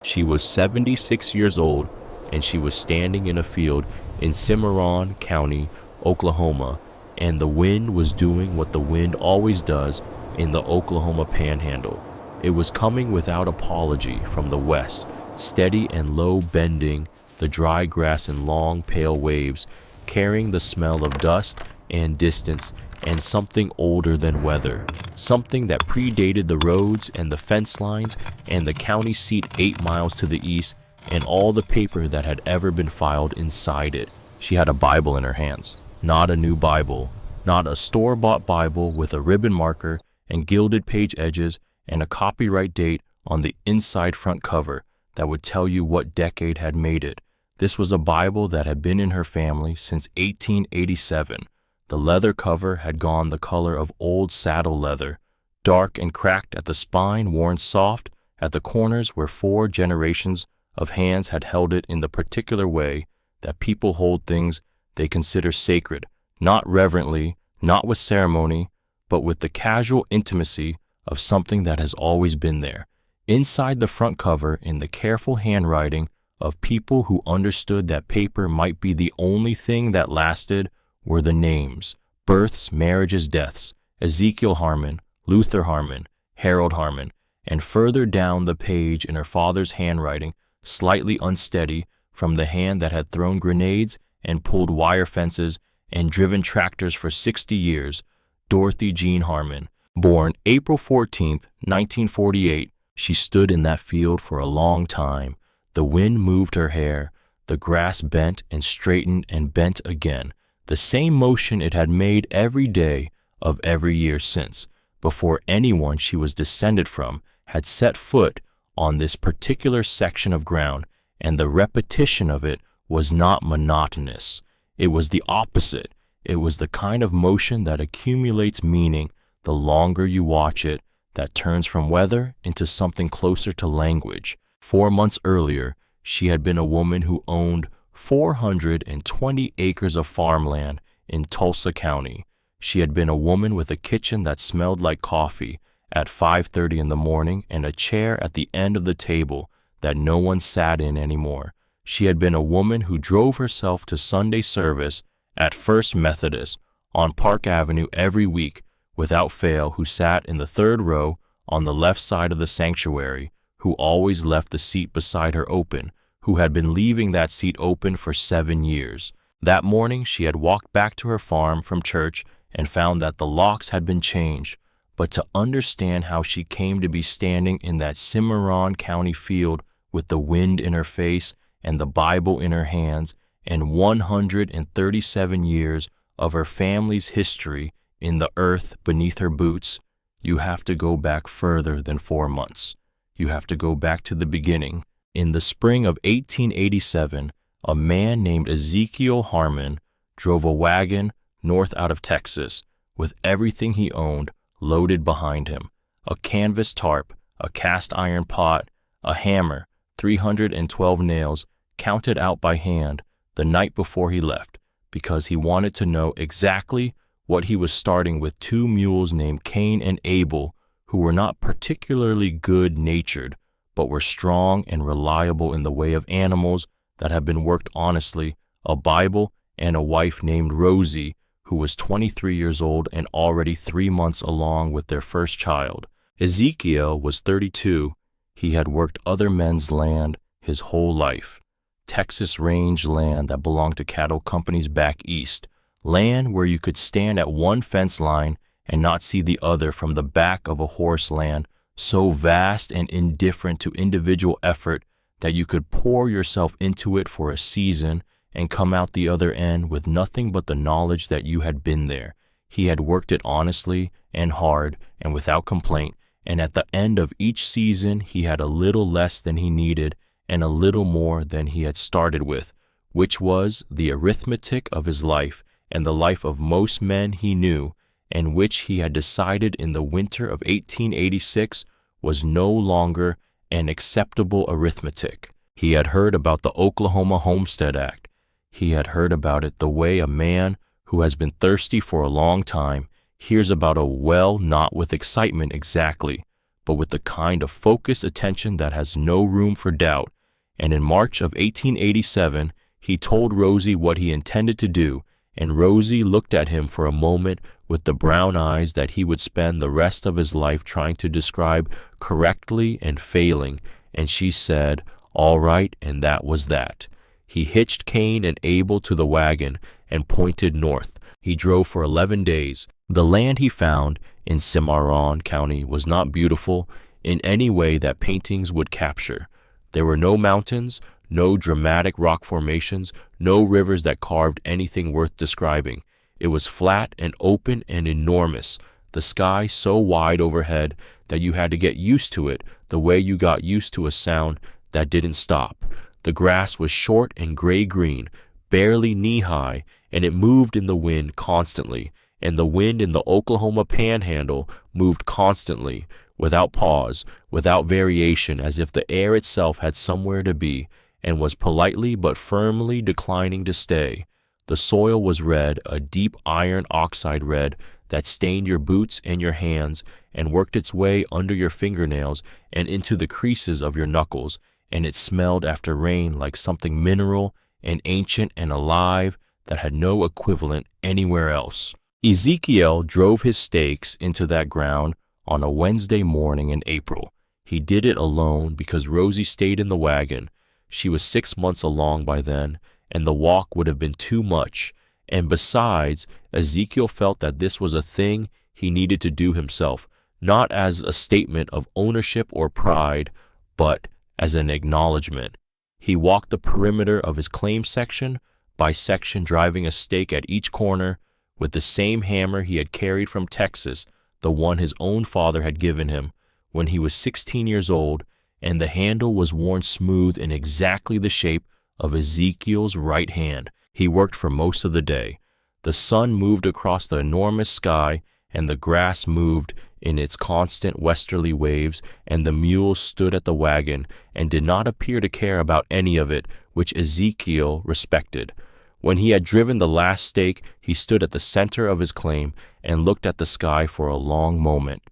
She was 76 years old, and she was standing in a field in Cimarron County, Oklahoma, and the wind was doing what the wind always does in the Oklahoma Panhandle. It was coming without apology from the west, steady and low, bending the dry grass in long, pale waves, carrying the smell of dust and distance and something older than weather, something that predated the roads and the fence lines and the county seat 8 miles to the east and all the paper that had ever been filed inside it. She had a Bible in her hands, not a new Bible, not a store-bought Bible with a ribbon marker and gilded page edges and a copyright date on the inside front cover that would tell you what decade had made it. This was a Bible that had been in her family since 1887. The leather cover had gone the color of old saddle leather, dark and cracked at the spine, worn soft at the corners where 4 generations of hands had held it in the particular way that people hold things they consider sacred, not reverently, not with ceremony, but with the casual intimacy of something that has always been there. Inside the front cover, in the careful handwriting of people who understood that paper might be the only thing that lasted, were the names, births, marriages, deaths, Ezekiel Harmon, Luther Harmon, Harold Harmon, and further down the page in her father's handwriting, slightly unsteady from the hand that had thrown grenades and pulled wire fences and driven tractors for 60 years, Dorothy Jean Harmon. Born April 14, 1948, she stood in that field for a long time. The wind moved her hair, the grass bent and straightened and bent again, the same motion it had made every day of every year since, before anyone she was descended from had set foot on this particular section of ground, and the repetition of it was not monotonous. It was the opposite. It was the kind of motion that accumulates meaning the longer you watch it, that turns from weather into something closer to language. 4 months earlier, she had been a woman who owned 420 acres of farmland in Tulsa County. She had been a woman with a kitchen that smelled like coffee at 5:30 in the morning and a chair at the end of the table that no one sat in anymore. She had been a woman who drove herself to Sunday service at First Methodist on Park Avenue every week without fail, who sat in the 3rd row on the left side of the sanctuary, who always left the seat beside her open, who had been leaving that seat open for 7 years. That morning she had walked back to her farm from church and found that the locks had been changed, but to understand how she came to be standing in that Cimarron County field with the wind in her face and the Bible in her hands and 137 years of her family's history in the earth beneath her boots, you have to go back further than 4 months. You have to go back to the beginning. In the spring of 1887, a man named Ezekiel Harmon drove a wagon north out of Texas with everything he owned loaded behind him: a canvas tarp, a cast iron pot, a hammer, 312 nails counted out by hand the night before he left, because he wanted to know exactly what he was starting with 2 mules named Cain and Abel, who were not particularly good-natured, but were strong and reliable in the way of animals that have been worked honestly, a Bible, and a wife named Rosie, who was 23 years old and already 3 months along with their first child. Ezekiel was 32. He had worked other men's land his whole life. Texas range land that belonged to cattle companies back east, land where you could stand at one fence line and not see the other from the back of a horse, land so vast and indifferent to individual effort that you could pour yourself into it for a season and come out the other end with nothing but the knowledge that you had been there. He had worked it honestly and hard and without complaint, and at the end of each season he had a little less than he needed and a little more than he had started with, which was the arithmetic of his life and the life of most men he knew, and which he had decided in the winter of 1886 was no longer an acceptable arithmetic. He had heard about the Oklahoma Homestead Act. He had heard about it the way a man who has been thirsty for a long time hears about a well, not with excitement exactly, but with the kind of focused attention that has no room for doubt. And in March of 1887, he told Rosie what he intended to do, and Rosie looked at him for a moment with the brown eyes that he would spend the rest of his life trying to describe correctly and failing, and she said, "All right," and that was that. He hitched Cain and Abel to the wagon and pointed north. He drove for 11 days. The land he found in Cimarron County was not beautiful in any way that paintings would capture. There were no mountains, no dramatic rock formations, no rivers that carved anything worth describing. It was flat and open and enormous, the sky so wide overhead that you had to get used to it the way you got used to a sound that didn't stop. The grass was short and gray-green, barely knee-high, and it moved in the wind constantly, and the wind in the Oklahoma Panhandle moved constantly, without pause, without variation, as if the air itself had somewhere to be, and was politely but firmly declining to stay. The soil was red, a deep iron oxide red that stained your boots and your hands and worked its way under your fingernails and into the creases of your knuckles, and it smelled after rain like something mineral and ancient and alive that had no equivalent anywhere else. Ezekiel drove his stakes into that ground on a Wednesday morning in April. He did it alone because Rosie stayed in the wagon. She was 6 months along by then, and the walk would have been too much. And besides, Ezekiel felt that this was a thing he needed to do himself, not as a statement of ownership or pride, but as an acknowledgement. He walked the perimeter of his claim section by section, driving a stake at each corner with the same hammer he had carried from Texas, the one his own father had given him when he was 16 years old, and the handle was worn smooth in exactly the shape of Ezekiel's right hand. He worked for most of the day. The sun moved across the enormous sky, and the grass moved in its constant westerly waves, and the mules stood at the wagon and did not appear to care about any of it, which Ezekiel respected. When he had driven the last stake, he stood at the center of his claim and looked at the sky for a long moment.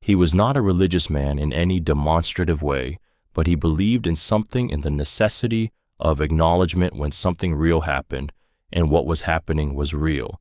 He was not a religious man in any demonstrative way, but he believed in something in the necessity of acknowledgement when something real happened, and what was happening was real.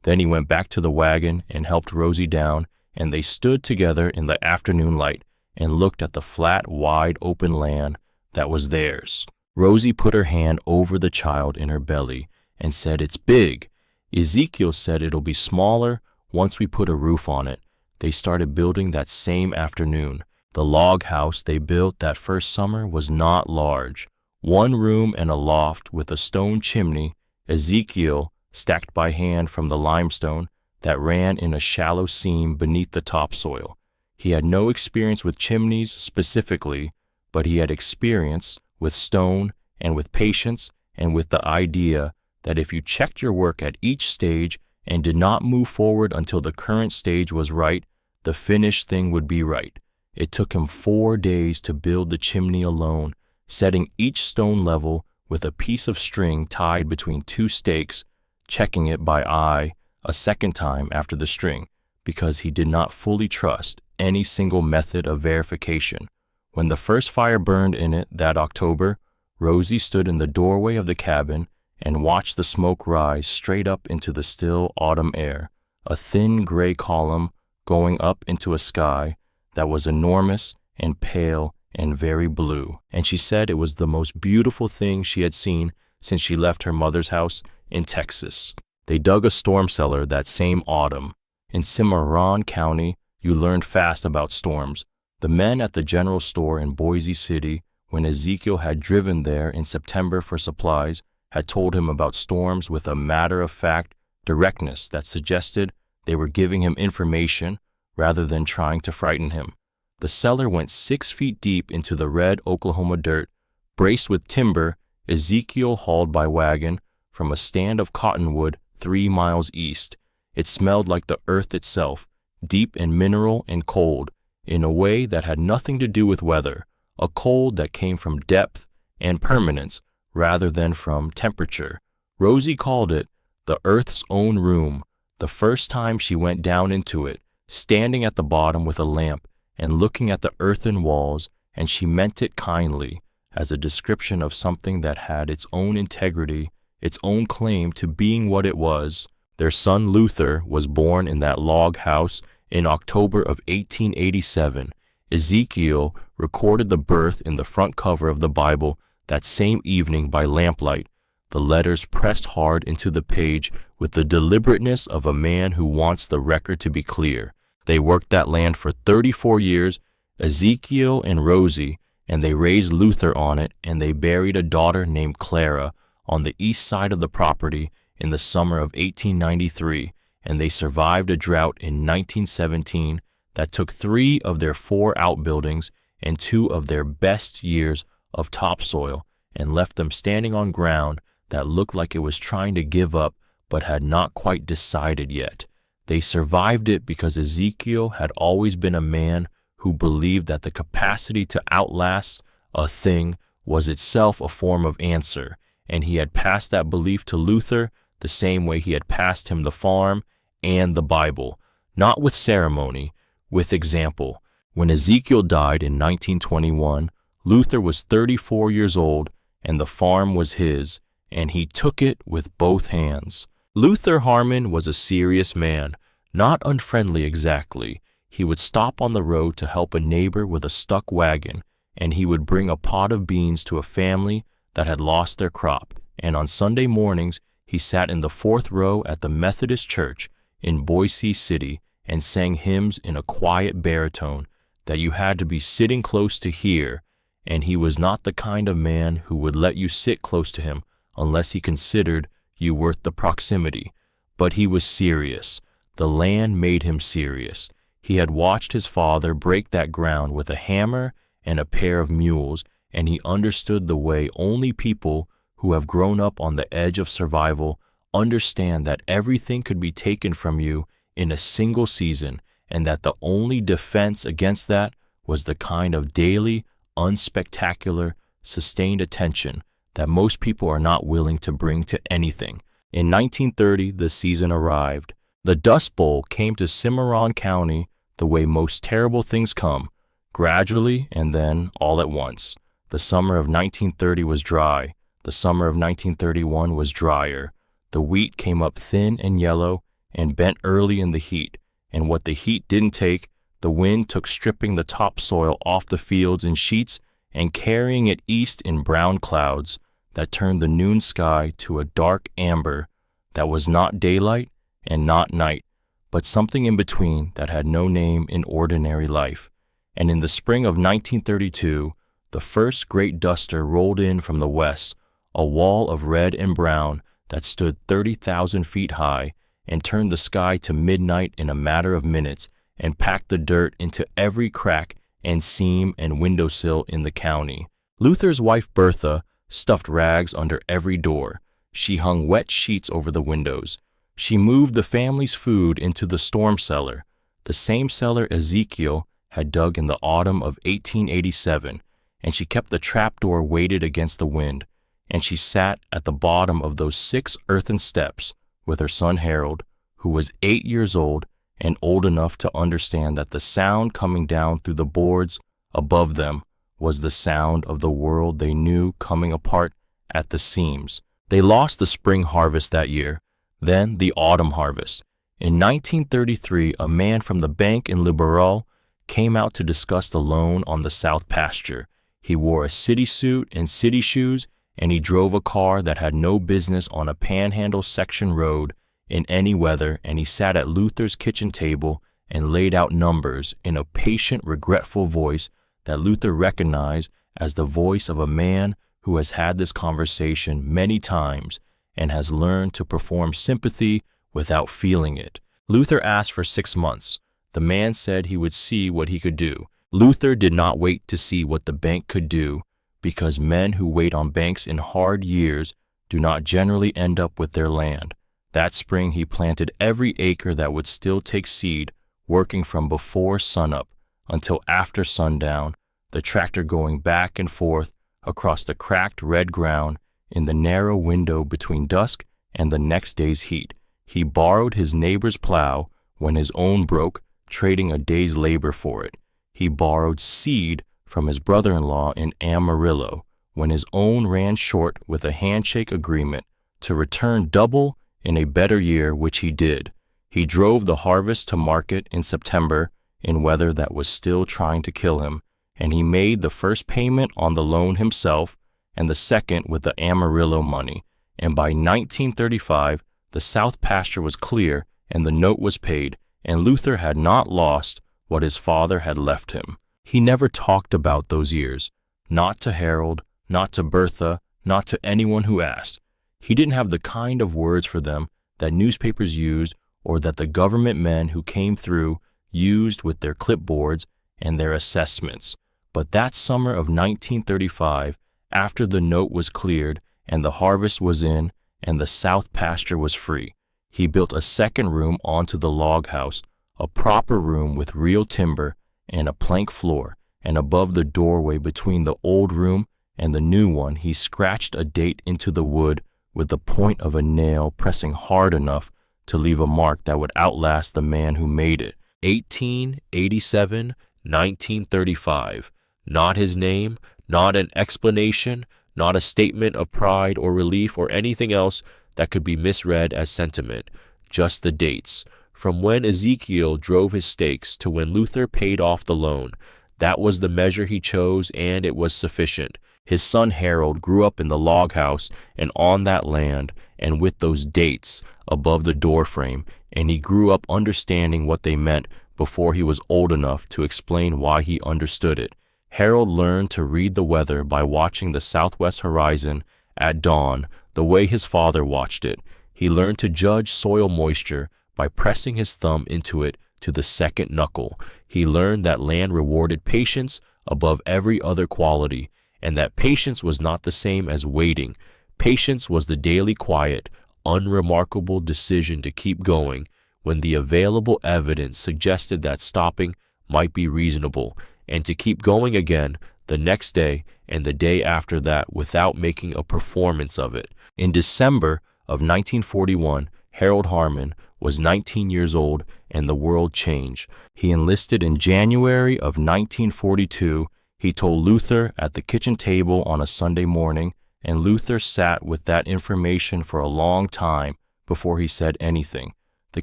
Then he went back to the wagon and helped Rosie down, and they stood together in the afternoon light and looked at the flat, wide open land that was theirs. Rosie put her hand over the child in her belly and said, "It's big." Ezekiel said, "It'll be smaller once we put a roof on it." They started building that same afternoon. The log house they built that first summer was not large. 1 room and a loft with a stone chimney, Ezekiel stacked by hand from the limestone that ran in a shallow seam beneath the topsoil. He had no experience with chimneys specifically, but he had experience with stone and with patience and with the idea that if you checked your work at each stage and did not move forward until the current stage was right, the finished thing would be right. It took him 4 days to build the chimney alone, setting each stone level with a piece of string tied between 2 stakes, checking it by eye a second time after the string, because he did not fully trust any single method of verification. When the first fire burned in it that October, Rosie stood in the doorway of the cabin and watched the smoke rise straight up into the still autumn air, a thin gray column going up into a sky that was enormous and pale and very blue, and she said it was the most beautiful thing she had seen since she left her mother's house in Texas. They dug a storm cellar that same autumn. In Cimarron County, you learned fast about storms. The men at the general store in Boise City, when Ezekiel had driven there in September for supplies, had told him about storms with a matter-of-fact directness that suggested they were giving him information rather than trying to frighten him. The cellar went 6 feet deep into the red Oklahoma dirt, braced with timber Ezekiel hauled by wagon from a stand of cottonwood 3 miles east. It smelled like the earth itself, deep and mineral and cold, in a way that had nothing to do with weather, a cold that came from depth and permanence rather than from temperature. Rosie called it the earth's own room the first time she went down into it, standing at the bottom with a lamp and looking at the earthen walls, and she meant it kindly, as a description of something that had its own integrity, its own claim to being what it was. Their son Luther was born in that log house in October of 1887. Ezekiel recorded the birth in the front cover of the Bible that same evening by lamplight, the letters pressed hard into the page with the deliberateness of a man who wants the record to be clear. They worked that land for 34 years, Ezekiel and Rosie, and they raised Luther on it, and they buried a daughter named Clara on the east side of the property in the summer of 1893, and they survived a drought in 1917 that took 3 of their 4 outbuildings and 2 of their best years of topsoil and left them standing on ground that looked like it was trying to give up but had not quite decided yet. They survived it because Ezekiel had always been a man who believed that the capacity to outlast a thing was itself a form of answer, and he had passed that belief to Luther the same way he had passed him the farm and the Bible, not with ceremony, with example. When Ezekiel died in 1921, Luther was 34 years old, and the farm was his, and he took it with both hands. Luther Harmon was a serious man, not unfriendly exactly. He would stop on the road to help a neighbor with a stuck wagon, and he would bring a pot of beans to a family that had lost their crop, and on Sunday mornings he sat in the 4th row at the Methodist Church in Boise City and sang hymns in a quiet baritone that you had to be sitting close to hear, and he was not the kind of man who would let you sit close to him unless he considered you worth the proximity. But he was serious. The land made him serious. He had watched his father break that ground with a hammer and a pair of mules, and he understood the way only people who have grown up on the edge of survival understand that everything could be taken from you in a single season, and that the only defense against that was the kind of daily, unspectacular, sustained attention that most people are not willing to bring to anything. In 1930, the season arrived. The Dust Bowl came to Cimarron County the way most terrible things come, gradually and then all at once. The summer of 1930 was dry. The summer of 1931 was drier. The wheat came up thin and yellow and bent early in the heat, and what the heat didn't take, the wind took, stripping the topsoil off the fields in sheets and carrying it east in brown clouds that turned the noon sky to a dark amber that was not daylight and not night, but something in between that had no name in ordinary life. And in the spring of 1932, the first great duster rolled in from the west, a wall of red and brown that stood 30,000 feet high and turned the sky to midnight in a matter of minutes and packed the dirt into every crack and seam and windowsill in the county. Luther's wife Bertha stuffed rags under every door. She hung wet sheets over the windows. She moved the family's food into the storm cellar, the same cellar Ezekiel had dug in the autumn of 1887, and she kept the trapdoor weighted against the wind, and she sat at the bottom of those 6 earthen steps with her son Harold, who was 8 years old and old enough to understand that the sound coming down through the boards above them was the sound of the world they knew coming apart at the seams. They lost the spring harvest that year, then the autumn harvest. In 1933, a man from the bank in Liberal came out to discuss the loan on the south pasture. He wore a city suit and city shoes, and he drove a car that had no business on a panhandle section road in any weather, and he sat at Luther's kitchen table and laid out numbers in a patient, regretful voice that Luther recognized as the voice of a man who has had this conversation many times and has learned to perform sympathy without feeling it. Luther asked for 6 months. The man said he would see what he could do. Luther did not wait to see what the bank could do, because men who wait on banks in hard years do not generally end up with their land. That spring he planted every acre that would still take seed, working from before sunup until after sundown, the tractor going back and forth across the cracked red ground in the narrow window between dusk and the next day's heat. He borrowed his neighbor's plow when his own broke, trading a day's labor for it. he borrowed seed from his brother-in-law in Amarillo when his own ran short with a handshake agreement to return double in a better year, which he did. He drove the harvest to market in September in weather that was still trying to kill him, and he made the first payment on the loan himself and the second with the Amarillo money. And by 1935, the South pasture was clear and the note was paid, and Luther had not lost what his father had left him. He never talked about those years, not to Harold, not to Bertha, not to anyone who asked. He didn't have the kind of words for them that newspapers used or that the government men who came through used with their clipboards and their assessments. But that summer of 1935, after the note was cleared and the harvest was in and the South pasture was free, he built a second room onto the log house, a proper room with real timber and a plank floor, and above the doorway between the old room and the new one he scratched a date into the wood with the point of a nail, pressing hard enough to leave a mark that would outlast the man who made it. 1887, 1935. Not his name, not an explanation, not a statement of pride or relief or anything else that could be misread as sentiment, just the dates. From when Ezekiel drove his stakes to when Luther paid off the loan. That was the measure he chose, and it was sufficient. His son Harold grew up in the log house and on that land and with those dates above the doorframe, and he grew up understanding what they meant before he was old enough to explain why he understood it. Harold learned to read the weather by watching the southwest horizon at dawn the way his father watched it. He learned to judge soil moisture by pressing his thumb into it to the second knuckle. He learned that land rewarded patience above every other quality, and that patience was not the same as waiting. Patience was the daily quiet, unremarkable decision to keep going when the available evidence suggested that stopping might be reasonable, and to keep going again the next day and the day after that without making a performance of it. In December of 1941, Harold Harmon was 19 years old, and the world changed. He enlisted in January of 1942. He told Luther at the kitchen table on a Sunday morning, and Luther sat with that information for a long time before he said anything. The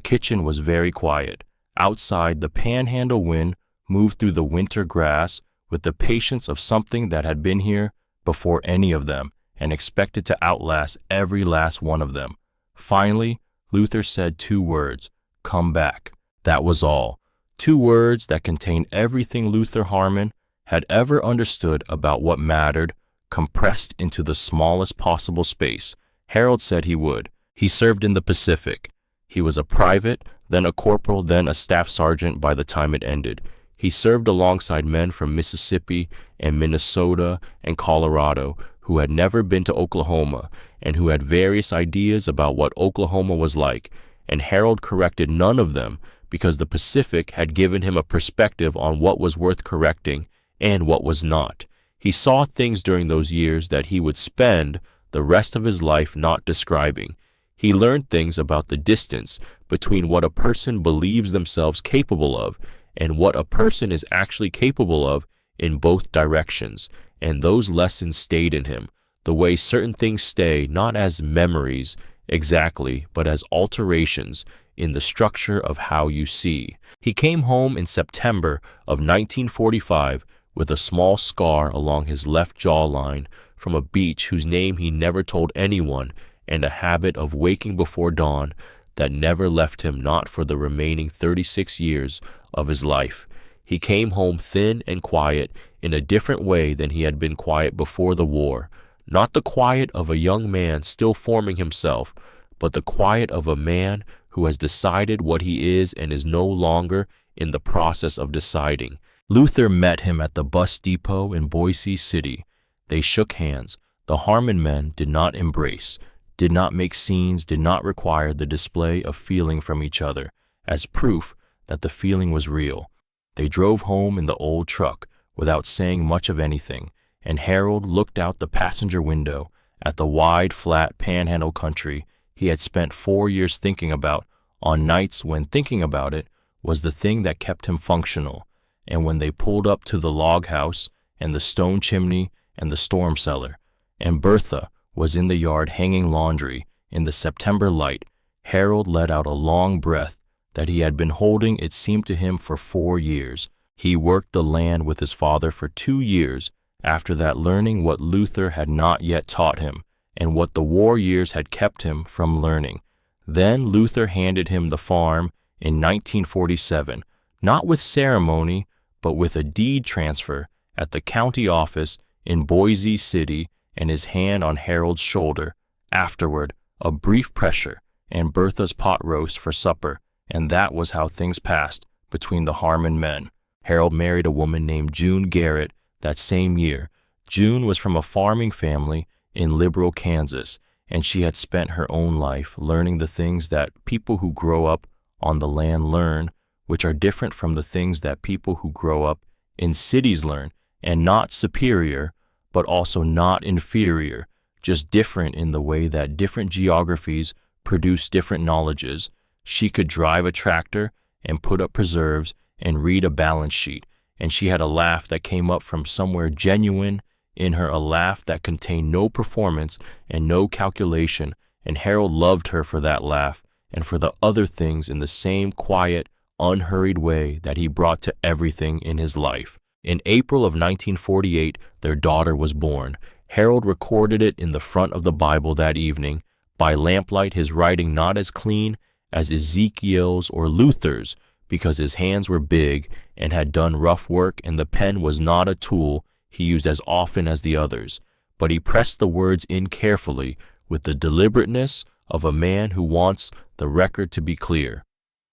kitchen was very quiet. Outside, the panhandle wind moved through the winter grass with the patience of something that had been here before any of them and expected to outlast every last one of them. Finally, Luther said 2 words, "Come back." That was all. 2 words that contained everything Luther Harmon had ever understood about what mattered, compressed into the smallest possible space. Harold said he would. He served in the Pacific. He was a private, then a corporal, then a staff sergeant by the time it ended. He served alongside men from Mississippi and Minnesota and Colorado who had never been to Oklahoma and who had various ideas about what Oklahoma was like, and Harold corrected none of them because the Pacific had given him a perspective on what was worth correcting and what was not. He saw things during those years that he would spend the rest of his life not describing. He learned things about the distance between what a person believes themselves capable of and what a person is actually capable of in both directions, and those lessons stayed in him, the way certain things stay not as memories exactly, but as alterations in the structure of how you see. He came home in September of 1945 with a small scar along his left jawline from a beach whose name he never told anyone, and a habit of waking before dawn that never left him, not for the remaining 36 years of his life. He came home thin and quiet in a different way than he had been quiet before the war. Not the quiet of a young man still forming himself, but the quiet of a man who has decided what he is and is no longer in the process of deciding. Luther met him at the bus depot in Boise City. They shook hands. The Harmon men did not embrace, did not make scenes, did not require the display of feeling from each other as proof that the feeling was real. They drove home in the old truck without saying much of anything, and Harold looked out the passenger window at the wide, flat panhandle country he had spent 4 years thinking about on nights when thinking about it was the thing that kept him functional. and when they pulled up to the log house and the stone chimney and the storm cellar, and Bertha was in the yard hanging laundry in the September light, Harold let out a long breath that he had been holding, it seemed to him, for 4 years. He worked the land with his father for 2 years, after that, learning what Luther had not yet taught him, and what the war years had kept him from learning. Then Luther handed him the farm in 1947, not with ceremony, but with a deed transfer at the county office in Boise City, and his hand on Harold's shoulder. Afterward, a brief pressure and Bertha's pot roast for supper, and that was how things passed between the Harmon men. Harold married a woman named June Garrett that same year. June was from a farming family in Liberal, Kansas, and she had spent her own life learning the things that people who grow up on the land learn, which are different from the things that people who grow up in cities learn, and not superior, but also not inferior, just different in the way that different geographies produce different knowledges. She could drive a tractor and put up preserves and read a balance sheet, and she had a laugh that came up from somewhere genuine in her, a laugh that contained no performance and no calculation, and Harold loved her for that laugh and for the other things in the same quiet, unhurried way that he brought to everything in his life. In April of 1948, their daughter was born. Harold recorded it in the front of the Bible that evening, by lamplight, his writing not as clean as Ezekiel's or Luther's, because his hands were big and had done rough work, and the pen was not a tool he used as often as the others, but he pressed the words in carefully with the deliberateness of a man who wants the record to be clear.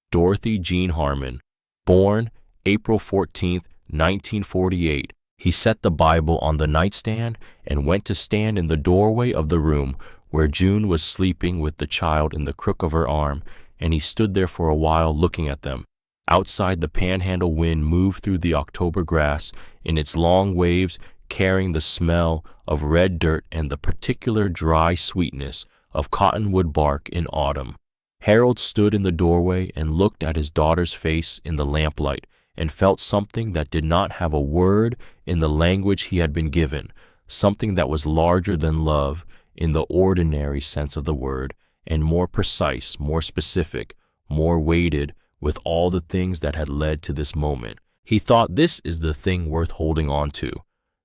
Dorothy Jean Harmon, born April 14, 1948. He set the Bible on the nightstand and went to stand in the doorway of the room where June was sleeping with the child in the crook of her arm, and he stood there for a while looking at them. Outside, the panhandle wind moved through the October grass in its long waves, carrying the smell of red dirt and the particular dry sweetness of cottonwood bark in autumn. Harold stood in the doorway and looked at his daughter's face in the lamplight, and felt something that did not have a word in the language he had been given, something that was larger than love in the ordinary sense of the word, and more precise, more specific, more weighted with all the things that had led to this moment. He thought, this is the thing worth holding on to.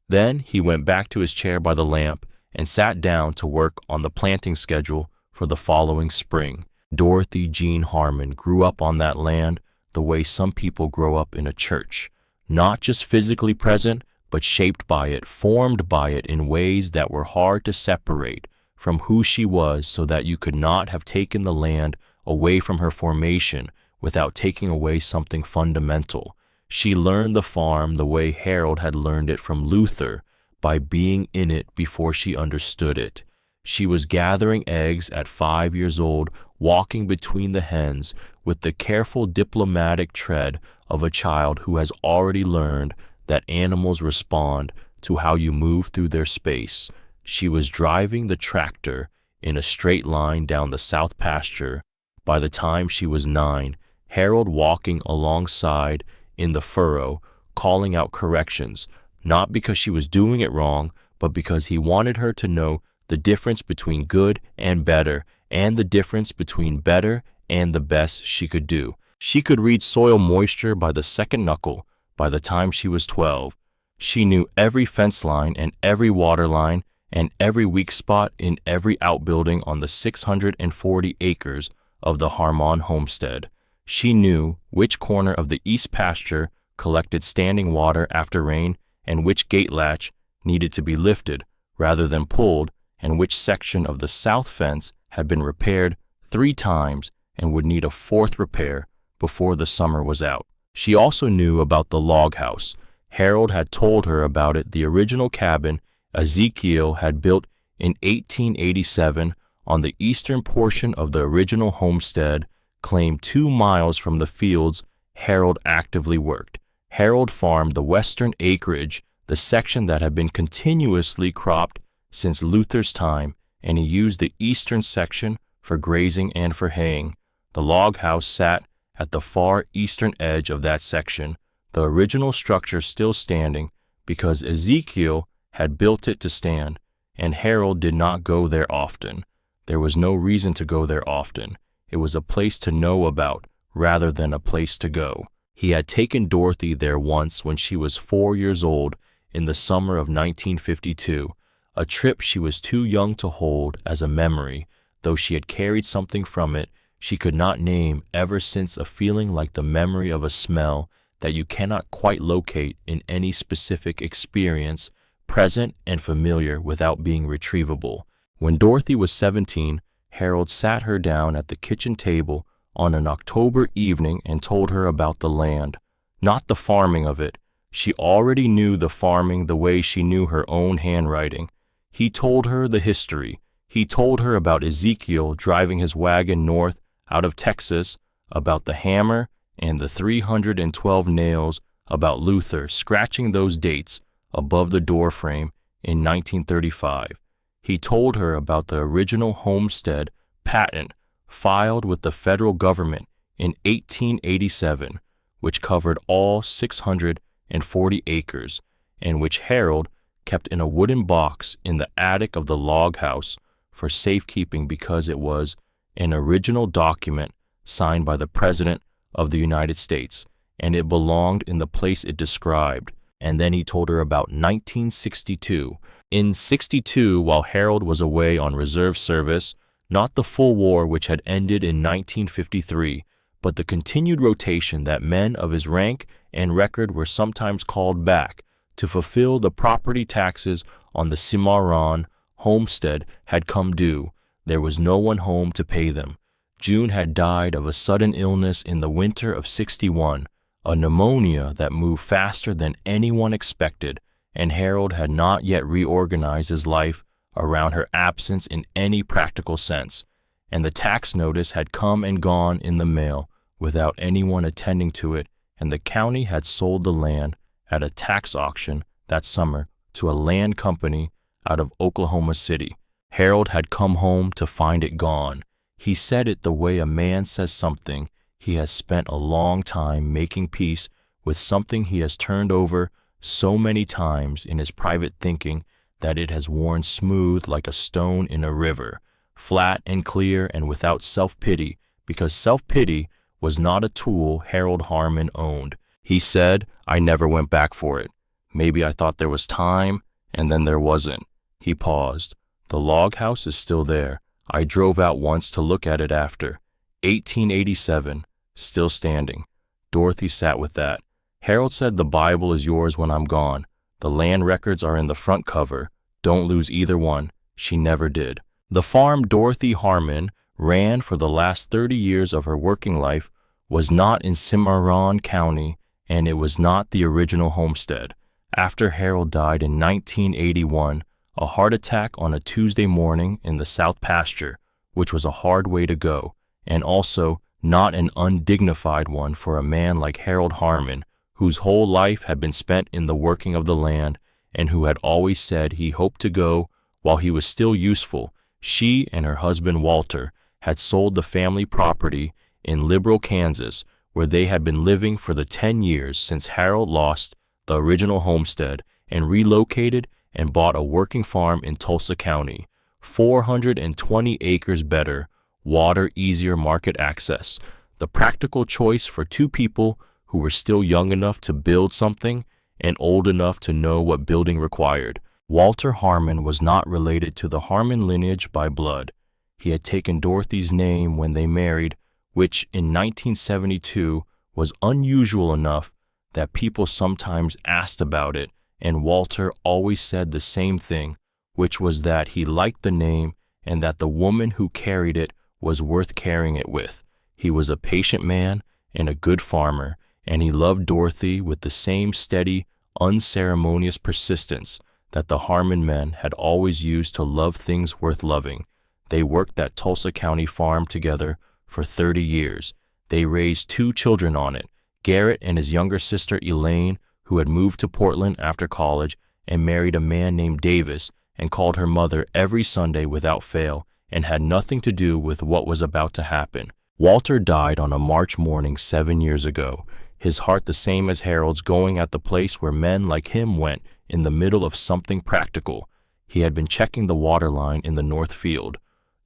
Then he went back to his chair by the lamp and sat down to work on the planting schedule for the following spring. Dorothy Jean Harmon grew up on that land the way some people grow up in a church, not just physically present, but shaped by it, formed by it in ways that were hard to separate from who she was, so that you could not have taken the land away from her formation without taking away something fundamental. She learned the farm the way Harold had learned it from Luther, by being in it before she understood it. She was gathering eggs at 5 years old, walking between the hens with the careful diplomatic tread of a child who has already learned that animals respond to how you move through their space. She was driving the tractor in a straight line down the south pasture by the time she was 9, Harold walking alongside in the furrow, calling out corrections, not because she was doing it wrong, but because he wanted her to know the difference between good and better, and the difference between better and the best she could do. She could read soil moisture by the second knuckle by the time she was 12. She knew every fence line and every water line and every weak spot in every outbuilding on the 640 acres of the Harmon homestead. She knew which corner of the east pasture collected standing water after rain, and which gate latch needed to be lifted rather than pulled, and which section of the south fence had been repaired 3 times and would need a 4th repair before the summer was out. She also knew about the log house. Harold had told her about it, the original cabin Ezekiel had built in 1887 on the eastern portion of the original homestead, claimed 2 miles from the fields Harold actively worked. Harold farmed the western acreage, the section that had been continuously cropped since Luther's time, and he used the eastern section for grazing and for haying. The log house sat at the far eastern edge of that section, the original structure still standing because Ezekiel had built it to stand, and Harold did not go there often. There was no reason to go there often. It was a place to know about rather than a place to go. He had taken Dorothy there once when she was 4 years old in the summer of 1952, a trip she was too young to hold as a memory, though she had carried something from it she could not name ever since, a feeling like the memory of a smell that you cannot quite locate in any specific experience, present and familiar without being retrievable. When Dorothy was 17, Harold sat her down at the kitchen table on an October evening and told her about the land, not the farming of it. She already knew the farming the way she knew her own handwriting. He told her the history. He told her about Ezekiel driving his wagon north out of Texas, about the hammer and the 312 nails, about Luther scratching those dates above the doorframe in 1935. He told her about the original Homestead patent filed with the federal government in 1887, which covered all 640 acres, and which Harold kept in a wooden box in the attic of the log house for safekeeping because it was an original document signed by the President of the United States, and it belonged in the place it described. And then he told her about 1962. In 62, while Harold was away on reserve service, not the full war which had ended in 1953, but the continued rotation that men of his rank and record were sometimes called back to fulfill the property taxes on the Cimarron homestead had come due. There was no one home to pay them. June had died of a sudden illness in the winter of 61, a pneumonia that moved faster than anyone expected, and Harold had not yet reorganized his life around her absence in any practical sense, and the tax notice had come and gone in the mail without anyone attending to it, and the county had sold the land at a tax auction that summer to a land company out of Oklahoma City. Harold had come home to find it gone. He said it the way a man says something he has spent a long time making peace with, something he has turned over so many times in his private thinking that it has worn smooth like a stone in a river, flat and clear and without self-pity, because self-pity was not a tool Harold Harmon owned. He said, "I never went back for it. Maybe I thought there was time, and then there wasn't." He paused. "The log house is still there. I drove out once to look at it after. 1887, still standing." Dorothy sat with that. "Harold said the Bible is yours when I'm gone. The land records are in the front cover. Don't lose either one." She never did. The farm Dorothy Harmon ran for the last 30 years of her working life was not in Cimarron County, and it was not the original homestead. After Harold died in 1981, a heart attack on a Tuesday morning in the South Pasture, which was a hard way to go, and also not an undignified one for a man like Harold Harmon, whose whole life had been spent in the working of the land, and who had always said he hoped to go while he was still useful. She and her husband Walter had sold the family property in Liberal, Kansas, where they had been living for the 10 years since Harold lost the original homestead, and relocated and bought a working farm in Tulsa County, 420 acres better, water easier, market access, the practical choice for two people who were still young enough to build something and old enough to know what building required. Walter Harmon was not related to the Harmon lineage by blood. He had taken Dorothy's name when they married, which in 1972 was unusual enough that people sometimes asked about it, and Walter always said the same thing, which was that he liked the name and that the woman who carried it was worth carrying it with. He was a patient man and a good farmer, and he loved Dorothy with the same steady, unceremonious persistence that the Harmon men had always used to love things worth loving. They worked that Tulsa County farm together for 30 years. They raised 2 children on it, Garrett and his younger sister Elaine, who had moved to Portland after college and married a man named Davis and called her mother every Sunday without fail, and had nothing to do with what was about to happen. Walter died on a March morning 7 years ago. his heart the same as Harold's, going at the place where men like him went in the middle of something practical. He had been checking the water line in the north field.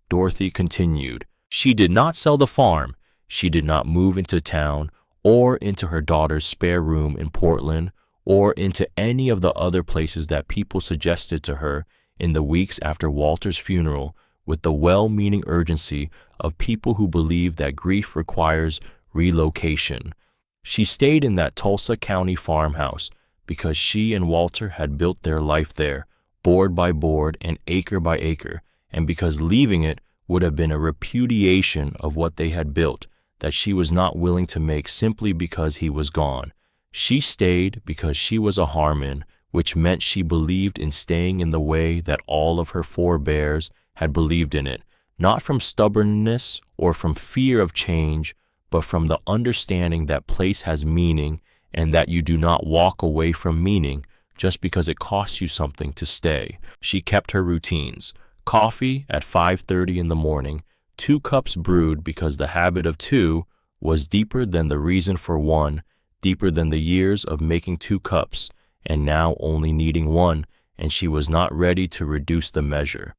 Dorothy continued. She did not sell the farm. She did not move into town or into her daughter's spare room in Portland or into any of the other places that people suggested to her in the weeks after Walter's funeral, with the well-meaning urgency of people who believe that grief requires relocation. She stayed in that Tulsa County farmhouse because she and Walter had built their life there, board by board and acre by acre, and because leaving it would have been a repudiation of what they had built that she was not willing to make simply because he was gone. She stayed because she was a Harmon, which meant she believed in staying in the way that all of her forebears had believed in it, not from stubbornness or from fear of change, but from the understanding that place has meaning and that you do not walk away from meaning just because it costs you something to stay. She kept her routines. Coffee at 5:30 in the morning, 2 cups brewed because the habit of 2 was deeper than the reason for 1, deeper than the years of making 2 cups, and now only needing 1, and she was not ready to reduce the measure.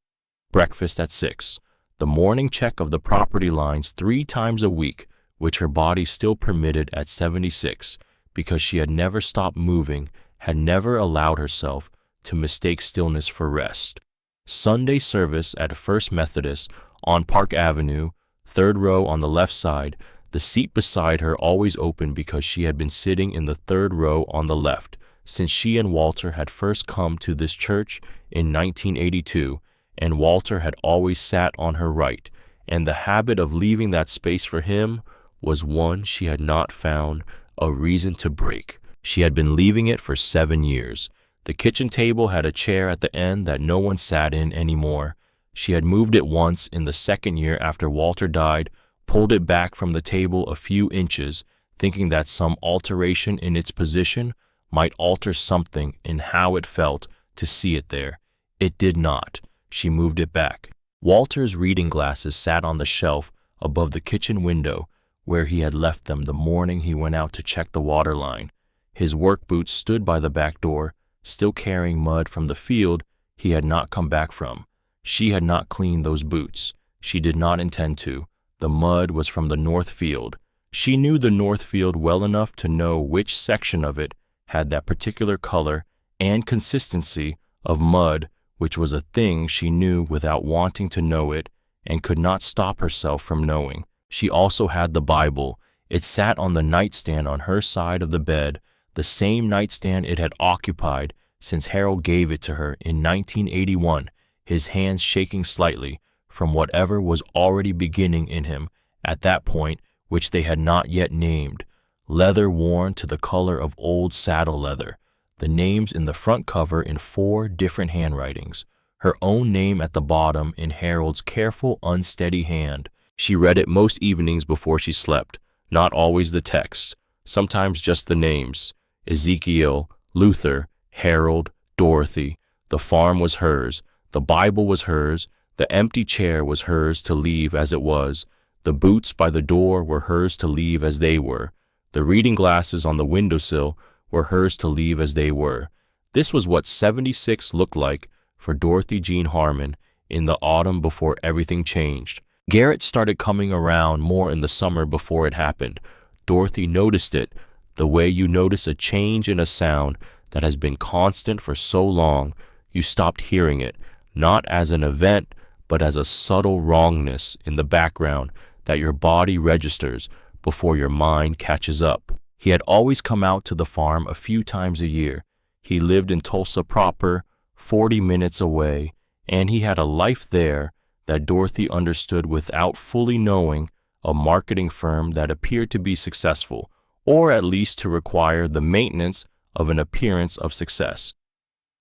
Breakfast at 6. The morning check of the property lines 3 times a week, which her body still permitted at 76, because she had never stopped moving, had never allowed herself to mistake stillness for rest. Sunday service at First Methodist on Park Avenue, 3rd row on the left side, the seat beside her always open because she had been sitting in the 3rd row on the left since she and Walter had first come to this church in 1982, and Walter had always sat on her right, and the habit of leaving that space for him was one she had not found a reason to break. She had been leaving it for 7 years. The kitchen table had a chair at the end that no one sat in anymore. She had moved it once in the 2nd year after Walter died, pulled it back from the table a few inches, thinking that some alteration in its position might alter something in how it felt to see it there. It did not. She moved it back. Walter's reading glasses sat on the shelf above the kitchen window where he had left them the morning he went out to check the water line. His work boots stood by the back door, still carrying mud from the field he had not come back from. She had not cleaned those boots. She did not intend to. The mud was from the north field. She knew the north field well enough to know which section of it had that particular color and consistency of mud, which was a thing she knew without wanting to know it and could not stop herself from knowing. She also had the Bible. It sat on the nightstand on her side of the bed, the same nightstand it had occupied since Harold gave it to her in 1981, his hands shaking slightly from whatever was already beginning in him at that point, which they had not yet named. Leather worn to the color of old saddle leather, the names in the front cover in 4 different handwritings, her own name at the bottom in Harold's careful, unsteady hand. She read it most evenings before she slept, not always the text, sometimes just the names. Ezekiel, Luther, Harold, Dorothy. The farm was hers, the Bible was hers, the empty chair was hers to leave as it was, the boots by the door were hers to leave as they were, the reading glasses on the windowsill were hers to leave as they were. This was what 76 looked like for Dorothy Jean Harmon in the autumn before everything changed. Garrett started coming around more in the summer before it happened. Dorothy noticed it, the way you notice a change in a sound that has been constant for so long you stopped hearing it, not as an event, but as a subtle wrongness in the background that your body registers before your mind catches up. He had always come out to the farm a few times a year. He lived in Tulsa proper, 40 minutes away, and he had a life there that Dorothy understood without fully knowing, a marketing firm that appeared to be successful, or at least to require the maintenance of an appearance of success.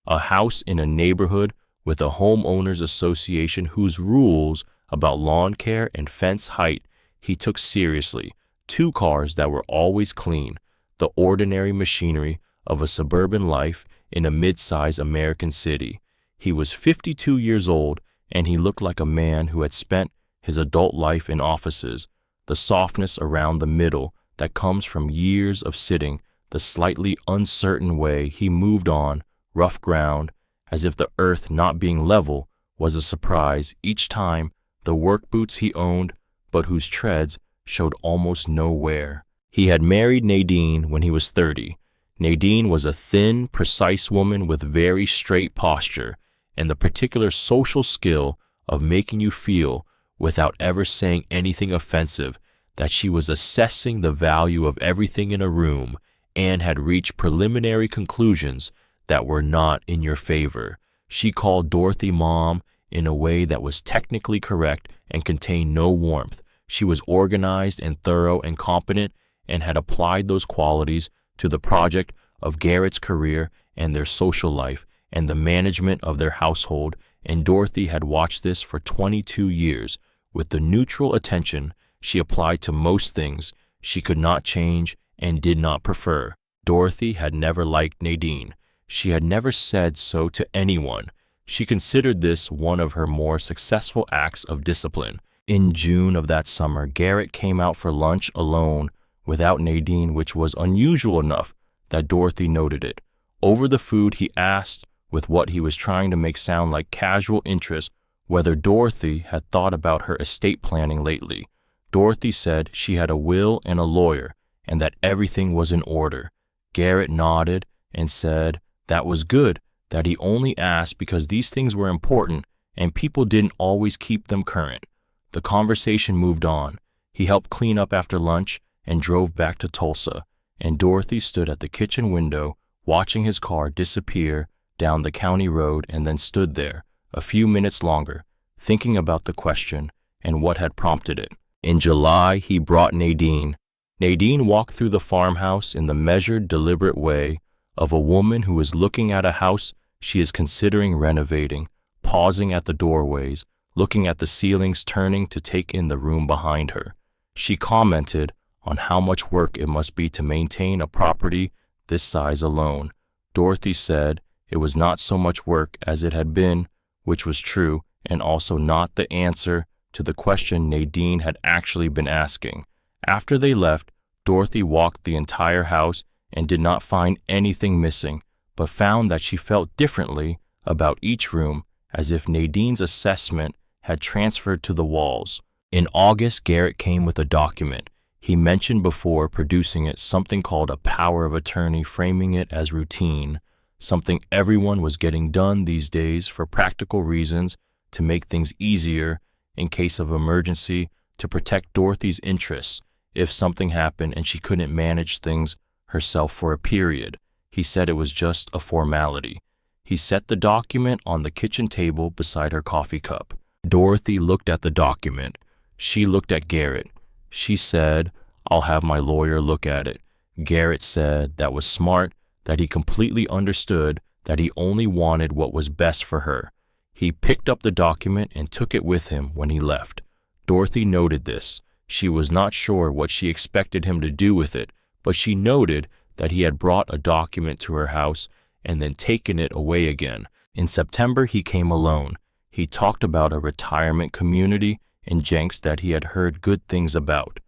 A house in a neighborhood with a homeowners association whose rules about lawn care and fence height he took seriously, 2 cars that were always clean, the ordinary machinery of a suburban life in a mid-sized American city. He was 52 years old, and he looked like a man who had spent his adult life in offices, the softness around the middle that comes from years of sitting the slightly uncertain way he moved on rough ground, as if the earth not being level was a surprise each time, the work boots he owned but whose treads showed almost no wear. He had married Nadine when he was 30. Nadine was a thin, precise woman with very straight posture and the particular social skill of making you feel, without ever saying anything offensive, that she was assessing the value of everything in a room and had reached preliminary conclusions that were not in your favor. She called Dorothy Mom in a way that was technically correct and contained no warmth. She was organized and thorough and competent and had applied those qualities to the project of Garrett's career and their social life and the management of their household, and Dorothy had watched this for 22 years with the neutral attention she applied to most things she could not change and did not prefer. Dorothy had never liked Nadine. She had never said so to anyone. She considered this one of her more successful acts of discipline. In June of that summer, Garrett came out for lunch alone without Nadine, which was unusual enough that Dorothy noted it. Over the food, he asked, with what he was trying to make sound like casual interest, whether Dorothy had thought about her estate planning lately. Dorothy said she had a will and a lawyer, and that everything was in order. Garrett nodded and said that was good, that he only asked because these things were important and people didn't always keep them current. The conversation moved on. He helped clean up after lunch and drove back to Tulsa, and Dorothy stood at the kitchen window watching his car disappear down the county road, and then stood there a few minutes longer, thinking about the question and what had prompted it. In July, he brought Nadine. Nadine walked through the farmhouse in the measured, deliberate way of a woman who is looking at a house she is considering renovating, pausing at the doorways, looking at the ceilings, turning to take in the room behind her. She commented on how much work it must be to maintain a property this size alone. Dorothy said it was not so much work as it had been, which was true, and also not the answer to the question Nadine had actually been asking. After they left, Dorothy walked the entire house and did not find anything missing, but found that she felt differently about each room, as if Nadine's assessment had transferred to the walls. In August, Garrett came with a document. He mentioned before producing it something called a power of attorney, framing it as routine, something everyone was getting done these days for practical reasons, to make things easier in case of emergency, to protect Dorothy's interests if something happened and she couldn't manage things herself for a period. He said it was just a formality. He set the document on the kitchen table beside her coffee cup. Dorothy looked at the document. She looked at Garrett. She said, "I'll have my lawyer look at it." Garrett said that was smart, that he completely understood that he only wanted what was best for her. He picked up the document and took it with him when he left. Dorothy noted this. She was not sure what she expected him to do with it, but she noted that he had brought a document to her house and then taken it away again. In September, he came alone. He talked about a retirement community in Jenks that he had heard good things about.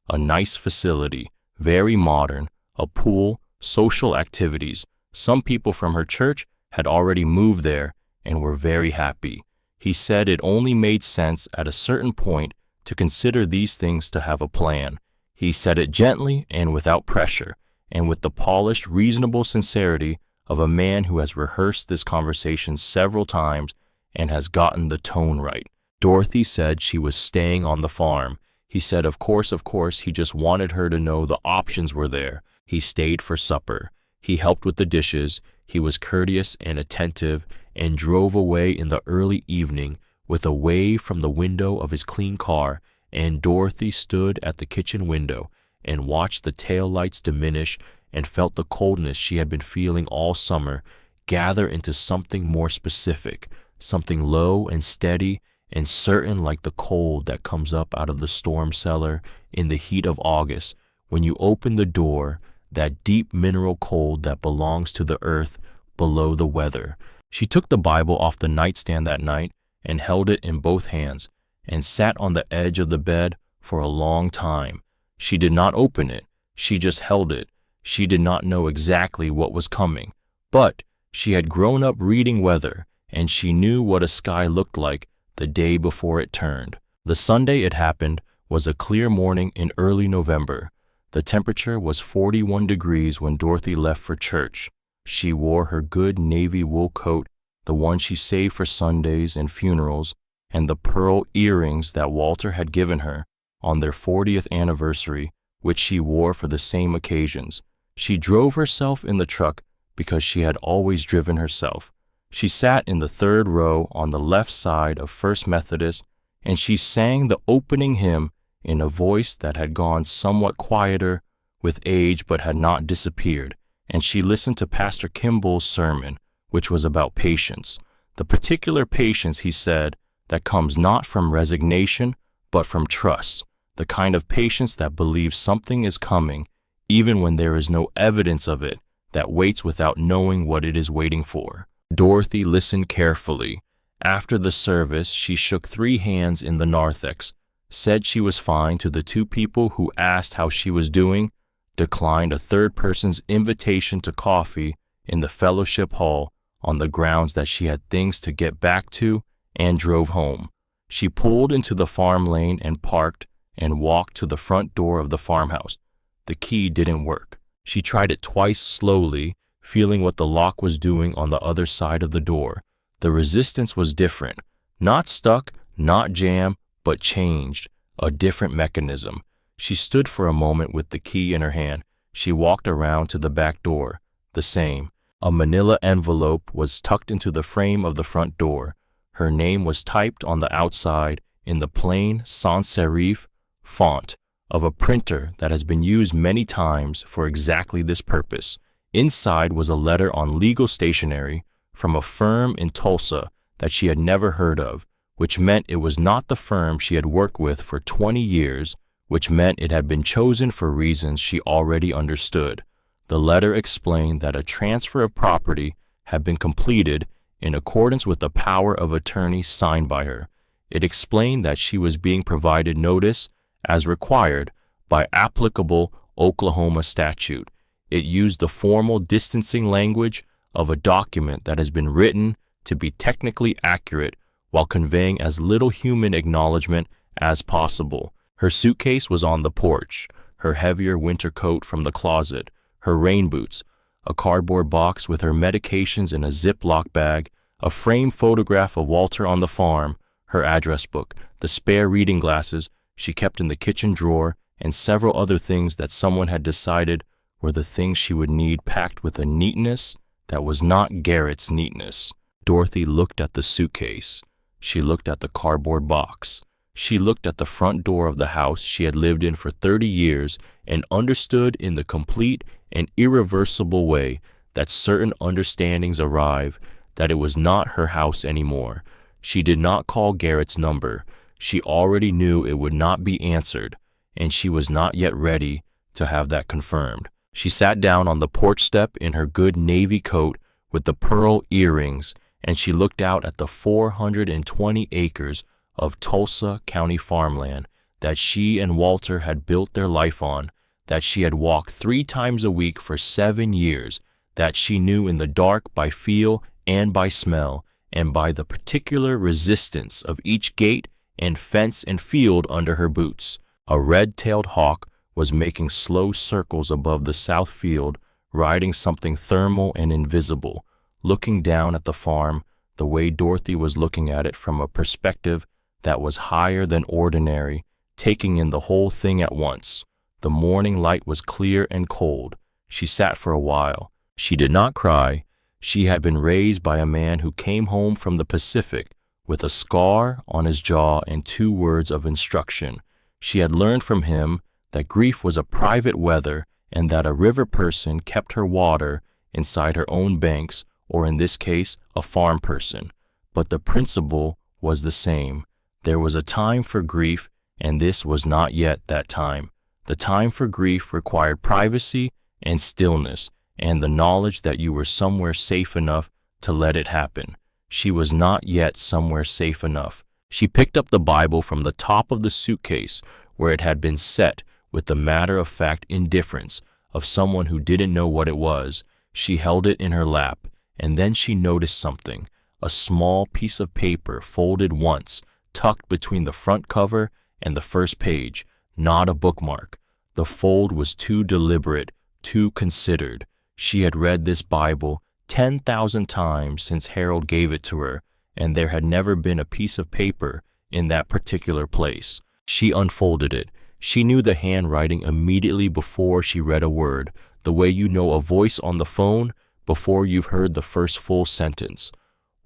A nice facility, very modern, a pool, social activities. Some people from her church had already moved there and were very happy. He said it only made sense at a certain point to consider these things, to have a plan. He said it gently and without pressure, and with the polished, reasonable sincerity of a man who has rehearsed this conversation several times and has gotten the tone right. Dorothy said she was staying on the farm. He said, of course, he just wanted her to know the options were there. He stayed for supper. He helped with the dishes. He was courteous and attentive, and drove away in the early evening with a wave from the window of his clean car, and Dorothy stood at the kitchen window and watched the tail lights diminish and felt the coldness she had been feeling all summer gather into something more specific, something low and steady and certain, like the cold that comes up out of the storm cellar in the heat of August when you open the door, that deep mineral cold that belongs to the earth below the weather. She took the Bible off the nightstand that night and held it in both hands and sat on the edge of the bed for a long time. She did not open it. She just held it. She did not know exactly what was coming, but she had grown up reading weather, and she knew what a sky looked like the day before it turned. The Sunday it happened was a clear morning in early November. The temperature was 41 degrees when Dorothy left for church. She wore her good navy wool coat, the one she saved for Sundays and funerals, and the pearl earrings that Walter had given her on their 40th anniversary, which she wore for the same occasions. She drove herself in the truck because she had always driven herself. She sat in the third row on the left side of First Methodist, and she sang the opening hymn in a voice that had gone somewhat quieter with age but had not disappeared, and she listened to Pastor Kimball's sermon, which was about patience. The particular patience, he said, that comes not from resignation, but from trust, the kind of patience that believes something is coming, even when there is no evidence of it, that waits without knowing what it is waiting for. Dorothy listened carefully. After the service, she shook 3 hands in the narthex, said she was fine to the 2 people who asked how she was doing, declined a third person's invitation to coffee in the fellowship hall on the grounds that she had things to get back to, and drove home. She pulled into the farm lane and parked and walked to the front door of the farmhouse. The key didn't work. She tried it twice slowly, feeling what the lock was doing on the other side of the door. The resistance was different. Not stuck, not jammed, but changed. A different mechanism. She stood for a moment with the key in her hand. She walked around to the back door. The same. A manila envelope was tucked into the frame of the front door. Her name was typed on the outside in the plain sans serif font of a printer that has been used many times for exactly this purpose. Inside was a letter on legal stationery from a firm in Tulsa that she had never heard of, which meant it was not the firm she had worked with for 20 years, which meant it had been chosen for reasons she already understood. The letter explained that a transfer of property had been completed in accordance with the power of attorney signed by her. It explained that she was being provided notice as required by applicable Oklahoma statute. It used the formal distancing language of a document that has been written to be technically accurate while conveying as little human acknowledgement as possible. Her suitcase was on the porch, her heavier winter coat from the closet, her rain boots, a cardboard box with her medications in a Ziploc bag, a framed photograph of Walter on the farm, her address book, the spare reading glasses she kept in the kitchen drawer, and several other things that someone had decided were the things she would need, packed with a neatness that was not Garrett's neatness. Dorothy looked at the suitcase. She looked at the cardboard box. She looked at the front door of the house she had lived in for 30 years and understood in the complete and irreversible way that certain understandings arrive that it was not her house anymore. She did not call Garrett's number. She already knew it would not be answered, and she was not yet ready to have that confirmed. She sat down on the porch step in her good navy coat with the pearl earrings, and she looked out at the 420 acres of Tulsa County farmland that she and Walter had built their life on, that she had walked 3 times a week for 7 years, that she knew in the dark by feel and by smell, and by the particular resistance of each gate and fence and field under her boots. A red-tailed hawk was making slow circles above the south field, riding something thermal and invisible, looking down at the farm the way Dorothy was looking at it, from a perspective that was higher than ordinary, taking in the whole thing at once. The morning light was clear and cold. She sat for a while. She did not cry. She had been raised by a man who came home from the Pacific with a scar on his jaw and 2 words of instruction. She had learned from him that grief was a private weather, and that a river person kept her water inside her own banks, or in this case, a farm person. But the principle was the same. There was a time for grief, and this was not yet that time. The time for grief required privacy and stillness, and the knowledge that you were somewhere safe enough to let it happen. She was not yet somewhere safe enough. She picked up the Bible from the top of the suitcase where it had been set with the matter-of-fact indifference of someone who didn't know what it was. She held it in her lap, and then she noticed something, a small piece of paper folded once, tucked between the front cover and the first page, not a bookmark. The fold was too deliberate, too considered. She had read this Bible 10,000 times since Harold gave it to her, and there had never been a piece of paper in that particular place. She unfolded it. She knew the handwriting immediately before she read a word, the way you know a voice on the phone before you've heard the first full sentence.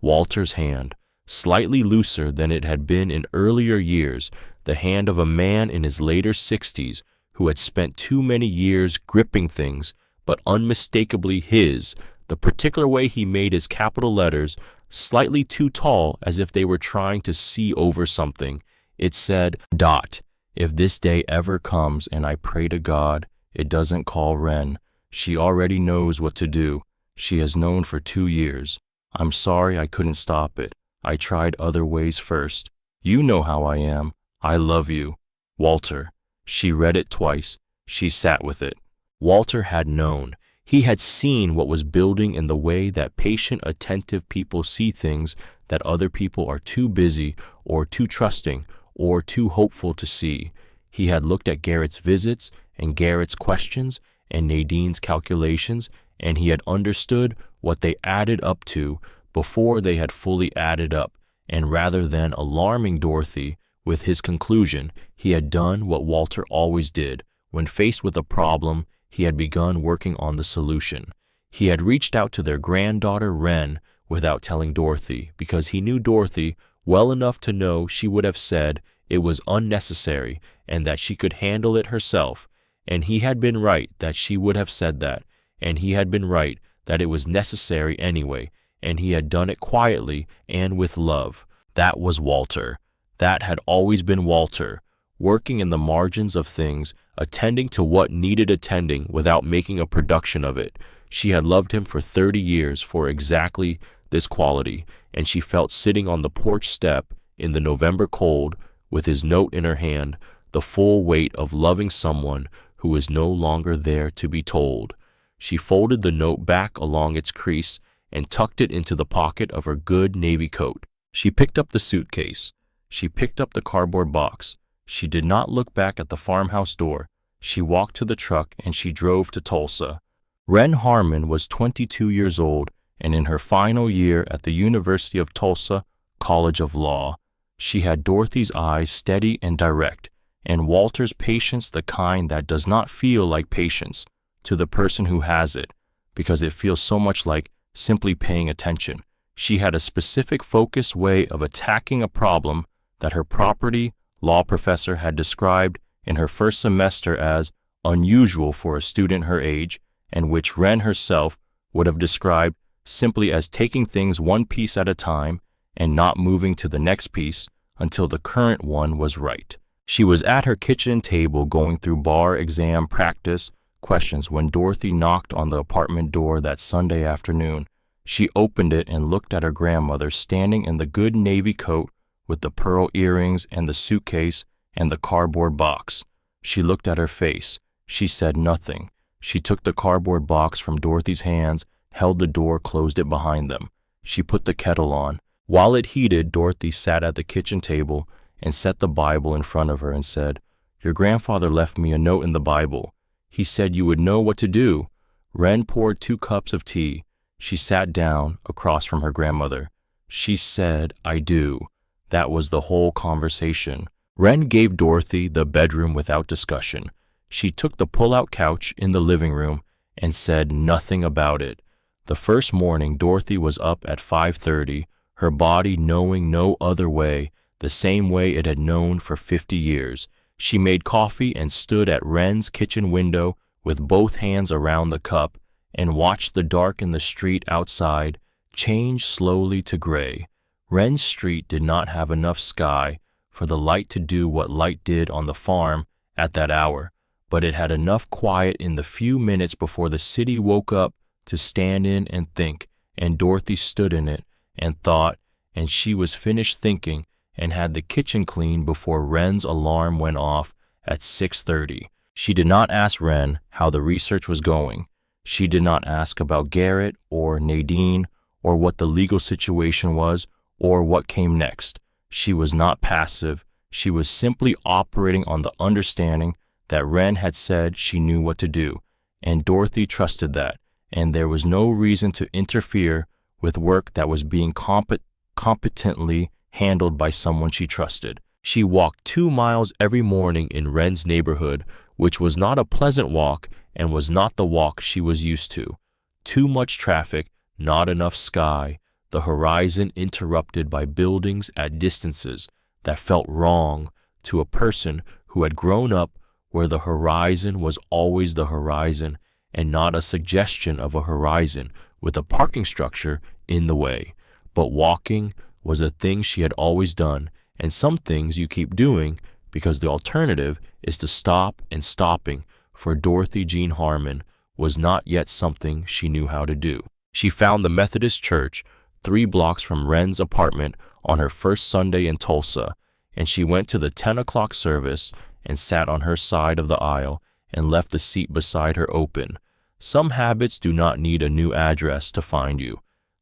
Walter's hand, slightly looser than it had been in earlier years, the hand of a man in his later 60s who had spent too many years gripping things, but unmistakably his, the particular way he made his capital letters slightly too tall as if they were trying to see over something. It said, Dot, if this day ever comes and I pray to God it doesn't call Wren, she already knows what to do. She has known for 2 years. I'm sorry I couldn't stop it. I tried other ways first. You know how I am. I love you. Walter. She read it twice. She sat with it. Walter had known. He had seen what was building in the way that patient, attentive people see things that other people are too busy or too trusting or too hopeful to see. He had looked at Garrett's visits and Garrett's questions and Nadine's calculations, and he had understood what they added up to before they had fully added up, and rather than alarming Dorothy with his conclusion, he had done what Walter always did. When faced with a problem, he had begun working on the solution. He had reached out to their granddaughter Wren without telling Dorothy, because he knew Dorothy well enough to know she would have said it was unnecessary and that she could handle it herself. And he had been right that she would have said that, and he had been right that it was necessary anyway, and he had done it quietly and with love. That was Walter. That had always been Walter, working in the margins of things, attending to what needed attending without making a production of it. She had loved him for 30 years for exactly this quality, and she felt sitting on the porch step in the November cold with his note in her hand, the full weight of loving someone who was no longer there to be told. She folded the note back along its crease and tucked it into the pocket of her good navy coat. She picked up the suitcase. She picked up the cardboard box. She did not look back at the farmhouse door. She walked to the truck and she drove to Tulsa. Wren Harmon was 22 years old and in her final year at the University of Tulsa College of Law. She had Dorothy's eyes steady and direct, and Walter's patience, the kind that does not feel like patience to the person who has it, because it feels so much like simply paying attention. She had a specific focused way of attacking a problem that her property law professor had described in her first semester as unusual for a student her age, and which Wren herself would have described simply as taking things one piece at a time and not moving to the next piece until the current one was right. She was at her kitchen table going through bar exam practice questions when Dorothy knocked on the apartment door that Sunday afternoon. She opened it and looked at her grandmother standing in the good navy coat with the pearl earrings and the suitcase and the cardboard box. She looked at her face. She said nothing. She took the cardboard box from Dorothy's hands, held the door, closed it behind them. She put the kettle on. While it heated, Dorothy sat at the kitchen table and set the Bible in front of her and said, "Your grandfather left me a note in the Bible. He said you would know what to do." Wren poured 2 cups of tea. She sat down across from her grandmother. She said, "I do." That was the whole conversation. Wren gave Dorothy the bedroom without discussion. She took the pull-out couch in the living room and said nothing about it. The first morning, Dorothy was up at 5:30, her body knowing no other way, the same way it had known for 50 years. She made coffee and stood at Wren's kitchen window with both hands around the cup and watched the dark in the street outside change slowly to gray. Wren's street did not have enough sky for the light to do what light did on the farm at that hour, but it had enough quiet in the few minutes before the city woke up to stand in and think, and Dorothy stood in it and thought, and she was finished thinking and had the kitchen cleaned before Wren's alarm went off at 6:30. She did not ask Wren how the research was going. She did not ask about Garrett or Nadine or what the legal situation was or what came next. She was not passive. She was simply operating on the understanding that Wren had said she knew what to do, and Dorothy trusted that, and there was no reason to interfere with work that was being competently handled by someone she trusted. She walked 2 miles every morning in Wren's neighborhood, which was not a pleasant walk and was not the walk she was used to. Too much traffic, not enough sky, the horizon interrupted by buildings at distances that felt wrong to a person who had grown up where the horizon was always the horizon and not a suggestion of a horizon with a parking structure in the way. But walking was a thing she had always done, and some things you keep doing because the alternative is to stop, and stopping for Dorothy Jean Harmon was not yet something she knew how to do. She found the Methodist church 3 blocks from Wren's apartment on her first Sunday in Tulsa, and she went to the 10 o'clock service and sat on her side of the aisle and left the seat beside her open. Some habits do not need a new address to find you.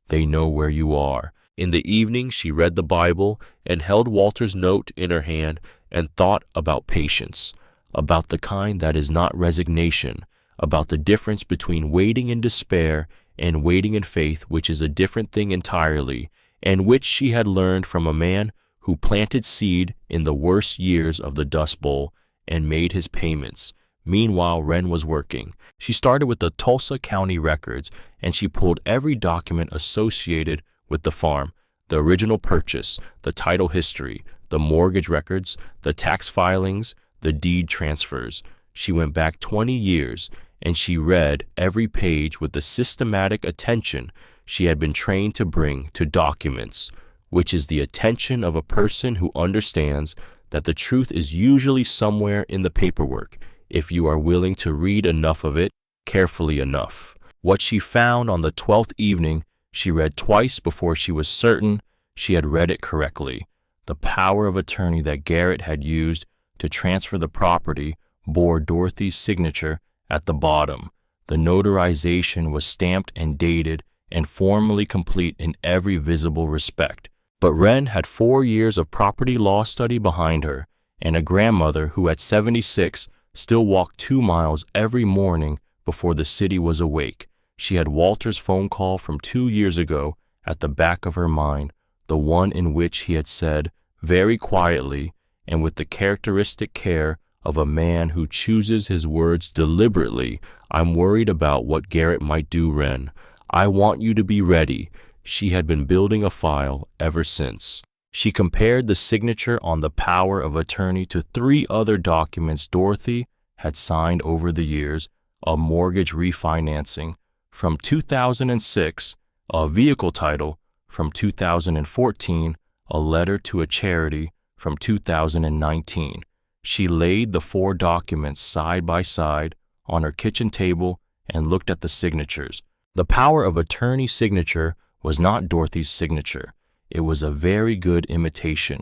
They know where you are. In the evening, she read the Bible and held Walter's note in her hand and thought about patience, about the kind that is not resignation, about the difference between waiting in despair and waiting in faith, which is a different thing entirely, and which she had learned from a man who planted seed in the worst years of the Dust Bowl and made his payments. Meanwhile, Wren was working. She started with the Tulsa County records, and she pulled every document associated with the farm: the original purchase, the title history, the mortgage records, the tax filings, the deed transfers. She went back 20 years, and she read every page with the systematic attention she had been trained to bring to documents, which is the attention of a person who understands that the truth is usually somewhere in the paperwork, if you are willing to read enough of it carefully enough. What she found on the 12th evening, she read twice before she was certain she had read it correctly. The power of attorney that Garrett had used to transfer the property bore Dorothy's signature at the bottom. The notarization was stamped and dated and formally complete in every visible respect. But Wren had 4 years of property law study behind her, and a grandmother who at 76 still walked 2 miles every morning before the city was awake. She had Walter's phone call from 2 years ago at the back of her mind, the one in which he had said, very quietly and with the characteristic care of a man who chooses his words deliberately, "I'm worried about what Garrett might do, Wren. I want you to be ready." She had been building a file ever since. She compared the signature on the power of attorney to 3 other documents Dorothy had signed over the years: a mortgage refinancing from 2006, a vehicle title from 2014, a letter to a charity from 2019. She laid the 4 documents side by side on her kitchen table and looked at the signatures. The power of attorney signature was not Dorothy's signature. It was a very good imitation,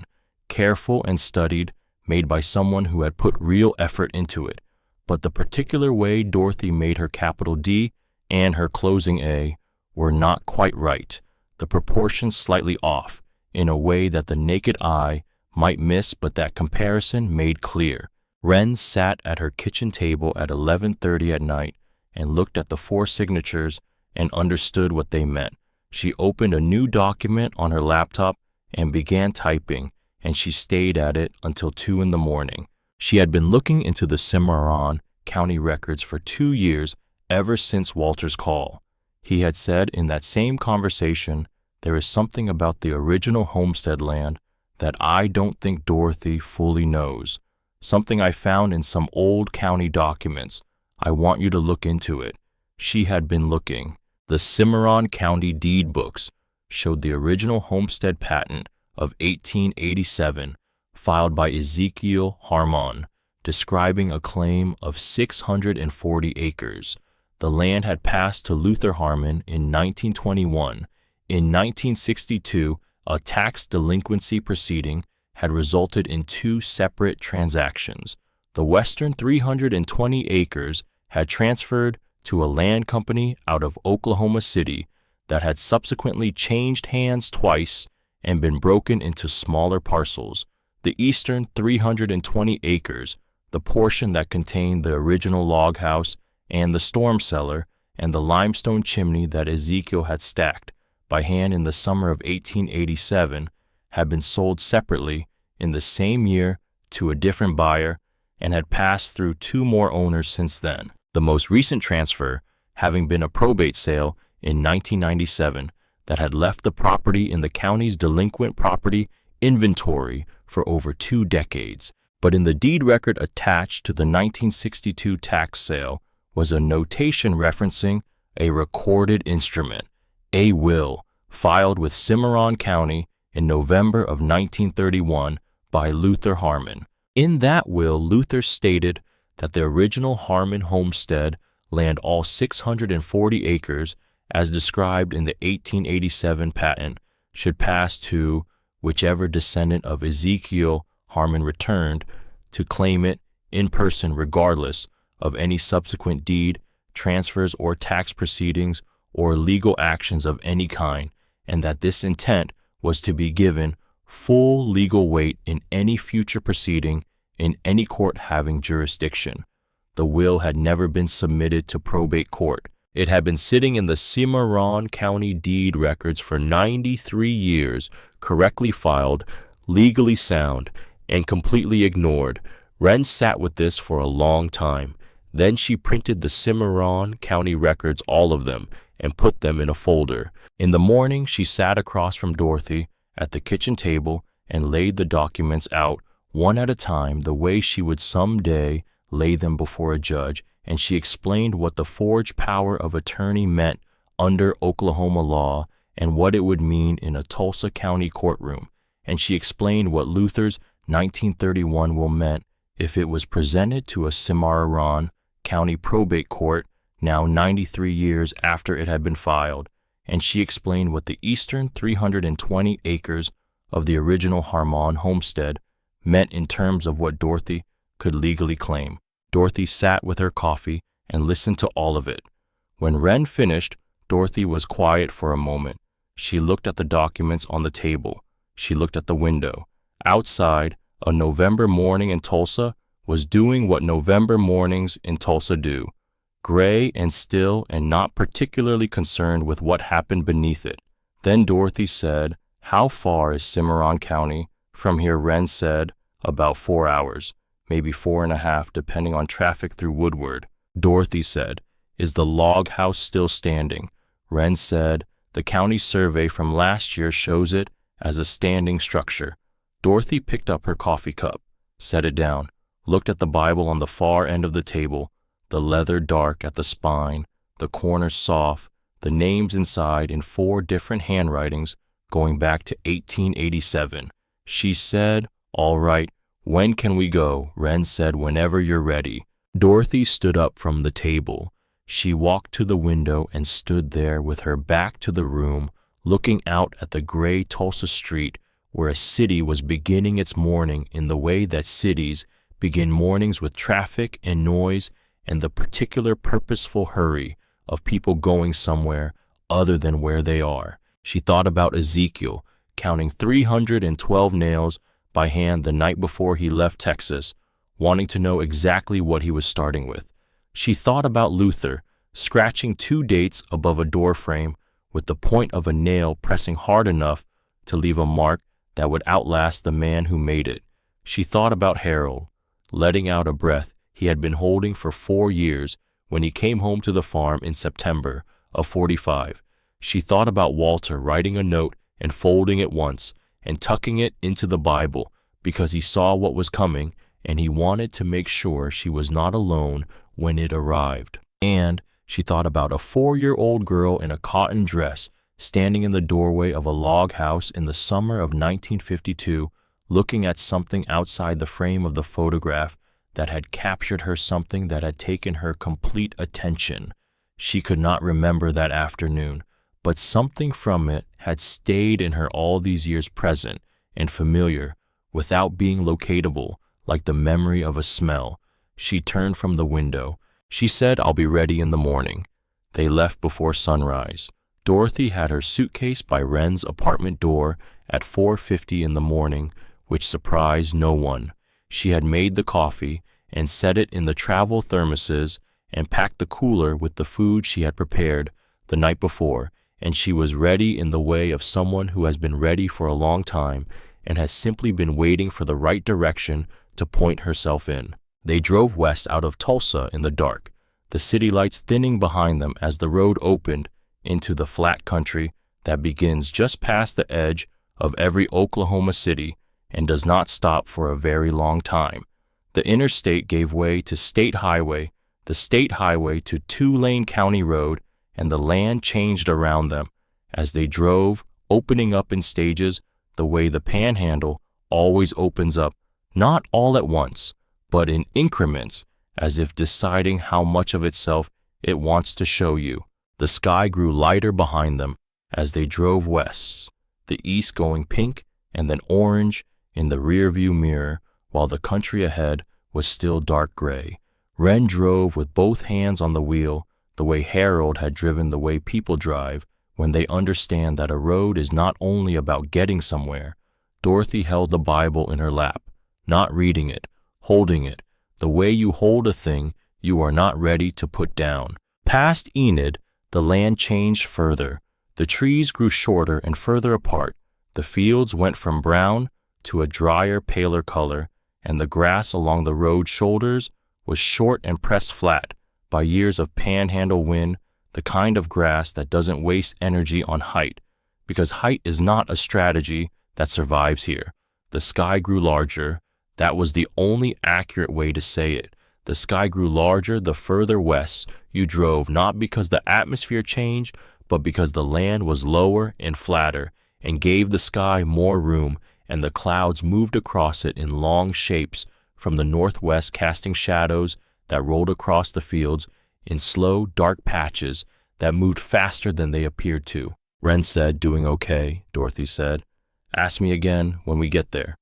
careful and studied, made by someone who had put real effort into it. But the particular way Dorothy made her capital D and her closing A were not quite right, the proportions slightly off, in a way that the naked eye might miss but that comparison made clear. Wren sat at her kitchen table at 11:30 at night and looked at the 4 signatures and understood what they meant. She opened a new document on her laptop and began typing, and she stayed at it until 2 in the morning. She had been looking into the Cimarron County records for 2 years, ever since Walter's call. He had said in that same conversation, "There is something about the original Homestead land that I don't think Dorothy fully knows. Something I found in some old county documents. I want you to look into it." She had been looking. The Cimarron County deed books showed the original homestead patent of 1887, filed by Ezekiel Harmon, describing a claim of 640 acres. The land had passed to Luther Harmon in 1921. In 1962, a tax delinquency proceeding had resulted in 2 separate transactions. The western 320 acres had transferred to a land company out of Oklahoma City that had subsequently changed hands twice and been broken into smaller parcels. The eastern 320 acres, the portion that contained the original log house and the storm cellar and the limestone chimney that Ezekiel had stacked by hand in the summer of 1887, had been sold separately in the same year to a different buyer and had passed through two more owners since then. The most recent transfer having been a probate sale in 1997 that had left the property in the county's delinquent property inventory for over 2 decades. But in the deed record attached to the 1962 tax sale was a notation referencing a recorded instrument, a will, filed with Cimarron County in November of 1931 by Luther Harmon. In that will, Luther stated that the original Harmon homestead land all 640 acres, as described in the 1887 patent, should pass to whichever descendant of Ezekiel Harmon returned to claim it in person regardless of any subsequent deed, transfers or tax proceedings or legal actions of any kind, and that this intent was to be given full legal weight in any future proceeding in any court having jurisdiction. The will had never been submitted to probate court. It had been sitting in the Cimarron County deed records for 93 years, correctly filed, legally sound, and completely ignored. Wren sat with this for a long time. Then she printed the Cimarron County records, all of them, and put them in a folder. In the morning, she sat across from Dorothy at the kitchen table and laid the documents out one at a time the way she would someday lay them before a judge, and she explained what the forged power of attorney meant under Oklahoma law and what it would mean in a Tulsa County courtroom, and she explained what Luther's 1931 will meant if it was presented to a Cimarron County probate court now 93 years after it had been filed, and she explained what the eastern 320 acres of the original Harmon homestead meant in terms of what Dorothy could legally claim. Dorothy sat with her coffee and listened to all of it. When Wren finished, Dorothy was quiet for a moment. She looked at the documents on the table. She looked at the window. Outside, a November morning in Tulsa was doing what November mornings in Tulsa do, gray and still and not particularly concerned with what happened beneath it. Then Dorothy said, "How far is Cimarron County from here?" Wren said, "About 4 hours, maybe 4.5, depending on traffic through Woodward." Dorothy said, "Is the log house still standing?" Wren said, "The county survey from last year shows it as a standing structure." Dorothy picked up her coffee cup, set it down, looked at the Bible on the far end of the table, the leather dark at the spine, the corners soft, the names inside in 4 different handwritings going back to 1887. She said, "All right, when can we go?" Wren said, "Whenever you're ready." Dorothy stood up from the table. She walked to the window and stood there with her back to the room, looking out at the gray Tulsa street where a city was beginning its morning in the way that cities begin mornings, with traffic and noise and the particular purposeful hurry of people going somewhere other than where they are. She thought about Ezekiel counting 312 nails by hand the night before he left Texas, wanting to know exactly what he was starting with. She thought about Luther scratching 2 dates above a door frame with the point of a nail pressing hard enough to leave a mark that would outlast the man who made it. She thought about Harold letting out a breath he had been holding for 4 years when he came home to the farm in September of 45. She thought about Walter writing a note and folding it once and tucking it into the Bible because he saw what was coming and he wanted to make sure she was not alone when it arrived. And she thought about a 4-year-old girl in a cotton dress standing in the doorway of a log house in the summer of 1952, looking at something outside the frame of the photograph that had captured her, something that had taken her complete attention. She could not remember that afternoon, but something from it had stayed in her all these years, present and familiar, without being locatable, like the memory of a smell. She turned from the window. She said, "I'll be ready in the morning." They left before sunrise. Dorothy had her suitcase by Wren's apartment door at 4:50 in the morning, which surprised no one. She had made the coffee and set it in the travel thermoses and packed the cooler with the food she had prepared the night before, and she was ready in the way of someone who has been ready for a long time and has simply been waiting for the right direction to point herself in. They drove west out of Tulsa in the dark, the city lights thinning behind them as the road opened into the flat country that begins just past the edge of every Oklahoma city and does not stop for a very long time. The interstate gave way to state highway, the state highway to two-lane county road, and the land changed around them as they drove, opening up in stages the way the panhandle always opens up, not all at once, but in increments, as if deciding how much of itself it wants to show you. The sky grew lighter behind them as they drove west, the east going pink and then orange in the rearview mirror, while the country ahead was still dark gray. Wren drove with both hands on the wheel, the way Harold had driven the way people drive when they understand that a road is not only about getting somewhere. Dorothy held the Bible in her lap, not reading it, holding it, the way you hold a thing you are not ready to put down. Past Enid, the land changed further. The trees grew shorter and further apart. The fields went from brown to a drier, paler color, and the grass along the road shoulders was short and pressed flat by years of panhandle wind, the kind of grass that doesn't waste energy on height, because height is not a strategy that survives here. The sky grew larger. That was the only accurate way to say it. The sky grew larger the further west you drove, not because the atmosphere changed, but because the land was lower and flatter and gave the sky more room, and the clouds moved across it in long shapes from the northwest, casting shadows that rolled across the fields in slow, dark patches that moved faster than they appeared to. Wren said, "Doing okay," Dorothy said. "Ask me again when we get there."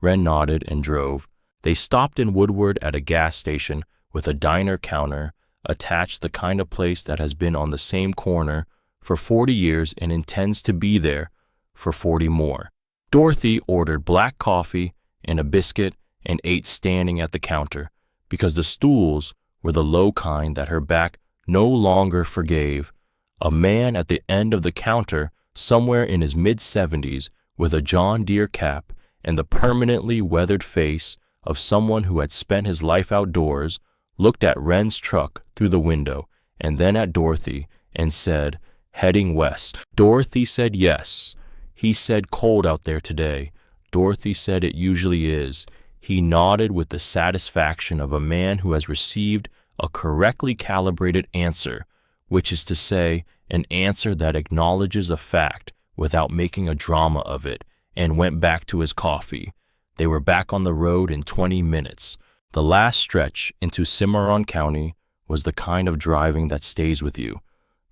Wren nodded and drove. They stopped in Woodward at a gas station with a diner counter attached, the kind of place that has been on the same corner for 40 years and intends to be there for 40 more. Dorothy ordered black coffee and a biscuit and ate standing at the counter because the stools were the low kind that her back no longer forgave. A man at the end of the counter, somewhere in his mid-70s, with a John Deere cap and the permanently weathered face of someone who had spent his life outdoors, looked at Wren's truck through the window and then at Dorothy and said, "Heading west." Dorothy said yes. He said, "Cold out there today." Dorothy said, "It usually is." He nodded with the satisfaction of a man who has received a correctly calibrated answer, which is to say, an answer that acknowledges a fact without making a drama of it, and went back to his coffee. They were back on the road in 20 minutes. The last stretch into Cimarron County was the kind of driving that stays with you.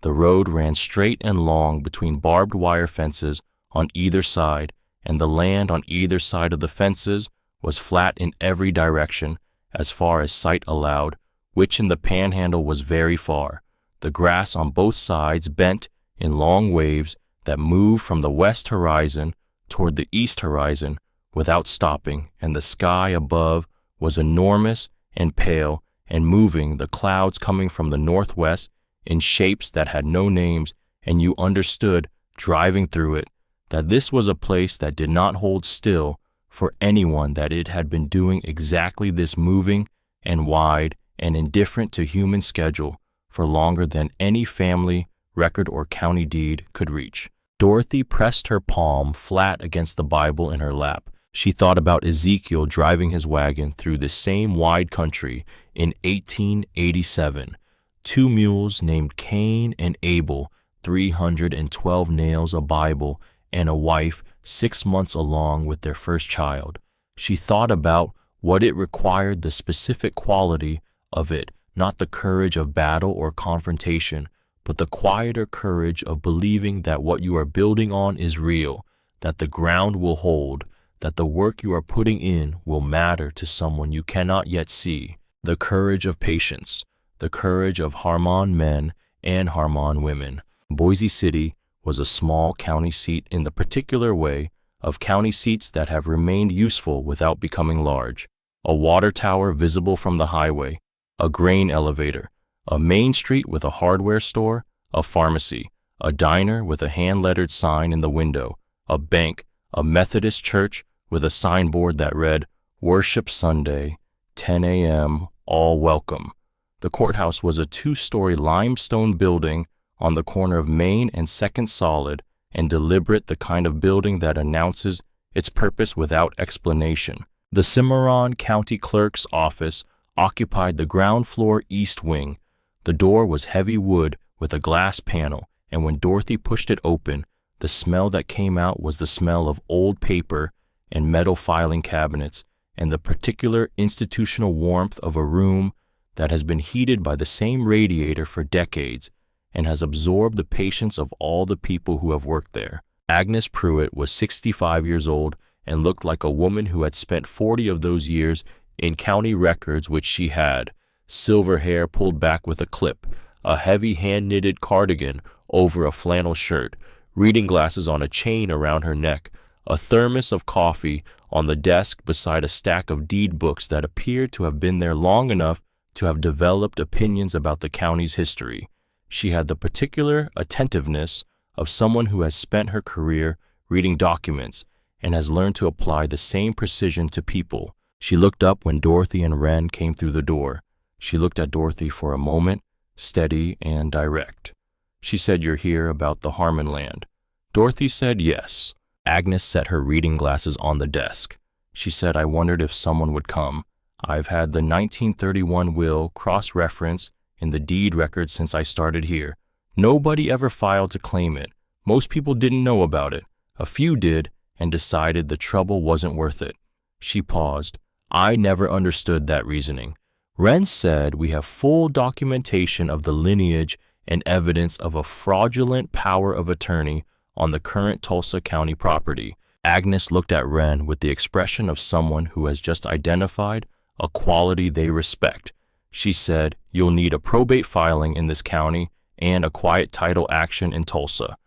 The road ran straight and long between barbed wire fences on either side, and the land on either side of the fences was flat in every direction as far as sight allowed, which in the panhandle was very far. The grass on both sides bent in long waves that moved from the west horizon toward the east horizon without stopping, and the sky above was enormous and pale and moving, the clouds coming from the northwest in shapes that had no names, and you understood, driving through it, that this was a place that did not hold still for anyone, that it had been doing exactly this, moving and wide and indifferent to human schedule for longer than any family record or county deed could reach. Dorothy pressed her palm flat against the Bible in her lap. She thought about Ezekiel driving his wagon through the same wide country in 1887. 2 mules named Cain and Abel, 312 nails, a Bible, and a wife 6 months along with their first child. She thought about what it required, the specific quality of it, not the courage of battle or confrontation, but the quieter courage of believing that what you are building on is real, that the ground will hold, that the work you are putting in will matter to someone you cannot yet see. The courage of patience, the courage of Harmon men and Harmon women. Boise City was a small county seat in the particular way of county seats that have remained useful without becoming large. A water tower visible from the highway, a grain elevator, a main street with a hardware store, a pharmacy, a diner with a hand-lettered sign in the window, a bank, a Methodist church with a signboard that read, "Worship Sunday, 10 a.m., all welcome." The courthouse was a two-story limestone building on the corner of Main and 2nd Solid, and deliberate, the kind of building that announces its purpose without explanation. The Cimarron County Clerk's office occupied the ground floor east wing. The door was heavy wood with a glass panel, and when Dorothy pushed it open, the smell that came out was the smell of old paper and metal filing cabinets, and the particular institutional warmth of a room that has been heated by the same radiator for decades and has absorbed the patience of all the people who have worked there. Agnes Pruitt was 65 years old and looked like a woman who had spent 40 of those years in county records, which she had. Silver hair pulled back with a clip, a heavy hand-knitted cardigan over a flannel shirt, reading glasses on a chain around her neck, a thermos of coffee on the desk beside a stack of deed books that appeared to have been there long enough to have developed opinions about the county's history. She had the particular attentiveness of someone who has spent her career reading documents and has learned to apply the same precision to people. She looked up when Dorothy and Wren came through the door. She looked at Dorothy for a moment, steady and direct. She said, "You're here about the Harmon land." Dorothy said yes. Agnes set her reading glasses on the desk. She said, "I wondered if someone would come. I've had the 1931 will cross-referenced in the deed records since I started here. Nobody ever filed to claim it. Most people didn't know about it. A few did and decided the trouble wasn't worth it." She paused. "I never understood that reasoning. Wren said we have full documentation of the lineage and evidence of a fraudulent power of attorney on the current Tulsa County property." Agnes looked at Wren with the expression of someone who has just identified a quality they respect. She said, "You'll need a probate filing in this county and a quiet title action in Tulsa.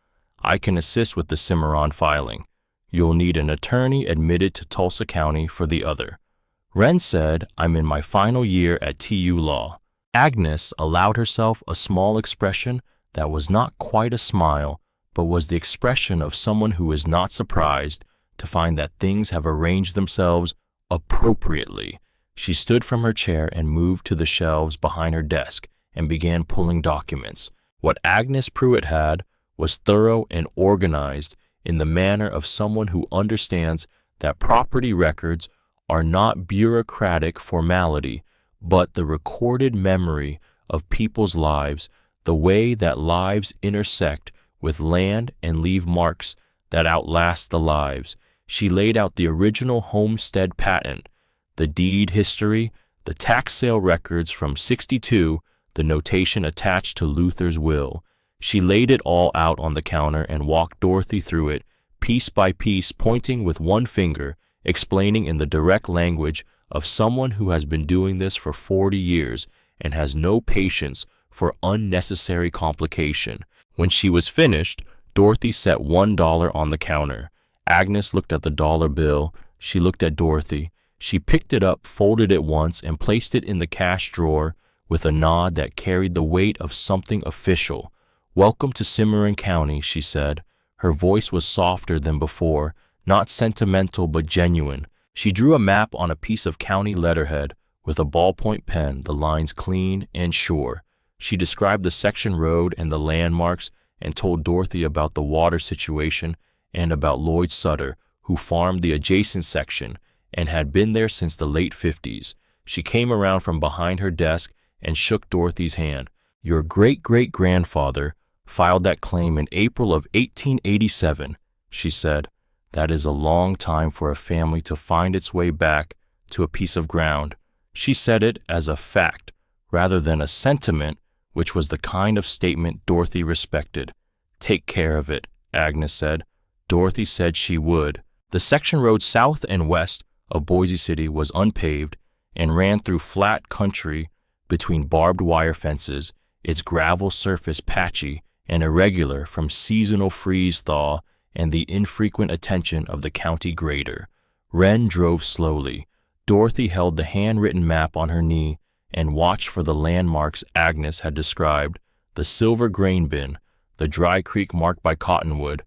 I can assist with the Cimarron filing. You'll need an attorney admitted to Tulsa County for the other." Wren said, "I'm in my final year at TU Law." Agnes allowed herself a small expression that was not quite a smile, but was the expression of someone who is not surprised to find that things have arranged themselves appropriately. She stood from her chair and moved to the shelves behind her desk and began pulling documents. What Agnes Pruitt had was thorough and organized in the manner of someone who understands that property records are not bureaucratic formality, but the recorded memory of people's lives, the way that lives intersect with land and leave marks that outlast the lives. She laid out the original Homestead patent, the deed history, the tax sale records from '62, the notation attached to Luther's will. She laid it all out on the counter and walked Dorothy through it, piece by piece, pointing with one finger, explaining in the direct language of someone who has been doing this for 40 years and has no patience for unnecessary complication. When she was finished, Dorothy set $1 on the counter. Agnes looked at the dollar bill. She looked at Dorothy. She picked it up, folded it once, and placed it in the cash drawer with a nod that carried the weight of something official. "Welcome to Cimarron County," she said. Her voice was softer than before, not sentimental but genuine. She drew a map on a piece of county letterhead with a ballpoint pen, the lines clean and sure. She described the section road and the landmarks and told Dorothy about the water situation and about Lloyd Sutter, who farmed the adjacent section and had been there since the late 50s. She came around from behind her desk and shook Dorothy's hand. "Your great-great-grandfather filed that claim in April of 1887, she said. "That is a long time for a family to find its way back to a piece of ground." She said it as a fact rather than a sentiment, which was the kind of statement Dorothy respected. "Take care of it," Agnes said. Dorothy said she would. The section road south and west of Boise City was unpaved, and ran through flat country between barbed wire fences, its gravel surface patchy and irregular from seasonal freeze-thaw and the infrequent attention of the county grader. Wren drove slowly. Dorothy held the handwritten map on her knee and watched for the landmarks Agnes had described: the silver grain bin, the dry creek marked by cottonwood,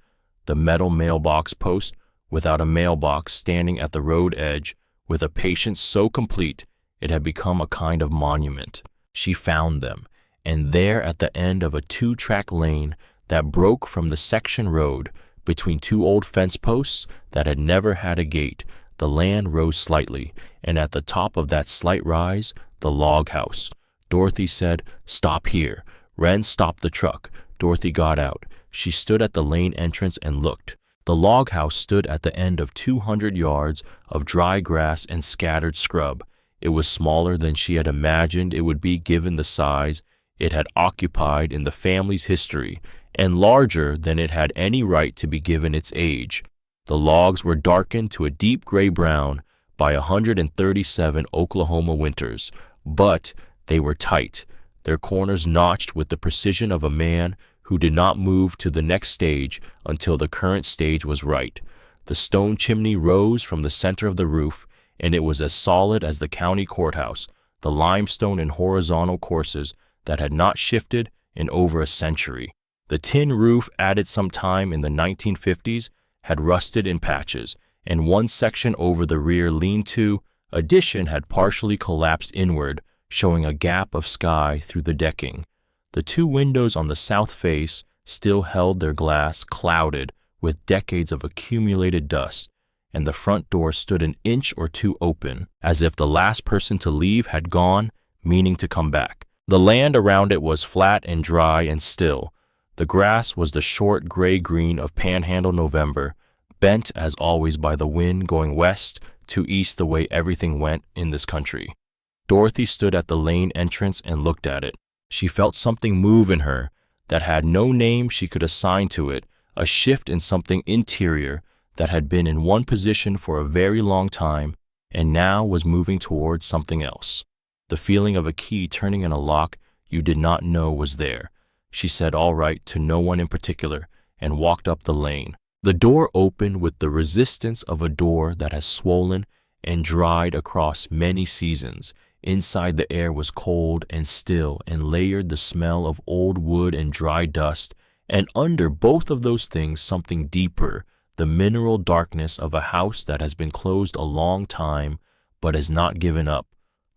the metal mailbox post without a mailbox standing at the road edge with a patience so complete it had become a kind of monument. She found them, and there at the end of a two-track lane that broke from the section road between two old fence posts that had never had a gate, the land rose slightly, and at the top of that slight rise, the log house. Dorothy said, "Stop here." Wren stopped the truck. Dorothy got out. She stood at the lane entrance and looked. The log house stood at the end of 200 yards of dry grass and scattered scrub. It was smaller than she had imagined it would be given the size it had occupied in the family's history, and larger than it had any right to be given its age. The logs were darkened to a deep gray-brown by 137 Oklahoma winters, but they were tight, their corners notched with the precision of a man who did not move to the next stage until the current stage was right. The stone chimney rose from the center of the roof, and it was as solid as the county courthouse, the limestone and horizontal courses that had not shifted in over a century. The tin roof, added sometime in the 1950s, had rusted in patches, and one section over the rear lean-to addition had partially collapsed inward, showing a gap of sky through the decking. The two windows on the south face still held their glass clouded with decades of accumulated dust, and the front door stood an inch or two open, as if the last person to leave had gone, meaning to come back. The land around it was flat and dry and still. The grass was the short gray-green of Panhandle November, bent as always by the wind going west to east the way everything went in this country. Dorothy stood at the lane entrance and looked at it. She felt something move in her that had no name she could assign to it, a shift in something interior that had been in one position for a very long time and now was moving towards something else. The feeling of a key turning in a lock you did not know was there. She said all right to no one in particular and walked up the lane. The door opened with the resistance of a door that has swollen and dried across many seasons. Inside, the air was cold and still and layered the smell of old wood and dry dust, and under both of those things something deeper, the mineral darkness of a house that has been closed a long time but has not given up.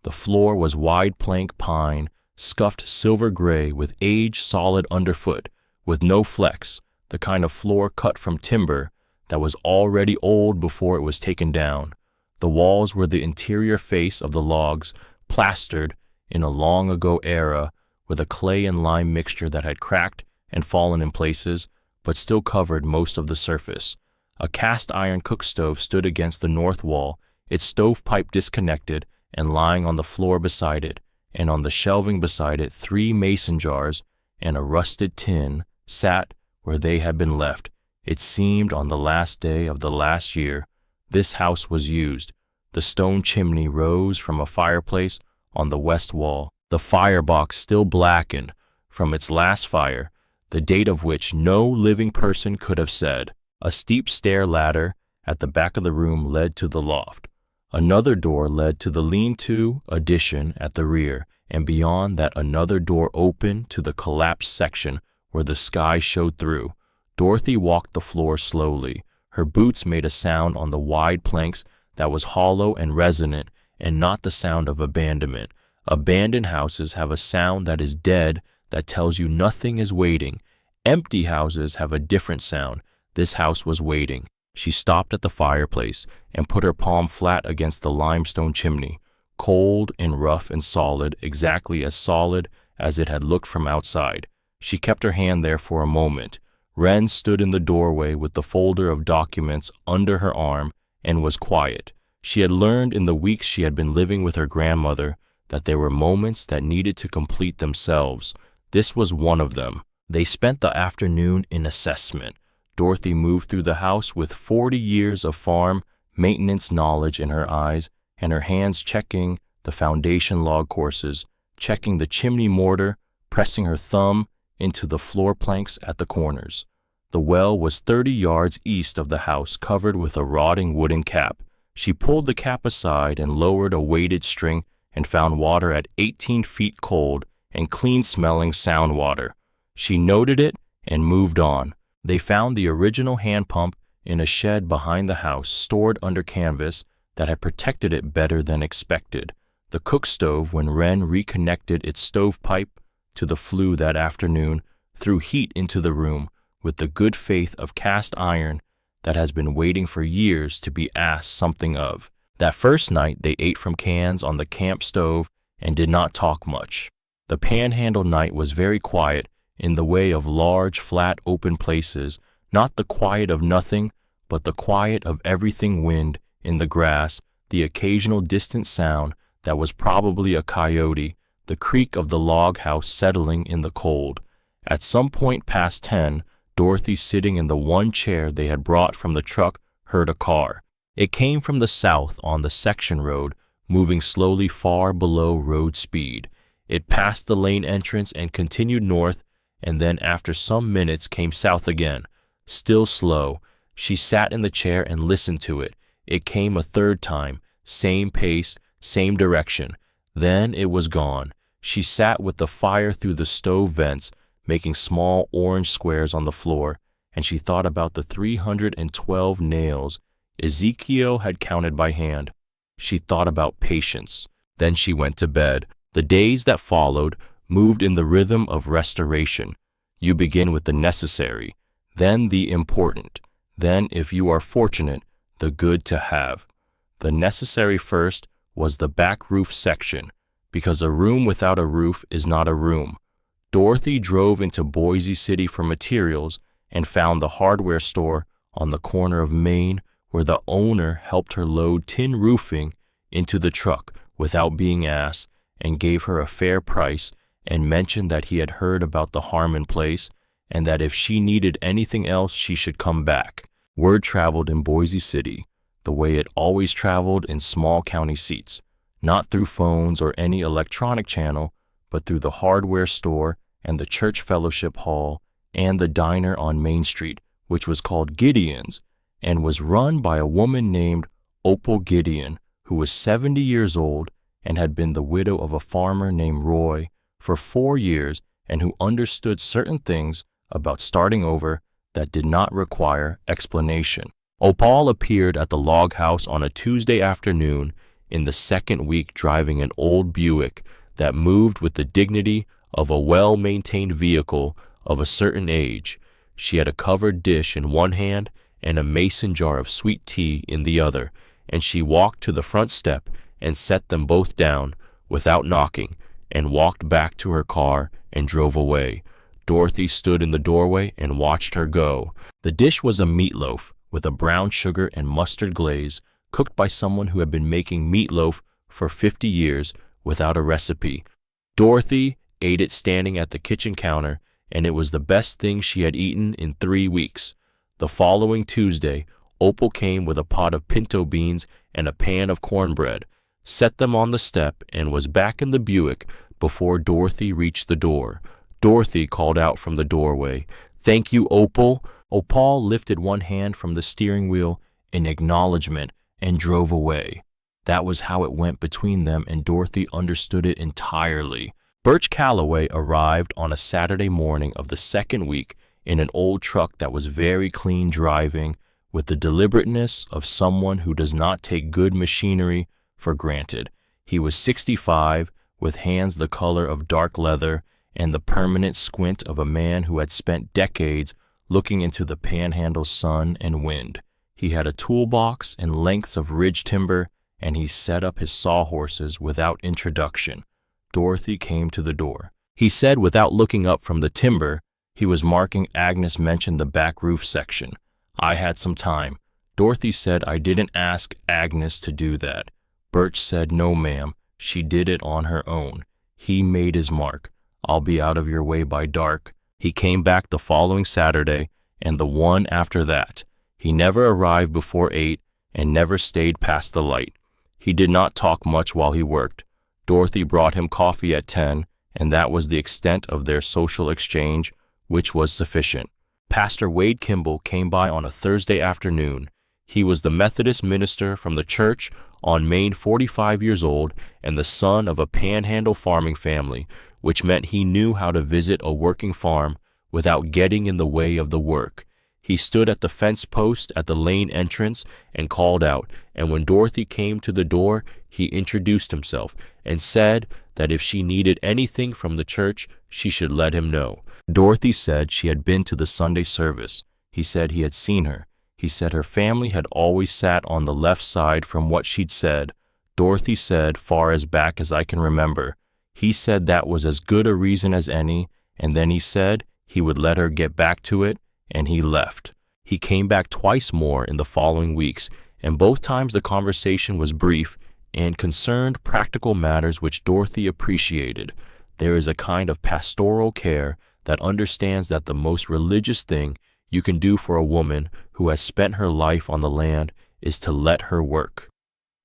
The floor was wide plank pine, scuffed silver gray with age solid underfoot, with no flecks, the kind of floor cut from timber that was already old before it was taken down. The walls were the interior face of the logs, plastered in a long-ago era with a clay and lime mixture that had cracked and fallen in places, but still covered most of the surface. A cast-iron cook stove stood against the north wall, its stovepipe disconnected and lying on the floor beside it, and on the shelving beside it 3 mason jars and a rusted tin sat where they had been left. It seemed on the last day of the last year this house was used. The stone chimney rose from a fireplace on the west wall, the firebox still blackened from its last fire, the date of which no living person could have said. A steep stair ladder at the back of the room led to the loft. Another door led to the lean-to addition at the rear, and beyond that another door opened to the collapsed section where the sky showed through. Dorothy walked the floor slowly. Her boots made a sound on the wide planks that was hollow and resonant, and not the sound of abandonment. Abandoned houses have a sound that is dead, that tells you nothing is waiting. Empty houses have a different sound. This house was waiting. She stopped at the fireplace and put her palm flat against the limestone chimney, cold and rough and solid, exactly as solid as it had looked from outside. She kept her hand there for a moment. Wren stood in the doorway with the folder of documents under her arm and was quiet. She had learned in the weeks she had been living with her grandmother that there were moments that needed to complete themselves. This was one of them. They spent the afternoon in assessment. Dorothy moved through the house with 40 years of farm maintenance knowledge in her eyes and her hands checking the foundation log courses, checking the chimney mortar, pressing her thumb into the floor planks at the corners. The well was 30 yards east of the house, covered with a rotting wooden cap. She pulled the cap aside and lowered a weighted string and found water at 18 feet cold and clean-smelling sound water. She noted it and moved on. They found the original hand pump in a shed behind the house, stored under canvas that had protected it better than expected. The cook stove, when Wren reconnected its stovepipe to the flue that afternoon, threw heat into the room with the good faith of cast iron that has been waiting for years to be asked something of. That first night they ate from cans on the camp stove and did not talk much. The Panhandle night was very quiet in the way of large, flat, open places, not the quiet of nothing, but the quiet of everything: wind in the grass, the occasional distant sound that was probably a coyote, the creak of the log house settling in the cold. At some point past 10, Dorothy, sitting in the one chair they had brought from the truck, heard a car. It came from the south on the section road, moving slowly far below road speed. It passed the lane entrance and continued north, and then after some minutes came south again. Still slow. She sat in the chair and listened to it. It came a third time, same pace, same direction. Then it was gone. She sat with the fire through the stove vents, making small orange squares on the floor, and she thought about the 312 nails Ezekiel had counted by hand. She thought about patience. Then she went to bed. The days that followed moved in the rhythm of restoration. You begin with the necessary, then the important, then, if you are fortunate, the good to have. The necessary first was the back roof section, because a room without a roof is not a room. Dorothy drove into Boise City for materials and found the hardware store on the corner of Main, where the owner helped her load tin roofing into the truck without being asked, and gave her a fair price, and mentioned that he had heard about the Harmon place, and that if she needed anything else she should come back. Word traveled in Boise City the way it always traveled in small county seats, not through phones or any electronic channel, but through the hardware store and the church fellowship hall and the diner on Main Street, which was called Gideon's and was run by a woman named Opal Gideon, who was 70 years old and had been the widow of a farmer named Roy for 4 years, and who understood certain things about starting over that did not require explanation. Opal appeared at the log house on a Tuesday afternoon in the second week, driving an old Buick that moved with the dignity of a well-maintained vehicle of a certain age. She had a covered dish in one hand and a mason jar of sweet tea in the other, and she walked to the front step and set them both down without knocking, and walked back to her car and drove away. Dorothy stood in the doorway and watched her go. The dish was a meatloaf with a brown sugar and mustard glaze, cooked by someone who had been making meatloaf for 50 years without a recipe. Dorothy ate it standing at the kitchen counter, and it was the best thing she had eaten in 3 weeks. The following Tuesday, Opal came with a pot of pinto beans and a pan of cornbread, set them on the step, and was back in the Buick before Dorothy reached the door. Dorothy called out from the doorway, "Thank you, Opal." Opal lifted one hand from the steering wheel in acknowledgement and drove away. That was how it went between them, and Dorothy understood it entirely. Birch Calloway arrived on a Saturday morning of the second week in an old truck that was very clean driving, with the deliberateness of someone who does not take good machinery for granted. He was 65, with hands the color of dark leather and the permanent squint of a man who had spent decades looking into the Panhandle's sun and wind. He had a toolbox and lengths of ridge timber, and he set up his sawhorses without introduction. Dorothy came to the door. He said, without looking up from the timber he was marking, "Agnes mentioned the back roof section. I had some time." Dorothy said, "I didn't ask Agnes to do that." Birch said, "No, ma'am, she did it on her own. He made his mark. I'll be out of your way by dark." He came back the following Saturday and the one after that. He never arrived before 8 and never stayed past the light. He did not talk much while he worked. Dorothy brought him coffee at 10, and that was the extent of their social exchange, which was sufficient. Pastor Wade Kimball came by on a Thursday afternoon. He was the Methodist minister from the church on Main, 45 years old, and the son of a panhandle farming family, which meant he knew how to visit a working farm without getting in the way of the work. He stood at the fence post at the lane entrance and called out, and when Dorothy came to the door, he introduced himself and said that if she needed anything from the church, she should let him know. Dorothy said she had been to the Sunday service. He said he had seen her. He said her family had always sat on the left side from what she'd said. Dorothy said, far as back as I can remember. He said that was as good a reason as any, and then he said he would let her get back to it, and he left. He came back twice more in the following weeks, and both times the conversation was brief and concerned practical matters which Dorothy appreciated. There is a kind of pastoral care that understands that the most religious thing you can do for a woman who has spent her life on the land is to let her work.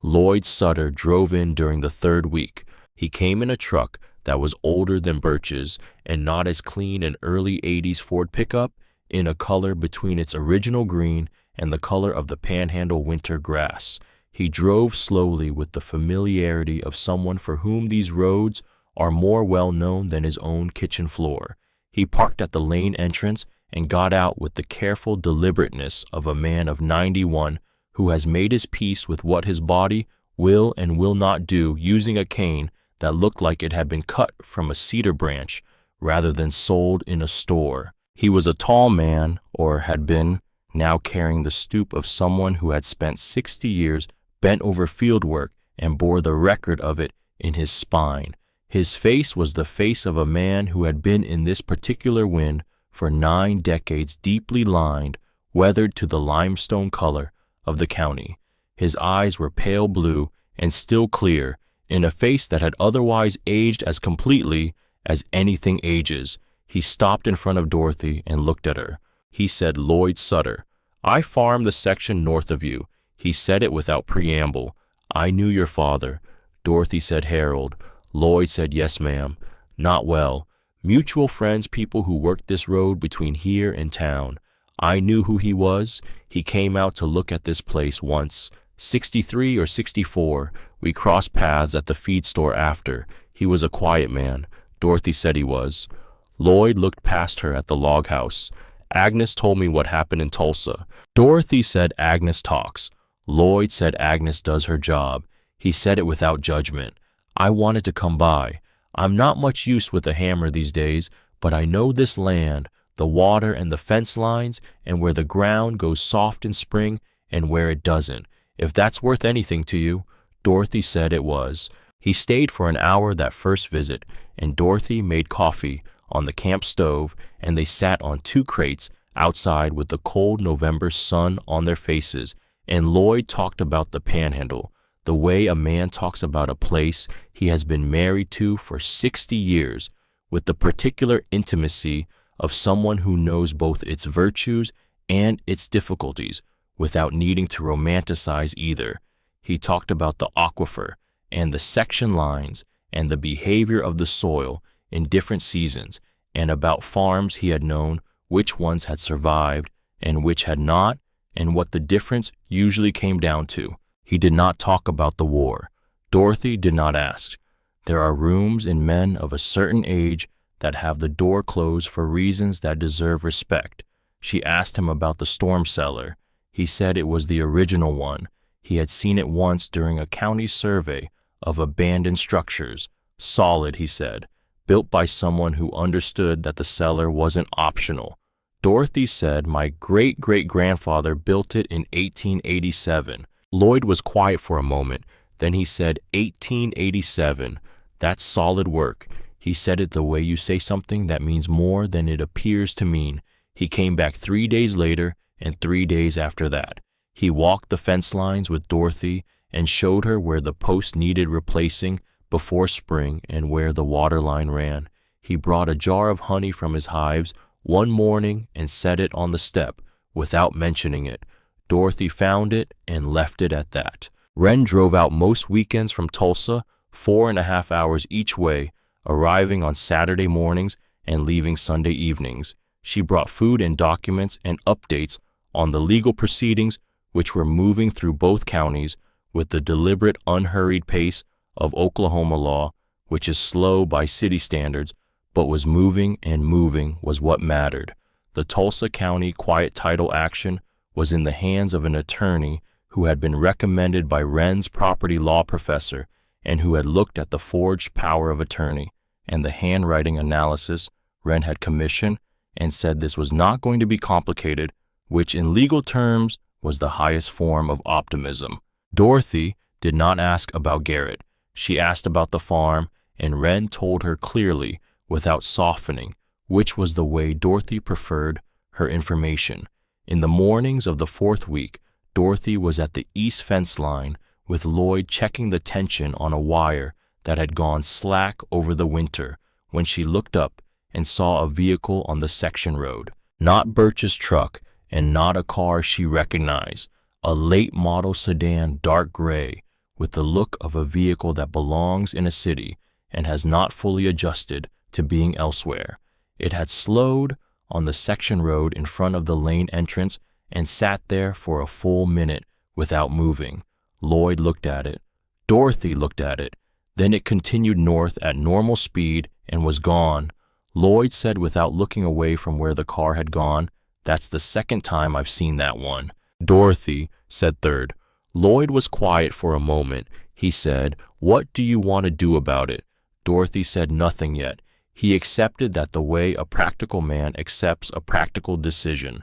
Lloyd Sutter drove in during the third week. He came in a truck that was older than Birch's and not as clean an early 80s Ford pickup, in a color between its original green and the color of the panhandle winter grass. He drove slowly with the familiarity of someone for whom these roads are more well known than his own kitchen floor. He parked at the lane entrance and got out with the careful deliberateness of a man of 91 who has made his peace with what his body will and will not do, using a cane that looked like it had been cut from a cedar branch rather than sold in a store. He was a tall man, or had been, now carrying the stoop of someone who had spent 60 years bent over field work and bore the record of it in his spine. His face was the face of a man who had been in this particular wind for 9 decades, deeply lined, weathered to the limestone color of the county. His eyes were pale blue and still clear, in a face that had otherwise aged as completely as anything ages. He stopped in front of Dorothy and looked at her. He said, "Lloyd Sutter, I farm the section north of you." He said it without preamble. "I knew your father." Dorothy said, "Harold." Lloyd said, "Yes, ma'am." "Not well. Mutual friends, people who worked this road between here and town. I knew who he was. He came out to look at this place once. 63 or 64. We crossed paths at the feed store after. He was a quiet man. Dorothy said he was." Lloyd looked past her at the log house. "Agnes told me what happened in Tulsa." Dorothy said, "Agnes talks." Lloyd said, "Agnes does her job." He said it without judgment. "I wanted to come by. I'm not much use with a hammer these days, but I know this land, the water and the fence lines, and where the ground goes soft in spring and where it doesn't. If that's worth anything to you." Dorothy said it was. He stayed for an hour that first visit, and Dorothy made coffee on the camp stove, and they sat on 2 crates outside with the cold November sun on their faces, and Lloyd talked about the panhandle, the way a man talks about a place he has been married to for 60 years, with the particular intimacy of someone who knows both its virtues and its difficulties, without needing to romanticize either. He talked about the aquifer and the section lines and the behavior of the soil in different seasons, and about farms he had known, which ones had survived and which had not, and what the difference usually came down to. He did not talk about the war. Dorothy did not ask. There are rooms in men of a certain age that have the door closed for reasons that deserve respect. She asked him about the storm cellar. He said it was the original one. He had seen it once during a county survey of abandoned structures. Solid, he said, built by someone who understood that the cellar wasn't optional. Dorothy said, "My great-great-grandfather built it in 1887. Lloyd was quiet for a moment. Then he said, 1887. That's solid work. He said it the way you say something that means more than it appears to mean. He came back 3 days later and 3 days after that. He walked the fence lines with Dorothy and showed her where the post needed replacing before spring and where the water line ran. He brought a jar of honey from his hives one morning and set it on the step without mentioning it. Dorothy found it and left it at that. Wren drove out most weekends from Tulsa 4.5 hours each way, arriving on Saturday mornings and leaving Sunday evenings. She brought food and documents and updates on the legal proceedings which were moving through both counties with the deliberate, unhurried pace of Oklahoma law, which is slow by city standards, but was moving, and moving was what mattered. The Tulsa County quiet title action was in the hands of an attorney who had been recommended by Wren's property law professor and who had looked at the forged power of attorney and the handwriting analysis Wren had commissioned and said this was not going to be complicated, which in legal terms was the highest form of optimism. Dorothy did not ask about Garrett. She asked about the farm, and Wren told her clearly, without softening, which was the way Dorothy preferred her information. In the mornings of the 4th week, Dorothy was at the east fence line with Lloyd checking the tension on a wire that had gone slack over the winter when she looked up and saw a vehicle on the section road. Not Birch's truck and not a car she recognized, a late model sedan, dark gray, with the look of a vehicle that belongs in a city and has not fully adjusted to being elsewhere. It had slowed on the section road in front of the lane entrance and sat there for a full minute without moving. Lloyd looked at it. Dorothy looked at it. Then it continued north at normal speed and was gone. Lloyd said without looking away from where the car had gone, "That's the second time I've seen that one." Dorothy said third. Lloyd was quiet for a moment. He said, "What do you want to do about it?" Dorothy said nothing yet. He accepted that the way a practical man accepts a practical decision.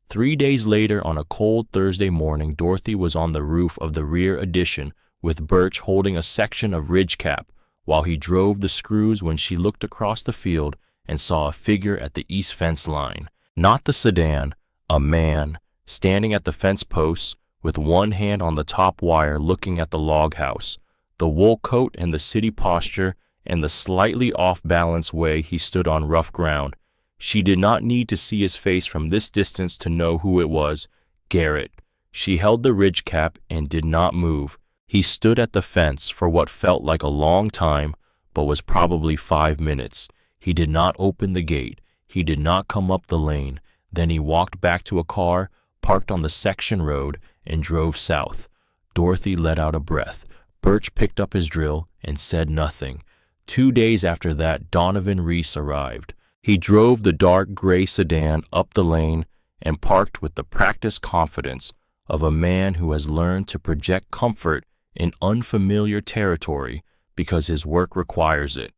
3 days later, on a cold Thursday morning, Dorothy was on the roof of the rear addition with Birch holding a section of ridge cap while he drove the screws when she looked across the field and saw a figure at the east fence line. Not the sedan, a man, standing at the fence posts with one hand on the top wire looking at the log house. The wool coat and the city posture and the slightly off-balance way he stood on rough ground. She did not need to see his face from this distance to know who it was. Garrett. She held the ridge cap and did not move. He stood at the fence for what felt like a long time, but was probably 5 minutes. He did not open the gate. He did not come up the lane. Then he walked back to a car, parked on the section road, and drove south. Dorothy let out a breath. Birch picked up his drill and said nothing. 2 days after that, Donovan Reese arrived. He drove the dark gray sedan up the lane and parked with the practiced confidence of a man who has learned to project comfort in unfamiliar territory because his work requires it.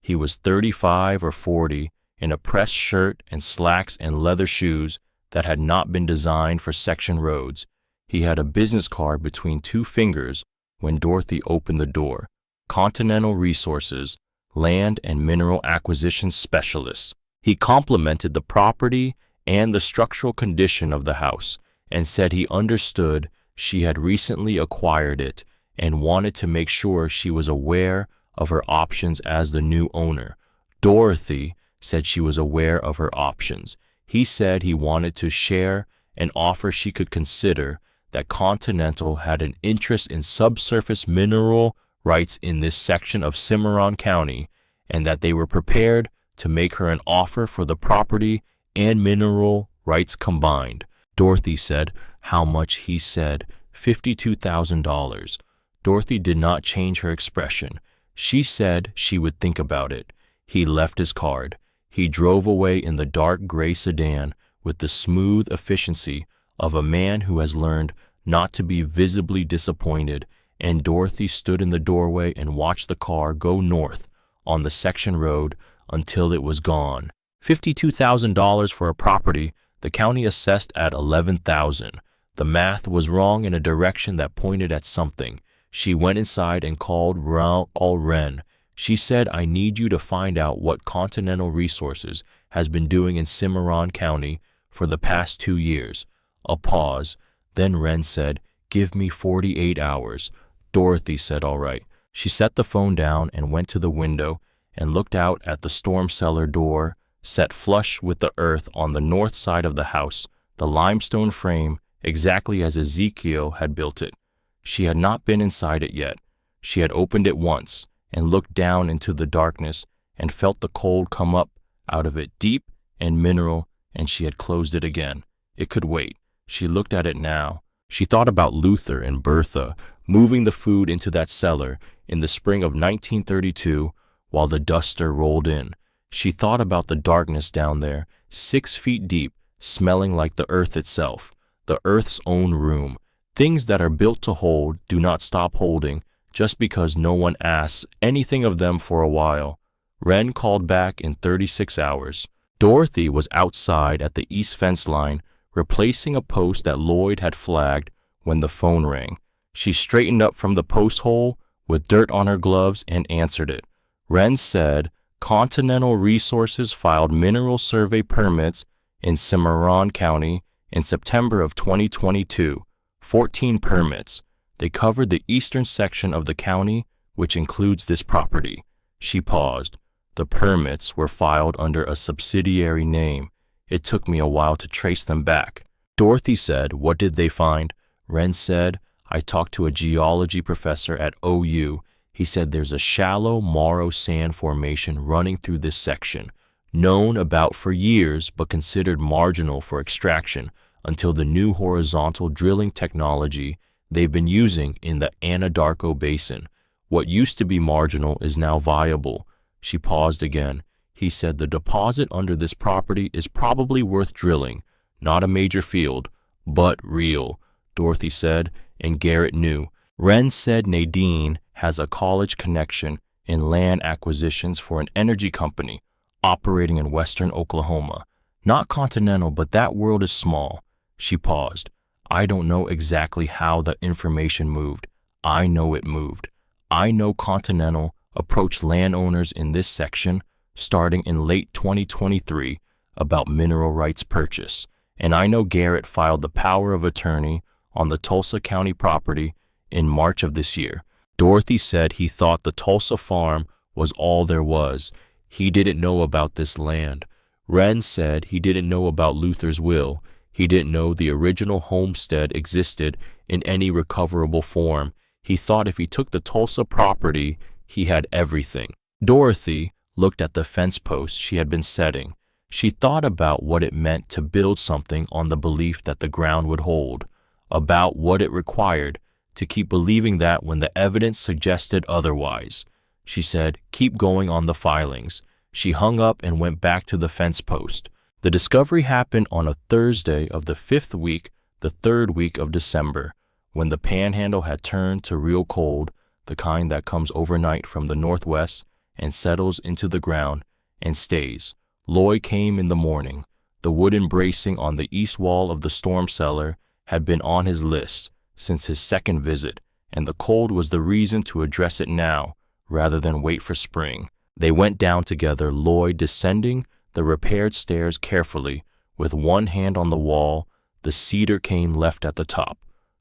He was 35 or 40, in a pressed shirt and slacks and leather shoes that had not been designed for section roads. He had a business card between 2 fingers when Dorothy opened the door. Continental Resources, Land and Mineral Acquisition Specialist. He complimented the property and the structural condition of the house and said he understood she had recently acquired it and wanted to make sure she was aware of her options as the new owner. Dorothy said she was aware of her options. He said he wanted to share an offer she could consider, that Continental had an interest in subsurface mineral rights in this section of Cimarron County, and that they were prepared to make her an offer for the property and mineral rights combined. Dorothy said, "How much?" He said, $52,000. Dorothy did not change her expression. She said she would think about it. He left his card. He drove away in the dark gray sedan with the smooth efficiency of a man who has learned not to be visibly disappointed, and Dorothy stood in the doorway and watched the car go north on the section road until it was gone. $52,000 for a property the county assessed at $11,000. The math was wrong in a direction that pointed at something. She went inside and called Wren. She said, "I need you to find out what Continental Resources has been doing in Cimarron County for the past 2 years. A pause. Then Wren said, "Give me 48 hours. Dorothy said, "All right." She set the phone down and went to the window and looked out at the storm cellar door, set flush with the earth on the north side of the house, the limestone frame exactly as Ezekiel had built it. She had not been inside it yet. She had opened it once and looked down into the darkness and felt the cold come up out of it, deep and mineral, and she had closed it again. It could wait. She looked at it now. She thought about Luther and Bertha moving the food into that cellar in the spring of 1932 while the duster rolled in. She thought about the darkness down there, 6 feet deep, smelling like the earth itself, the earth's own room. Things that are built to hold do not stop holding just because no one asks anything of them for a while. Wren called back in 36 hours. Dorothy was outside at the east fence line, replacing a post that Lloyd had flagged when the phone rang. She straightened up from the post hole with dirt on her gloves and answered it. Wren said Continental Resources filed mineral survey permits in Cimarron County in September of 2022. 14 permits. They covered the eastern section of the county, which includes this property. She paused. The permits were filed under a subsidiary name. It took me a while to trace them back. Dorothy said, "What did they find?" Wren said, "I talked to a geology professor at OU. He said there's a shallow Morrow sand formation running through this section, known about for years but considered marginal for extraction until the new horizontal drilling technology they've been using in the Anadarko Basin. What used to be marginal is now viable." She paused again. He said the deposit under this property is probably worth drilling, not a major field, but real, Dorothy said, and Garrett knew. Wren said Nadine has a college connection in land acquisitions for an energy company operating in western Oklahoma. Not continental, but that world is small. She paused. I don't know exactly how the information moved. I know it moved. I know Continental approached landowners in this section starting in late 2023 about mineral rights purchase, and I know Garrett filed the power of attorney on the Tulsa County property in March of this year. Dorothy said he thought the Tulsa farm was all there was. He didn't know about this land. Wren said he didn't know about Luther's will. He didn't know the original homestead existed in any recoverable form. He thought if he took the Tulsa property, he had everything. Dorothy looked at the fence post she had been setting. She thought about what it meant to build something on the belief that the ground would hold, about what it required to keep believing that when the evidence suggested otherwise. She said, "Keep going on the filings." She hung up and went back to the fence post. The discovery happened on a Thursday of the 5th week, the 3rd week of December, when the panhandle had turned to real cold, the kind that comes overnight from the northwest and settles into the ground and stays. Lloyd came in the morning. The wooden bracing on the east wall of the storm cellar had been on his list since his second visit, and the cold was the reason to address it now rather than wait for spring. They went down together, Lloyd descending the repaired stairs carefully, with one hand on the wall, the cedar cane left at the top.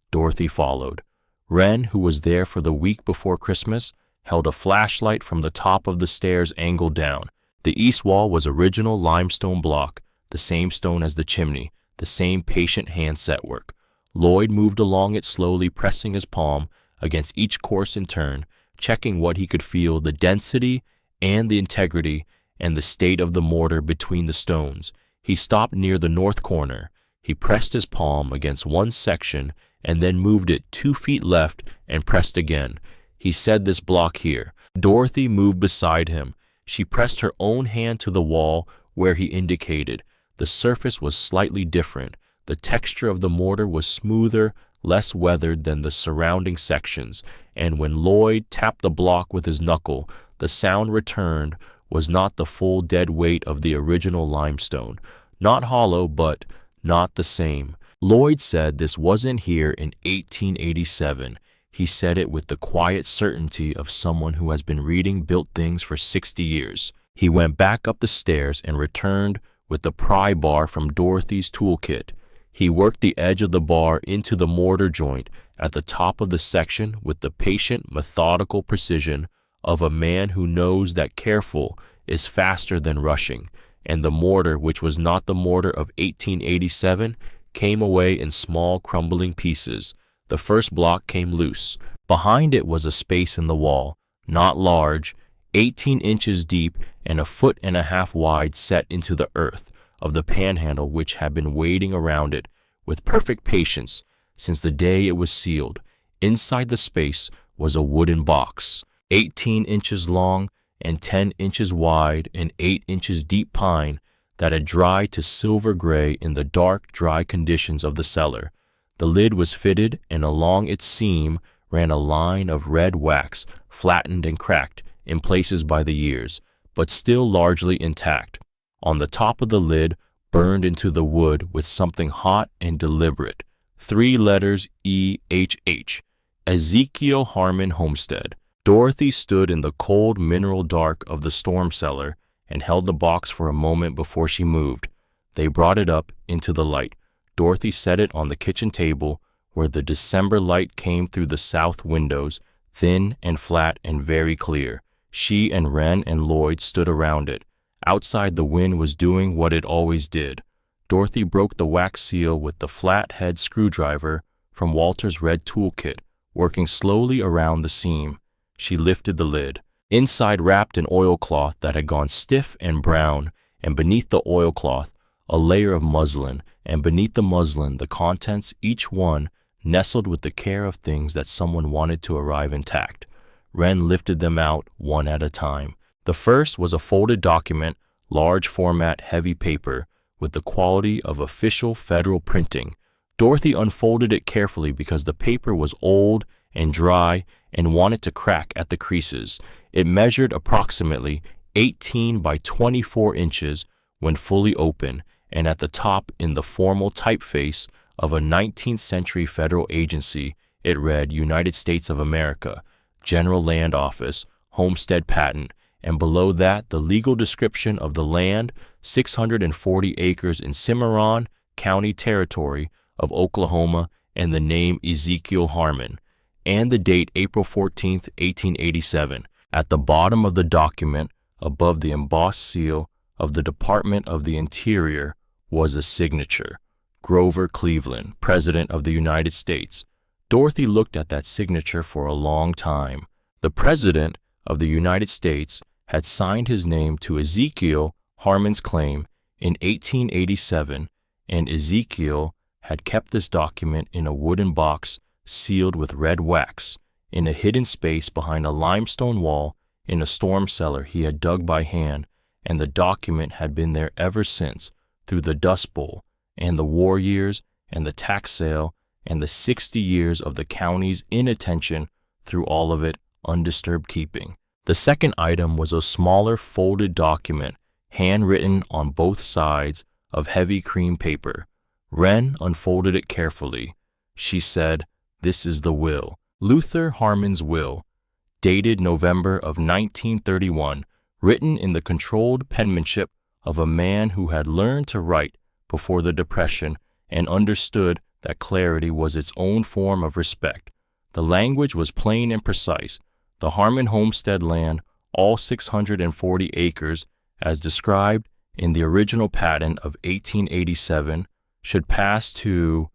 Dorothy followed. Wren, who was there for the week before Christmas, held a flashlight from the top of the stairs angled down. The east wall was original limestone block, the same stone as the chimney, the same patient hand set work. Lloyd moved along it slowly, pressing his palm against each course in turn, checking what he could feel, the density and the integrity and the state of the mortar between the stones. He stopped near the north corner. He pressed his palm against one section and then moved it 2 feet left and pressed again. He said, "This block here." Dorothy moved beside him. She pressed her own hand to the wall where he indicated. The surface was slightly different. The texture of the mortar was smoother, less weathered than the surrounding sections, and when Lloyd tapped the block with his knuckle, the sound returned was not the full dead weight of the original limestone. Not hollow, but not the same. Lloyd said this wasn't here in 1887. He said it with the quiet certainty of someone who has been reading built things for 60 years. He went back up the stairs and returned with the pry bar from Dorothy's toolkit. He worked the edge of the bar into the mortar joint at the top of the section with the patient, methodical precision of a man who knows that careful is faster than rushing, and the mortar, which was not the mortar of 1887, came away in small crumbling pieces. The first block came loose. Behind it was a space in the wall, not large, 18 inches deep and a foot and a half wide, set into the earth of the panhandle, which had been waiting around it with perfect patience since the day it was sealed. Inside the space was a wooden box, 18 inches long and 10 inches wide and 8 inches deep pine that had dried to silver gray in the dark, dry conditions of the cellar. The lid was fitted, and along its seam ran a line of red wax, flattened and cracked in places by the years, but still largely intact. On the top of the lid, burned into the wood with something hot and deliberate, 3 letters EHH, Ezekiel Harmon Homestead. Dorothy stood in the cold mineral dark of the storm cellar and held the box for a moment before she moved. They brought it up into the light. Dorothy set it on the kitchen table, where the December light came through the south windows, thin and flat and very clear. She and Wren and Lloyd stood around it. Outside, the wind was doing what it always did. Dorothy broke the wax seal with the flat-head screwdriver from Walter's red toolkit, working slowly around the seam. She lifted the lid. Inside, wrapped in oilcloth that had gone stiff and brown, and beneath the oilcloth, a layer of muslin, and beneath the muslin, the contents, each one nestled with the care of things that someone wanted to arrive intact. Wren lifted them out one at a time. The first was a folded document, large format, heavy paper, with the quality of official federal printing. Dorothy unfolded it carefully because the paper was old and dry and wanted to crack at the creases. It measured approximately 18 by 24 inches when fully open, and at the top, in the formal typeface of a 19th century federal agency, it read United States of America, General Land Office, Homestead Patent, and below that the legal description of the land, 640 acres in Cimarron County Territory of Oklahoma, and the name Ezekiel Harmon, and the date April 14, 1887. At the bottom of the document, above the embossed seal of the Department of the Interior, was a signature, Grover Cleveland, President of the United States. Dorothy looked at that signature for a long time. The President of the United States had signed his name to Ezekiel Harmon's claim in 1887, and Ezekiel had kept this document in a wooden box sealed with red wax in a hidden space behind a limestone wall in a storm cellar he had dug by hand, and the document had been there ever since, through the Dust Bowl and the war years and the tax sale and the 60 years of the county's inattention, through all of it undisturbed keeping. The second item was a smaller folded document, handwritten on both sides of heavy cream paper. Wren unfolded it carefully. She said, "This is the will. Luther Harmon's will, dated November of 1931, written in the controlled penmanship of a man who had learned to write before the Depression and understood that clarity was its own form of respect. The language was plain and precise. The Harmon homestead land, all 640 acres, as described in the original patent of 1887, should pass to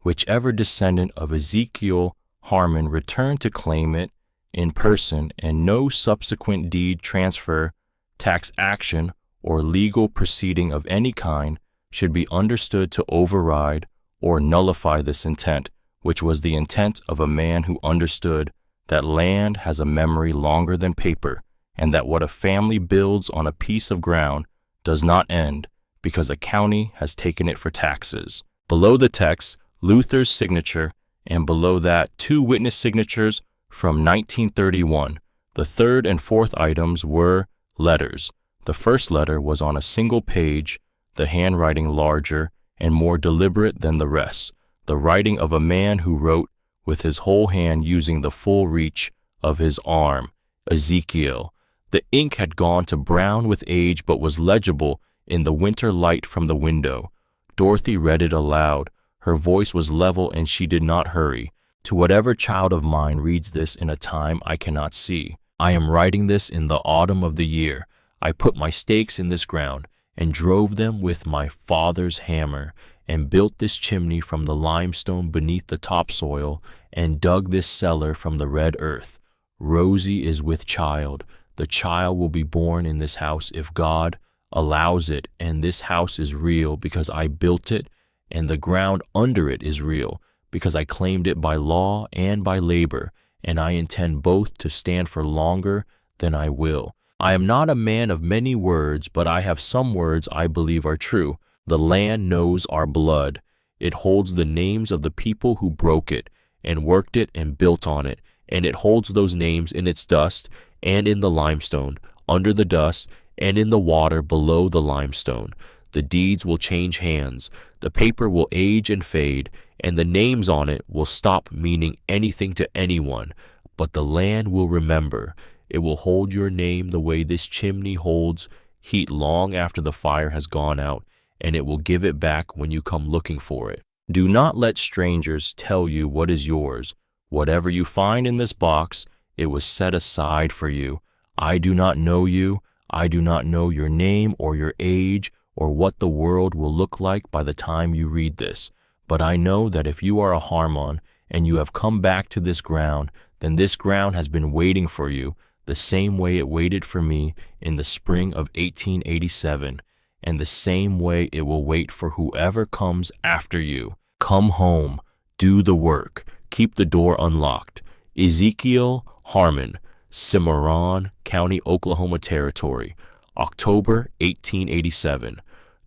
whichever descendant of Ezekiel Harmon returned to claim it in person, and no subsequent deed transfer, tax action, or legal proceeding of any kind should be understood to override or nullify this intent, which was the intent of a man who understood that land has a memory longer than paper, and that what a family builds on a piece of ground does not end because a county has taken it for taxes." Below the text, Luther's signature, and below that, 2 witness signatures from 1931. The third and fourth items were letters. The first letter was on a single page, the handwriting larger and more deliberate than the rest, the writing of a man who wrote with his whole hand using the full reach of his arm, Ezekiel. The ink had gone to brown with age but was legible in the winter light from the window. Dorothy read it aloud. Her voice was level and she did not hurry. "To whatever child of mine reads this in a time I cannot see, I am writing this in the autumn of the year. I put my stakes in this ground and drove them with my father's hammer, and built this chimney from the limestone beneath the topsoil, and dug this cellar from the red earth. Rosie is with child. The child will be born in this house if God allows it, and this house is real because I built it, and the ground under it is real because I claimed it by law and by labor, and I intend both to stand for longer than I will. I am not a man of many words, but I have some words I believe are true. The land knows our blood. It holds the names of the people who broke it and worked it and built on it, and it holds those names in its dust and in the limestone, under the dust, and in the water below the limestone. The deeds will change hands, the paper will age and fade, and the names on it will stop meaning anything to anyone, but the land will remember. It will hold your name the way this chimney holds heat long after the fire has gone out, and it will give it back when you come looking for it. Do not let strangers tell you what is yours. Whatever you find in this box, it was set aside for you. I do not know you. I do not know your name or your age or what the world will look like by the time you read this. But I know that if you are a Harmon and you have come back to this ground, then this ground has been waiting for you the same way it waited for me in the spring of 1887, and the same way it will wait for whoever comes after you. Come home, do the work, keep the door unlocked. Ezekiel Harmon, Cimarron County, Oklahoma Territory, October 1887.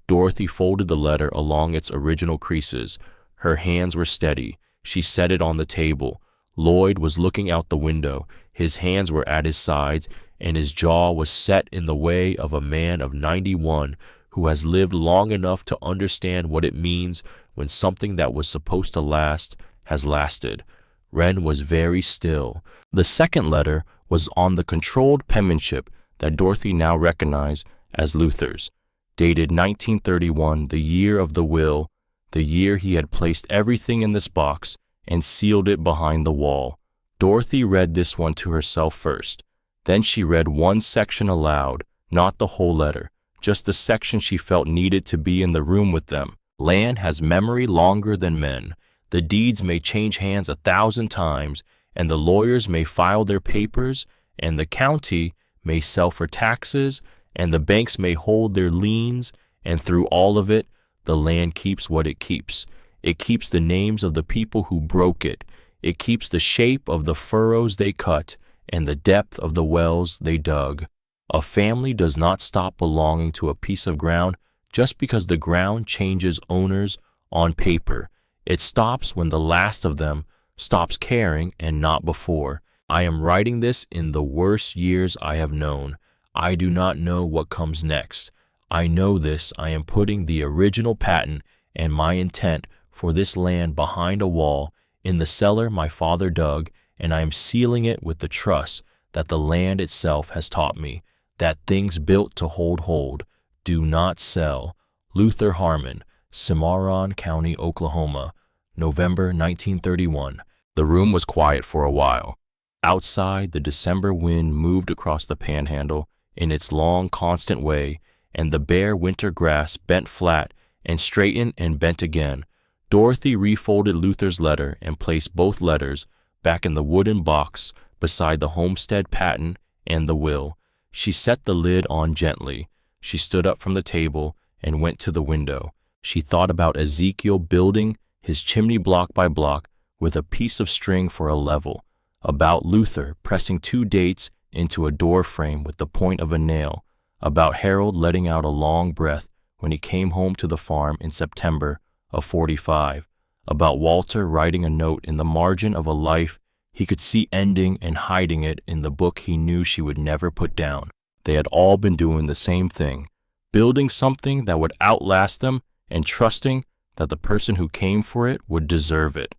Dorothy folded the letter along its original creases. Her hands were steady. She set it on the table. Lloyd was looking out the window. His hands were at his sides, and his jaw was set in the way of a man of 91 who has lived long enough to understand what it means when something that was supposed to last has lasted. Wren was very still. The second letter was on the controlled penmanship that Dorothy now recognized as Luther's, dated 1931, the year of the will, the year he had placed everything in this box and sealed it behind the wall. Dorothy read this one to herself first. Then she read one section aloud, not the whole letter, just the section she felt needed to be in the room with them. Land has memory longer than men. The deeds may change hands 1,000 times, and the lawyers may file their papers, and the county may sell for taxes, and the banks may hold their liens, and through all of it, the land keeps what it keeps. It keeps the names of the people who broke it. It keeps the shape of the furrows they cut, and the depth of the wells they dug. A family does not stop belonging to a piece of ground just because the ground changes owners on paper. It stops when the last of them stops caring and not before. I am writing this in the worst years I have known. I do not know what comes next. I know this. I am putting the original patent and my intent for this land behind a wall in the cellar my father dug, and I am sealing it with the trust that the land itself has taught me, that things built to hold do not sell. Luther Harmon, Cimarron County, Oklahoma, November 1931. The room was quiet for a while. Outside, the December wind moved across the panhandle in its long, constant way, and the bare winter grass bent flat and straightened and bent again. Dorothy refolded Luther's letter and placed both letters back in the wooden box beside the Homestead patent and the will. She set the lid on gently. She stood up from the table and went to the window. She thought about Ezekiel building his chimney block by block with a piece of string for a level, about Luther pressing 2 dates into a door frame with the point of a nail, about Harold letting out a long breath when he came home to the farm in September of 45, about Walter writing a note in the margin of a life he could see ending and hiding it in the book he knew she would never put down. They had all been doing the same thing, building something that would outlast them and trusting that the person who came for it would deserve it.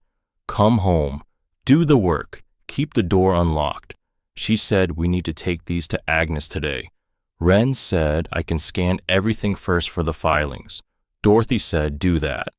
Come home, do the work, keep the door unlocked. She said, we need to take these to Agnes today. Wren said, I can scan everything first for the filings. Dorothy said, do that.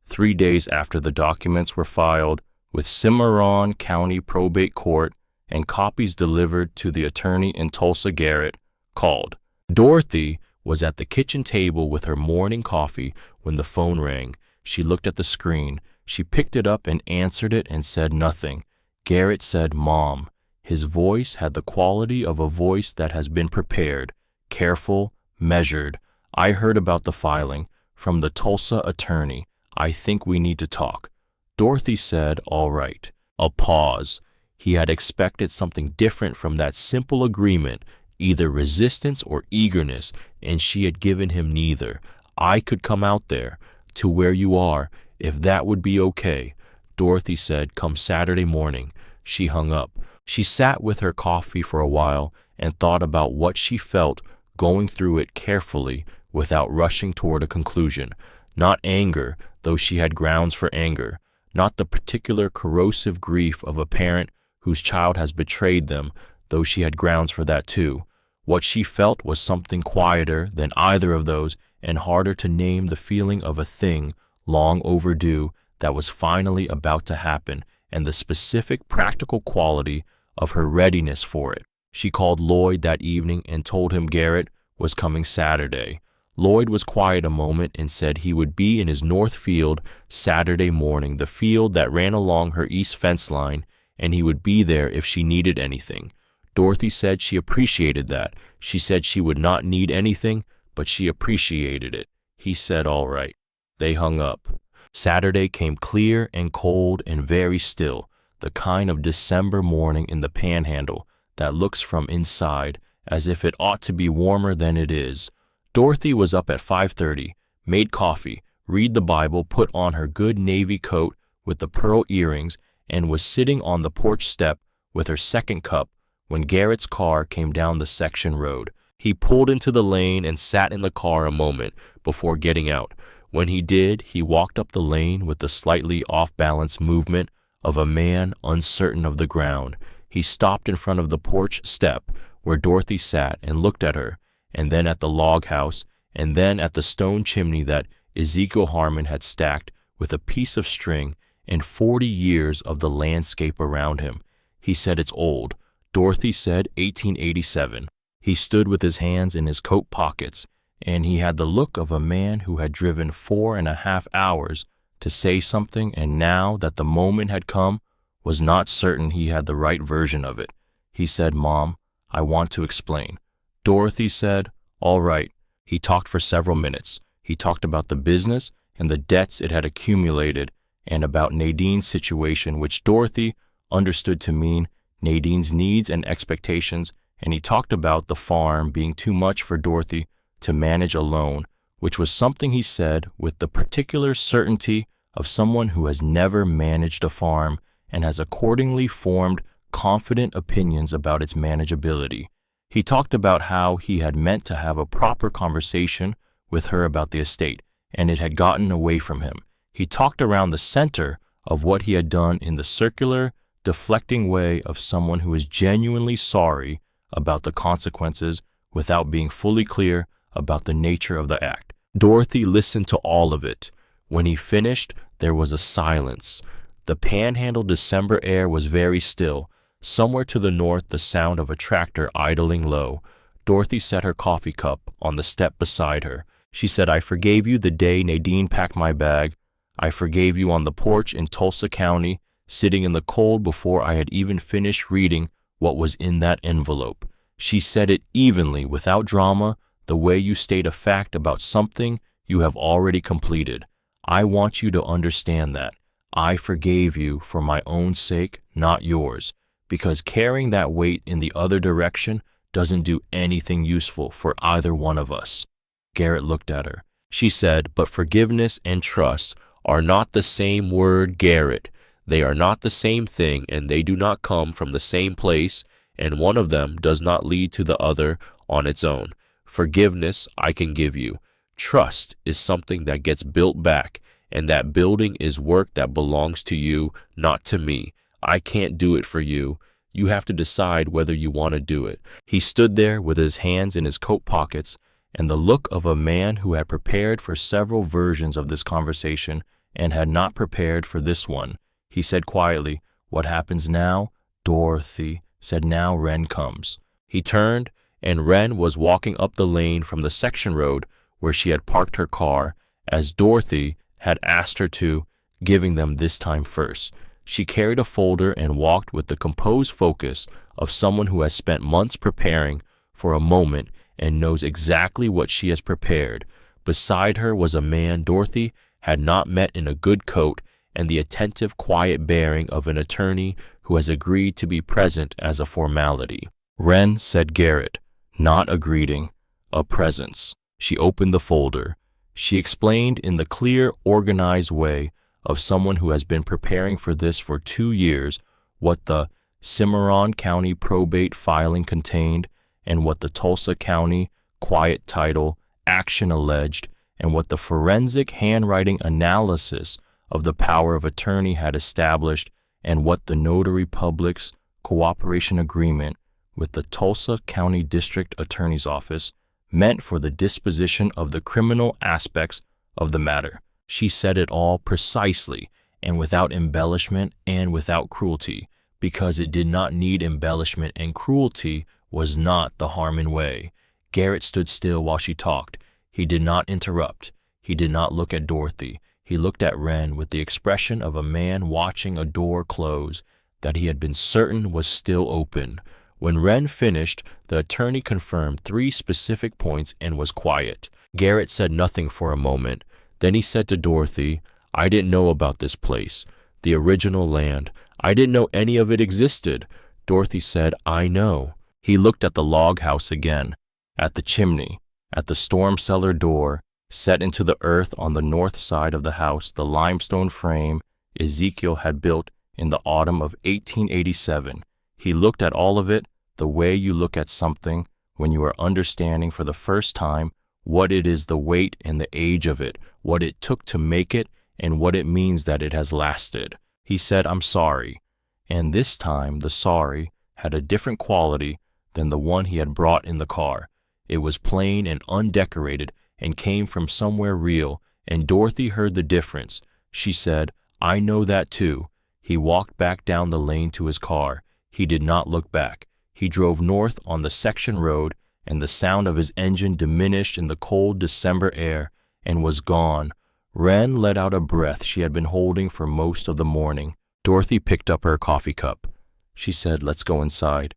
3 days after the documents were filed with Cimarron County Probate Court and copies delivered to the attorney in Tulsa, Garrett, called. Dorothy was at the kitchen table with her morning coffee when the phone rang. She looked at the screen. She picked it up and answered it and said nothing. Garrett said, "Mom." His voice had the quality of a voice that has been prepared, careful, measured. "I heard about the filing from the Tulsa attorney. I think we need to talk." Dorothy said, "All right." A pause. He had expected something different from that simple agreement, either resistance or eagerness, and she had given him neither. "I could come out there, to where you are, if that would be okay." Dorothy said, "Come Saturday morning." She hung up. She sat with her coffee for a while and thought about what she felt, going through it carefully without rushing toward a conclusion. Not anger, though she had grounds for anger. Not the particular corrosive grief of a parent whose child has betrayed them, though she had grounds for that too. What she felt was something quieter than either of those and harder to name, the feeling of a thing long overdue that was finally about to happen, and the specific practical quality of her readiness for it. She called Lloyd that evening and told him Garrett was coming Saturday. Lloyd was quiet a moment and said he would be in his north field Saturday morning, the field that ran along her east fence line, and he would be there if she needed anything. Dorothy said she appreciated that. She said she would not need anything, but she appreciated it. He said, "All right." They hung up. Saturday came clear and cold and very still, the kind of December morning in the Panhandle that looks from inside as if it ought to be warmer than it is. Dorothy was up at 5:30, made coffee, read the Bible, put on her good navy coat with the pearl earrings, and was sitting on the porch step with her second cup when Garrett's car came down the section road. He pulled into the lane and sat in the car a moment before getting out. When he did, he walked up the lane with the slightly off-balance movement of a man uncertain of the ground. He stopped in front of the porch step where Dorothy sat and looked at her, and then at the log house, and then at the stone chimney that Ezekiel Harmon had stacked with a piece of string, and 40 years of the landscape around him. He said, "It's old." Dorothy said 1887. He stood with his hands in his coat pockets, and he had the look of a man who had driven 4.5 hours to say something, and now that the moment had come, was not certain he had the right version of it. He said, "Mom, I want to explain." Dorothy said, "All right." He talked for several minutes. He talked about the business and the debts it had accumulated, and about Nadine's situation, which Dorothy understood to mean Nadine's needs and expectations, and he talked about the farm being too much for Dorothy to manage alone, which was something he said with the particular certainty of someone who has never managed a farm and has accordingly formed confident opinions about its manageability. He talked about how he had meant to have a proper conversation with her about the estate, and it had gotten away from him. He talked around the center of what he had done in the circular, deflecting way of someone who is genuinely sorry about the consequences without being fully clear about the nature of the act. Dorothy listened to all of it. When he finished, there was a silence. The Panhandle December air was very still. Somewhere to the north, the sound of a tractor idling low. Dorothy set her coffee cup on the step beside her. She said, "I forgave you the day Nadine packed my bag. I forgave you on the porch in Tulsa County, sitting in the cold before I had even finished reading what was in that envelope." She said it evenly, without drama, the way you state a fact about something you have already completed. "I want you to understand that. I forgave you for my own sake, not yours, because carrying that weight in the other direction doesn't do anything useful for either one of us." Garrett looked at her. She said, "But forgiveness and trust are not the same word, Garrett. They are not the same thing, and they do not come from the same place, and one of them does not lead to the other on its own. Forgiveness I can give you. Trust is something that gets built back, and that building is work that belongs to you, not to me. I can't do it for you. You have to decide whether you want to do it." He stood there with his hands in his coat pockets and the look of a man who had prepared for several versions of this conversation and had not prepared for this one. He said quietly, "What happens now?" Dorothy said, "Now Wren comes." He turned, and Wren was walking up the lane from the section road where she had parked her car. As Dorothy had asked her to, giving them this time first. She carried a folder and walked with the composed focus of someone who has spent months preparing for a moment and knows exactly what she has prepared. Beside her was a man Dorothy had not met, in a good coat and the attentive, quiet bearing of an attorney who has agreed to be present as a formality. "Wren," said Garrett, not a greeting, a presence. She opened the folder. She explained in the clear, organized way of someone who has been preparing for this for 2 years what the Cimarron County probate filing contained, and what the Tulsa County quiet title action alleged, and what the forensic handwriting analysis of the power of attorney had established, and what the notary public's cooperation agreement with the Tulsa County District Attorney's Office meant for the disposition of the criminal aspects of the matter. She said it all precisely and without embellishment and without cruelty, because it did not need embellishment, and cruelty was not the Harmon way. Garrett stood still while she talked. He did not interrupt. He did not look at Dorothy. He looked at Wren with the expression of a man watching a door close that he had been certain was still open. When Wren finished, the attorney confirmed 3 specific points and was quiet. Garrett said nothing for a moment. Then he said to Dorothy, "I didn't know about this place, the original land. I didn't know any of it existed." Dorothy said, "I know." He looked at the log house again, at the chimney, at the storm cellar door, set into the earth on the north side of the house, the limestone frame Ezekiel had built in the autumn of 1887. He looked at all of it the way you look at something when you are understanding for the first time what it is, the weight and the age of it, what it took to make it, and what it means that it has lasted. He said, "I'm sorry." And this time the sorry had a different quality than the one he had brought in the car. It was plain and undecorated and came from somewhere real, and Dorothy heard the difference. She said, "I know that too." He walked back down the lane to his car. He did not look back. He drove north on the section road, and the sound of his engine diminished in the cold December air and was gone. Wren let out a breath she had been holding for most of the morning. Dorothy picked up her coffee cup. She said, "Let's go inside.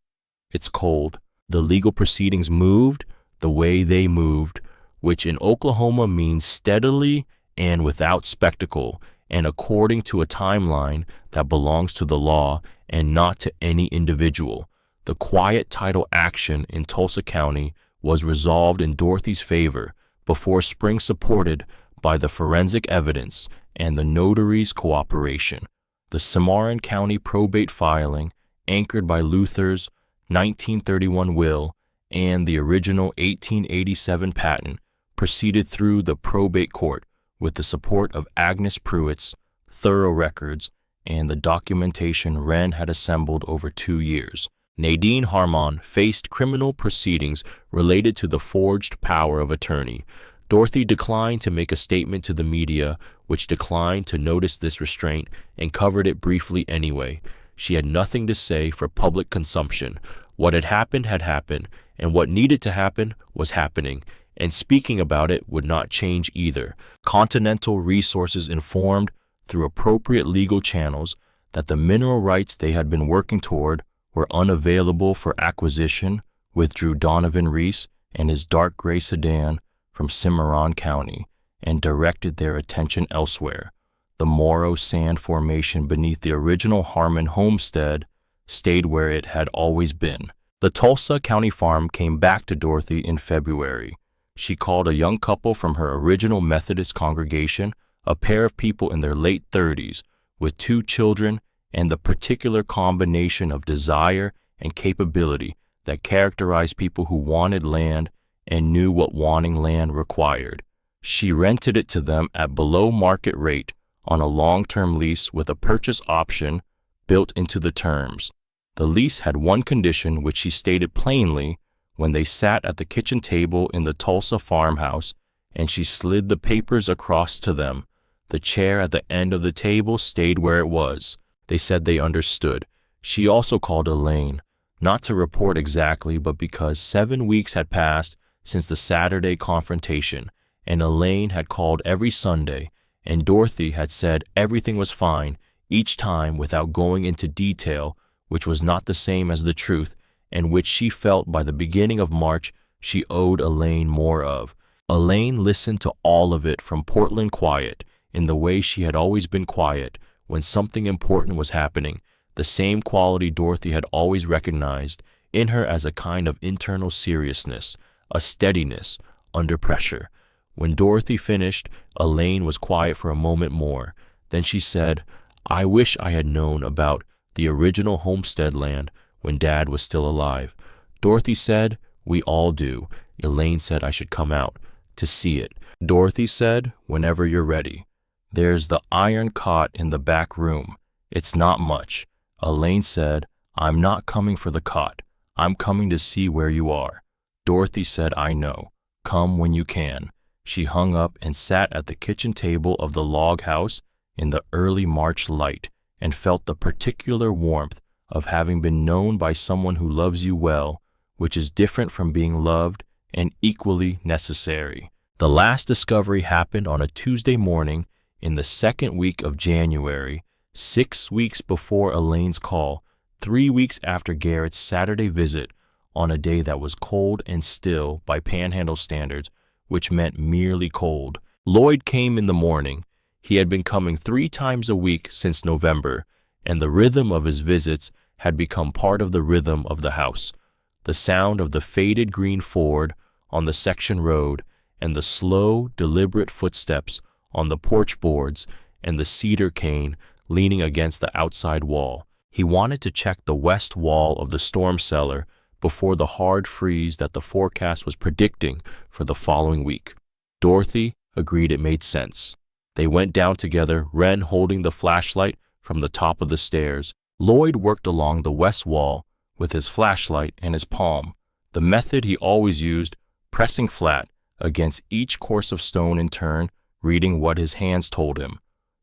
It's cold." The legal proceedings moved the way they moved, which in Oklahoma means steadily and without spectacle, and according to a timeline that belongs to the law and not to any individual. The quiet title action in Tulsa County was resolved in Dorothy's favor before spring, supported by the forensic evidence and the notary's cooperation. The Cimarron County probate filing, anchored by Luther's 1931 will and the original 1887 patent, proceeded through the probate court with the support of Agnes Pruitt's thorough records and the documentation Wren had assembled over 2 years. Nadine Harmon faced criminal proceedings related to the forged power of attorney. Dorothy declined to make a statement to the media, which declined to notice this restraint and covered it briefly anyway. She had nothing to say for public consumption. What had happened, and what needed to happen was happening, and speaking about it would not change either. Continental Resources informed, through appropriate legal channels, that the mineral rights they had been working toward were unavailable for acquisition, withdrew Donovan Reese and his dark gray sedan from Cimarron County, and directed their attention elsewhere. The Morrow Sand Formation beneath the original Harmon Homestead stayed where it had always been. The Tulsa County farm came back to Dorothy in February. She called a young couple from her original Methodist congregation, a pair of people in their late 30s, with 2 children and the particular combination of desire and capability that characterized people who wanted land and knew what wanting land required. She rented it to them at below market rate on a long-term lease with a purchase option built into the terms. The lease had one condition which she stated plainly when they sat at the kitchen table in the Tulsa farmhouse, and she slid the papers across to them. The chair at the end of the table stayed where it was. They said they understood. She also called Elaine, not to report exactly, but because 7 weeks had passed since the Saturday confrontation, and Elaine had called every Sunday and Dorothy had said everything was fine each time without going into detail, which was not the same as the truth, and which she felt by the beginning of March she owed Elaine more of. Elaine listened to all of it from Portland quiet, in the way she had always been quiet when something important was happening, the same quality Dorothy had always recognized in her as a kind of internal seriousness, a steadiness under pressure. When Dorothy finished, Elaine was quiet for a moment more. Then she said, "I wish I had known about the original Homestead land when Dad was still alive." Dorothy said, "We all do." Elaine said I should come out to see it. Dorothy said, "Whenever you're ready." "There's the iron cot in the back room. It's not much." Elaine said, "I'm not coming for the cot. I'm coming to see where you are." Dorothy said, "I know. Come when you can." She hung up and sat at the kitchen table of the log house in the early March light and felt the particular warmth of having been known by someone who loves you well, which is different from being loved and equally necessary. The last discovery happened on a Tuesday morning in the second week of January, 6 weeks before Elaine's call, 3 weeks after Garrett's Saturday visit, on a day that was cold and still by Panhandle standards, which meant merely cold. Lloyd came in the morning. He had been coming 3 times a week since November, and the rhythm of his visits had become part of the rhythm of the house. The sound of the faded green Ford on the section road, and the slow, deliberate footsteps on the porch boards, and the cedar cane leaning against the outside wall. He wanted to check the west wall of the storm cellar before the hard freeze that the forecast was predicting for the following week. Dorothy agreed it made sense. They went down together, Wren holding the flashlight from the top of the stairs. Lloyd worked along the west wall with his flashlight in his palm, the method he always used, pressing flat against each course of stone in turn, reading what his hands told him.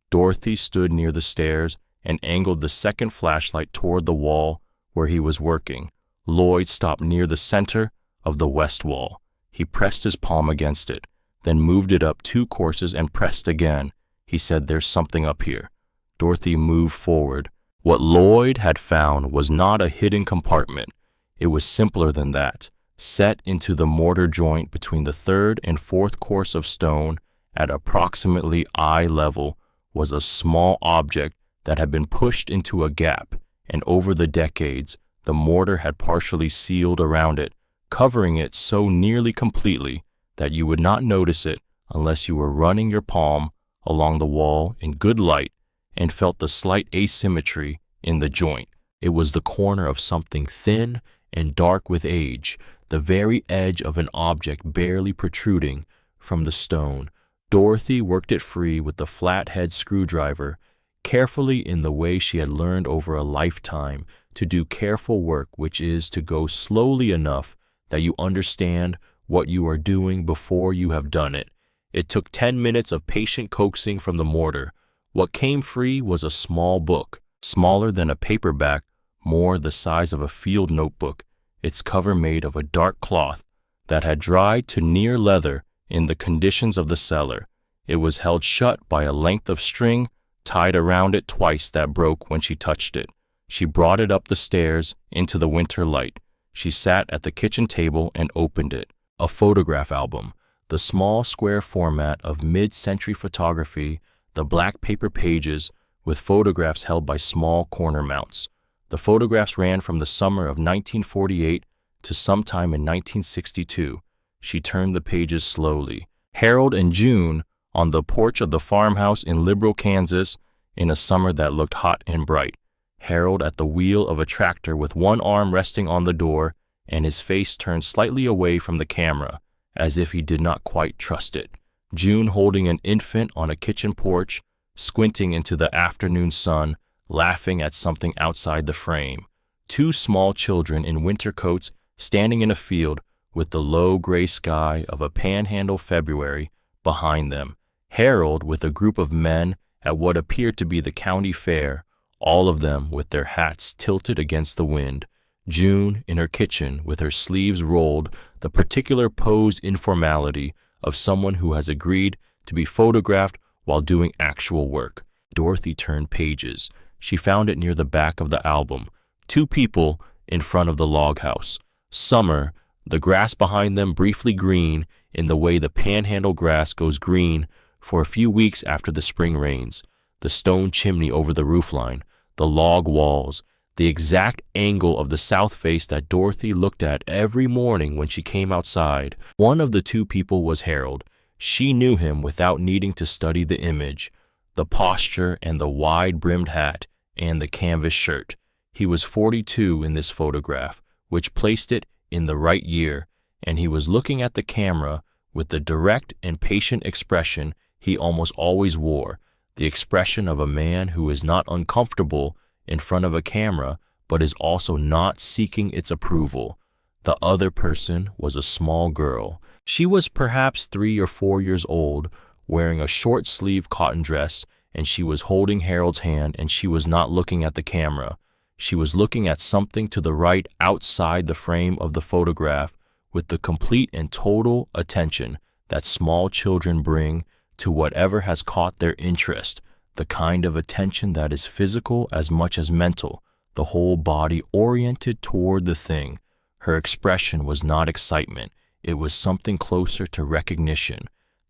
Dorothy stood near the stairs and angled the second flashlight toward the wall where he was working. Lloyd stopped near the center of the west wall. He pressed his palm against it, then moved it up 2 courses and pressed again. He said, "There's something up here." Dorothy moved forward. What Lloyd had found was not a hidden compartment. It was simpler than that. Set into the mortar joint between the 3rd and 4th course of stone at approximately eye level was a small object that had been pushed into a gap, and over the decades, the mortar had partially sealed around it, covering it so nearly completely that you would not notice it unless you were running your palm along the wall in good light and felt the slight asymmetry in the joint. It was the corner of something thin and dark with age, the very edge of an object barely protruding from the stone. Dorothy worked it free with the flathead screwdriver, carefully in the way she had learned over a lifetime to do careful work, which is to go slowly enough that you understand what you are doing before you have done it. It took 10 minutes of patient coaxing from the mortar. What came free was a small book, smaller than a paperback, more the size of a field notebook, its cover made of a dark cloth that had dried to near leather in the conditions of the cellar. It was held shut by a length of string tied around it twice that broke when she touched it. She brought it up the stairs into the winter light. She sat at the kitchen table and opened it. A photograph album, the small square format of mid-century photography, the black paper pages with photographs held by small corner mounts. The photographs ran from the summer of 1948 to sometime in 1962. She turned the pages slowly. Harold and June on the porch of the farmhouse in Liberal, Kansas, in a summer that looked hot and bright. Harold at the wheel of a tractor with one arm resting on the door and his face turned slightly away from the camera, as if he did not quite trust it. June holding an infant on a kitchen porch, squinting into the afternoon sun, laughing at something outside the frame. 2 small children in winter coats standing in a field with the low gray sky of a Panhandle February behind them. Harold with a group of men at what appeared to be the county fair, all of them with their hats tilted against the wind. June in her kitchen with her sleeves rolled, the particular posed informality of someone who has agreed to be photographed while doing actual work. Dorothy turned pages. She found it near the back of the album. Two people in front of the log house. Summer, the grass behind them briefly green in the way the panhandle grass goes green for a few weeks after the spring rains. The stone chimney over the roofline, the log walls, the exact angle of the south face that Dorothy looked at every morning when she came outside. One of the two people was Harold. She knew him without needing to study the image, the posture and the wide-brimmed hat and the canvas shirt. He was 42 in this photograph, which placed it in the right year, and he was looking at the camera with the direct and patient expression he almost always wore, the expression of a man who is not uncomfortable in front of a camera, but is also not seeking its approval. The other person was a small girl. She was perhaps 3 or 4 years old, wearing a short-sleeved cotton dress, and she was holding Harold's hand, and she was not looking at the camera. She was looking at something to the right outside the frame of the photograph with the complete and total attention that small children bring to whatever has caught their interest, the kind of attention that is physical as much as mental, the whole body oriented toward the thing. Her expression was not excitement, it was something closer to recognition,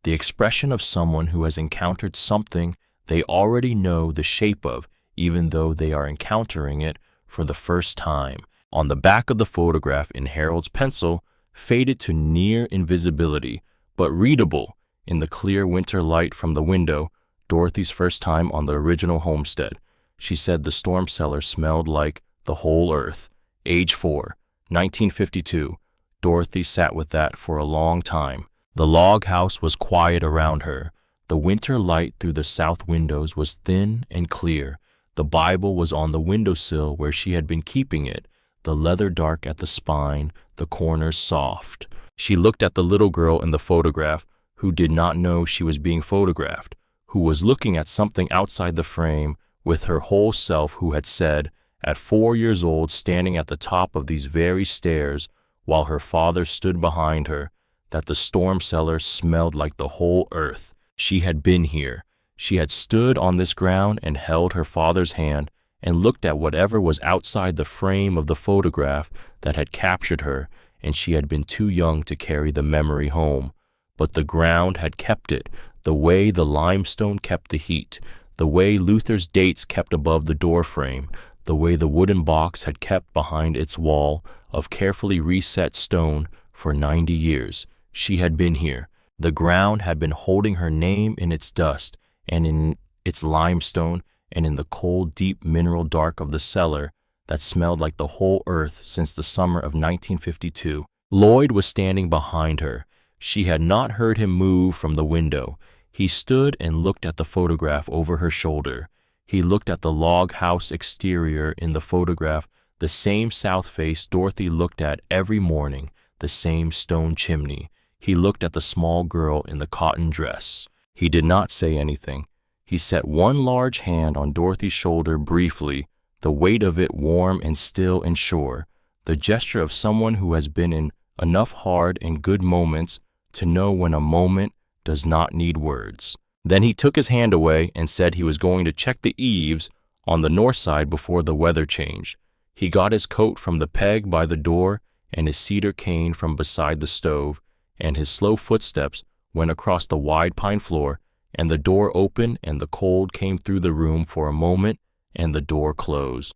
the expression of someone who has encountered something they already know the shape of, even though they are encountering it for the first time. On the back of the photograph in Harold's pencil, faded to near invisibility, but readable in the clear winter light from the window, Dorothy's first time on the original homestead. She said the storm cellar smelled like the whole earth. Age 4, 1952. Dorothy sat with that for a long time. The log house was quiet around her. The winter light through the south windows was thin and clear. The Bible was on the windowsill where she had been keeping it, the leather dark at the spine, the corners soft. She looked at the little girl in the photograph, who did not know she was being photographed, who was looking at something outside the frame with her whole self, who had said, at 4 years old, standing at the top of these very stairs, while her father stood behind her, that the storm cellar smelled like the whole earth. She had been here. She had stood on this ground and held her father's hand and looked at whatever was outside the frame of the photograph that had captured her, and she had been too young to carry the memory home. But the ground had kept it, the way the limestone kept the heat, the way Luther's dates kept above the door frame, the way the wooden box had kept behind its wall of carefully reset stone for 90 years. She had been here. The ground had been holding her name in its dust and in its limestone and in the cold, deep mineral dark of the cellar that smelled like the whole earth since the summer of 1952. Lloyd was standing behind her. She had not heard him move from the window. He stood and looked at the photograph over her shoulder. He looked at the log house exterior in the photograph, the same south face Dorothy looked at every morning, the same stone chimney. He looked at the small girl in the cotton dress. He did not say anything. He set one large hand on Dorothy's shoulder briefly, the weight of it warm and still and sure, the gesture of someone who has been in enough hard and good moments to know when a moment does not need words. Then he took his hand away and said he was going to check the eaves on the north side before the weather changed. He got his coat from the peg by the door and his cedar cane from beside the stove, and his slow footsteps went across the wide pine floor, and the door opened and the cold came through the room for a moment, and the door closed.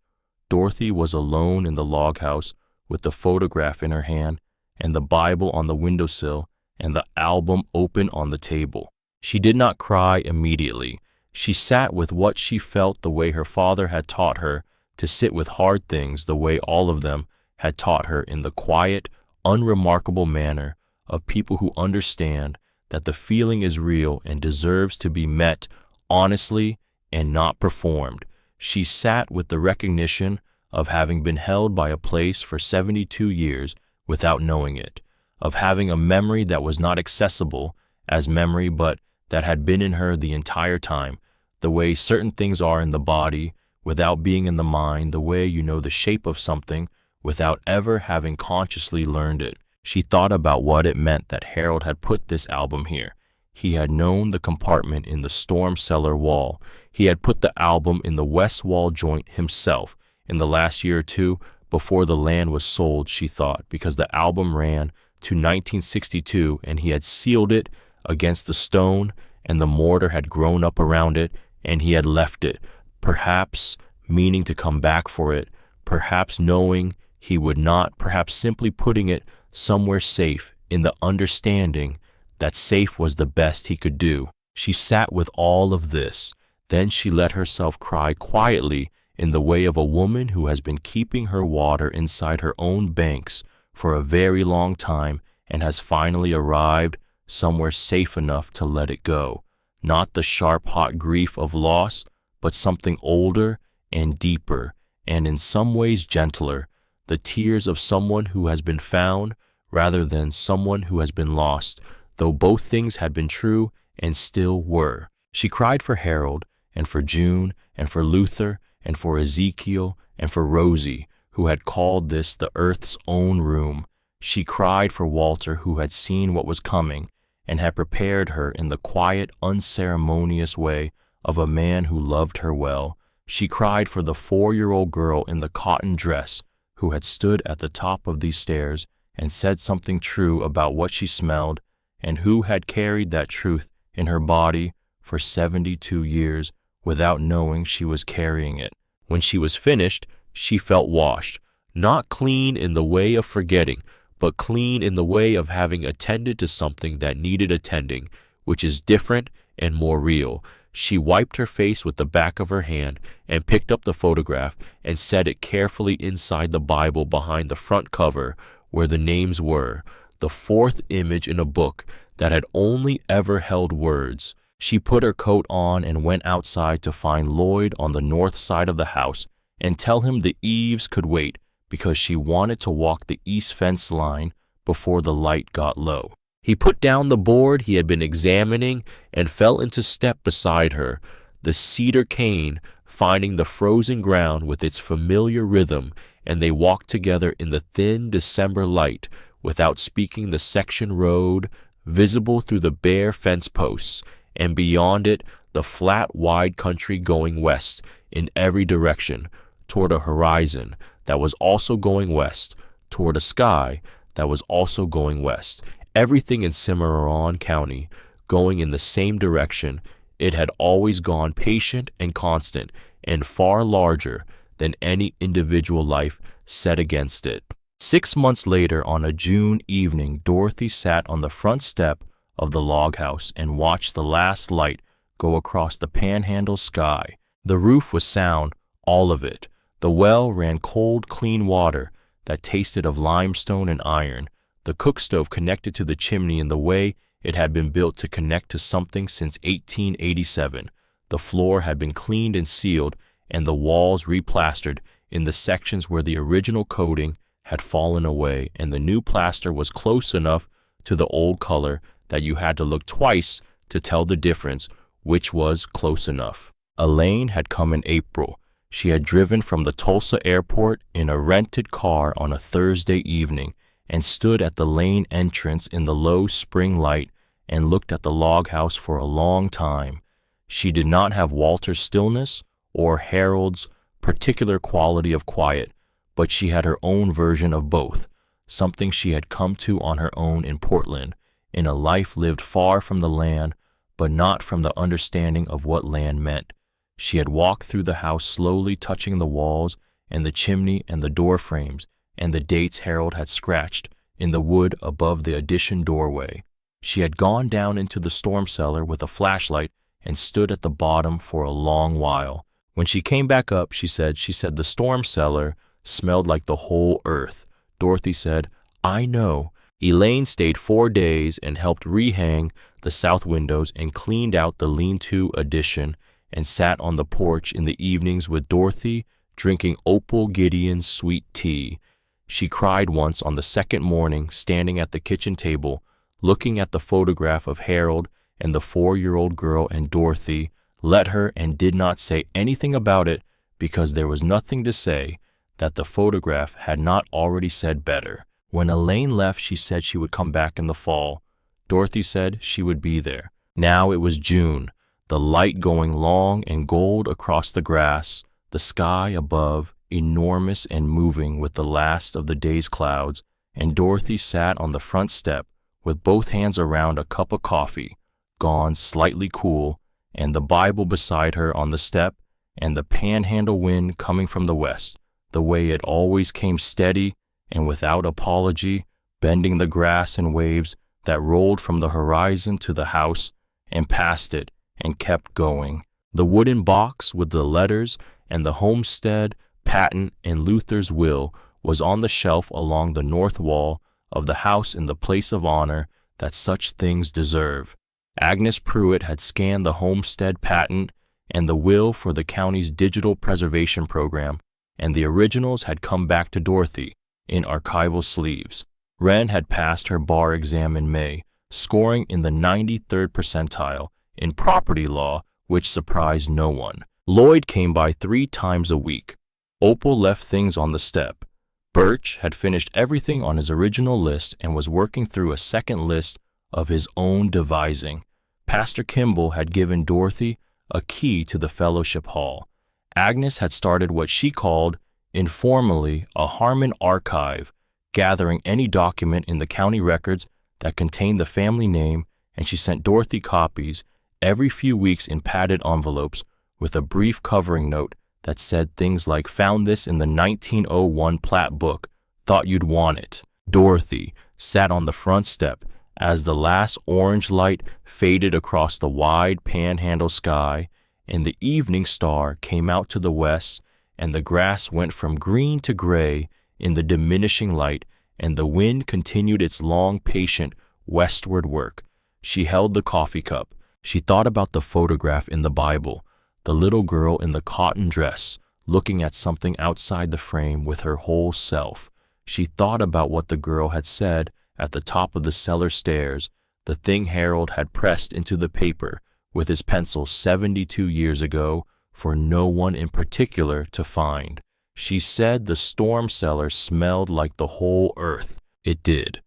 Dorothy was alone in the log house with the photograph in her hand and the Bible on the windowsill and the album open on the table. She did not cry immediately. She sat with what she felt the way her father had taught her to sit with hard things, the way all of them had taught her, in the quiet, unremarkable manner of people who understand that the feeling is real and deserves to be met honestly and not performed. She sat with the recognition of having been held by a place for 72 years without knowing it, of having a memory that was not accessible as memory but that had been in her the entire time, the way certain things are in the body without being in the mind, the way you know the shape of something without ever having consciously learned it. She thought about what it meant that Harold had put this album here. He had known the compartment in the storm cellar wall. He had put the album in the west wall joint himself in the last year or two before the land was sold, she thought, because the album ran to 1962 and he had sealed it against the stone and the mortar had grown up around it and he had left it, perhaps meaning to come back for it, perhaps knowing he would not, perhaps simply putting it somewhere safe in the understanding that safe was the best he could do. She sat with all of this. Then she let herself cry quietly in the way of a woman who has been keeping her water inside her own banks for a very long time and has finally arrived somewhere safe enough to let it go. Not the sharp, hot grief of loss, but something older and deeper, and in some ways gentler, the tears of someone who has been found rather than someone who has been lost, though both things had been true and still were. She cried for Harold, and for June, and for Luther, and for Ezekiel, and for Rosie, who had called this the earth's own room. She cried for Walter, who had seen what was coming, and had prepared her in the quiet, unceremonious way of a man who loved her well. She cried for the 4-year-old girl in the cotton dress, who had stood at the top of these stairs and said something true about what she smelled, and who had carried that truth in her body for 72 years without knowing she was carrying it. When she was finished, she felt washed, not clean in the way of forgetting, but clean in the way of having attended to something that needed attending, which is different and more real. She wiped her face with the back of her hand and picked up the photograph and set it carefully inside the Bible behind the front cover where the names were, the 4th image in a book that had only ever held words. She put her coat on and went outside to find Lloyd on the north side of the house and tell him the eaves could wait because she wanted to walk the east fence line before the light got low. He put down the board he had been examining and fell into step beside her, the cedar cane finding the frozen ground with its familiar rhythm, and they walked together in the thin December light without speaking the section road visible through the bare fence posts, and beyond it the flat, wide country going west in every direction, toward a horizon that was also going west, toward a sky that was also going west. Everything in Cimarron County going in the same direction. It had always gone, patient and constant, and far larger than any individual life set against it. 6 months later, on a June evening, Dorothy sat on the front step of the log house and watched the last light go across the panhandle sky. The roof was sound, all of it. The well ran cold, clean water that tasted of limestone and iron. The cook stove connected to the chimney in the way it had been built to connect to something since 1887. The floor had been cleaned and sealed, and the walls replastered in the sections where the original coating had fallen away, and the new plaster was close enough to the old color that you had to look twice to tell the difference, which was close enough. Elaine had come in April. She had driven from the Tulsa airport in a rented car on a Thursday evening and stood at the lane entrance in the low spring light and looked at the log house for a long time. She did not have Walter's stillness or Harold's particular quality of quiet, but she had her own version of both, something she had come to on her own in Portland, in a life lived far from the land, but not from the understanding of what land meant. She had walked through the house slowly, touching the walls and the chimney and the door frames and the dates Harold had scratched in the wood above the addition doorway. She had gone down into the storm cellar with a flashlight and stood at the bottom for a long while. When she came back up, she said the storm cellar smelled like the whole earth. Dorothy said, "I know." Elaine stayed 4 days and helped rehang the south windows and cleaned out the lean-to addition and sat on the porch in the evenings with Dorothy, drinking Opal Gideon's sweet tea. She cried once on the second morning, standing at the kitchen table, looking at the photograph of Harold and the 4-year-old girl, and Dorothy let her and did not say anything about it because there was nothing to say that the photograph had not already said better. When Elaine left, she said she would come back in the fall. Dorothy said she would be there. Now it was June, the light going long and gold across the grass, the sky above enormous and moving with the last of the day's clouds, and Dorothy sat on the front step with both hands around a cup of coffee, gone slightly cool, and the Bible beside her on the step, and the panhandle wind coming from the west, the way it always came steady and without apology, bending the grass in waves that rolled from the horizon to the house and past it and kept going. The wooden box with the letters and the homestead, patent, and Luther's will was on the shelf along the north wall of the house in the place of honor that such things deserve. Agnes Pruitt had scanned the homestead patent and the will for the county's digital preservation program, and the originals had come back to Dorothy in archival sleeves. Wren had passed her bar exam in May, scoring in the 93rd percentile in property law, which surprised no one. Lloyd came by 3 times a week. Opal left things on the step. Birch had finished everything on his original list and was working through a second list of his own devising. Pastor Kimball had given Dorothy a key to the fellowship hall. Agnes had started what she called, informally, a Harmon archive, gathering any document in the county records that contained the family name, and she sent Dorothy copies every few weeks in padded envelopes with a brief covering note that said things like, "Found this in the 1901 plat book, thought you'd want it." Dorothy sat on the front step as the last orange light faded across the wide panhandle sky, and the evening star came out to the west, and the grass went from green to gray in the diminishing light, and the wind continued its long, patient westward work. She held the coffee cup. She thought about the photograph in the Bible, the little girl in the cotton dress, looking at something outside the frame with her whole self. She thought about what the girl had said at the top of the cellar stairs, the thing Harold had pressed into the paper with his pencil 72 years ago for no one in particular to find. She said the storm cellar smelled like the whole earth. It did.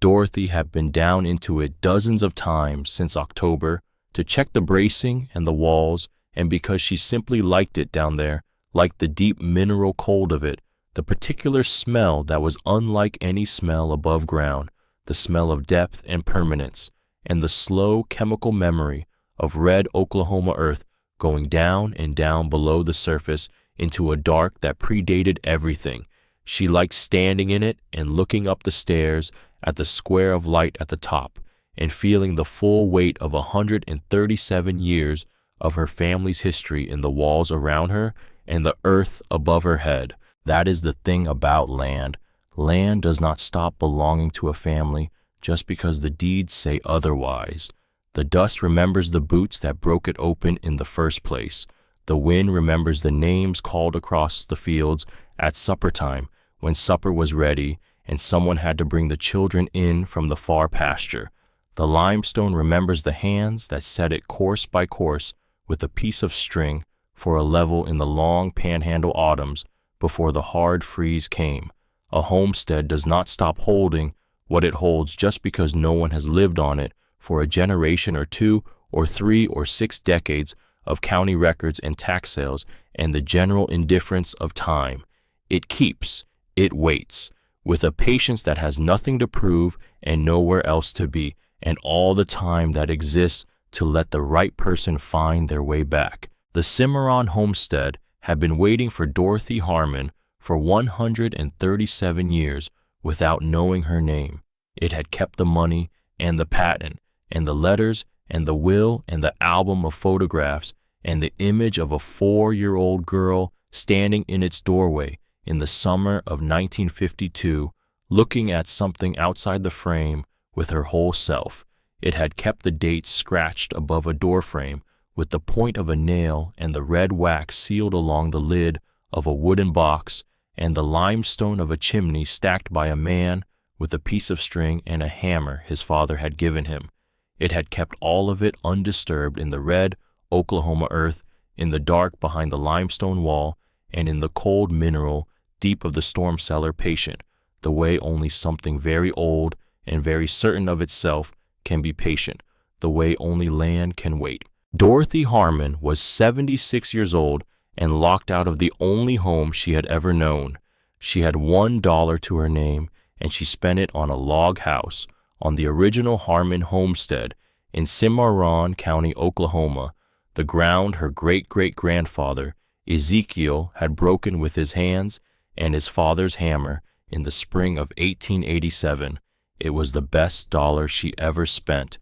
Dorothy had been down into it dozens of times since October to check the bracing and the walls, and because she simply liked it down there, liked the deep mineral cold of it, the particular smell that was unlike any smell above ground, the smell of depth and permanence, and the slow chemical memory of red Oklahoma earth going down and down below the surface into a dark that predated everything. She liked standing in it and looking up the stairs at the square of light at the top and feeling the full weight of 137 years of her family's history in the walls around her and the earth above her head. That is the thing about land. Land does not stop belonging to a family just because the deeds say otherwise. The dust remembers the boots that broke it open in the first place. The wind remembers the names called across the fields at supper time when supper was ready and someone had to bring the children in from the far pasture. The limestone remembers the hands that set it course by course with a piece of string for a level in the long panhandle autumns before the hard freeze came. A homestead does not stop holding what it holds just because no one has lived on it for a generation or 2 or 3 or 6 decades of county records and tax sales and the general indifference of time. It keeps, it waits, with a patience that has nothing to prove and nowhere else to be, and all the time that exists to let the right person find their way back. The Cimarron homestead had been waiting for Dorothy Harmon for 137 years without knowing her name. It had kept the money and the patent and the letters and the will and the album of photographs and the image of a 4-year-old girl standing in its doorway in the summer of 1952, looking at something outside the frame with her whole self. It had kept the date scratched above a doorframe with the point of a nail and the red wax sealed along the lid of a wooden box and the limestone of a chimney stacked by a man with a piece of string and a hammer his father had given him. It had kept all of it undisturbed in the red Oklahoma earth, in the dark behind the limestone wall, and in the cold mineral deep of the storm cellar patient, the way only something very old and very certain of itself can be patient, the way only land can wait. Dorothy Harmon was 76 years old and locked out of the only home she had ever known. She had $1 to her name, and she spent it on a log house on the original Harmon Homestead in Cimarron County, Oklahoma, the ground her great-great-grandfather, Ezekiel, had broken with his hands and his father's hammer in the spring of 1887. It was the best dollar she ever spent,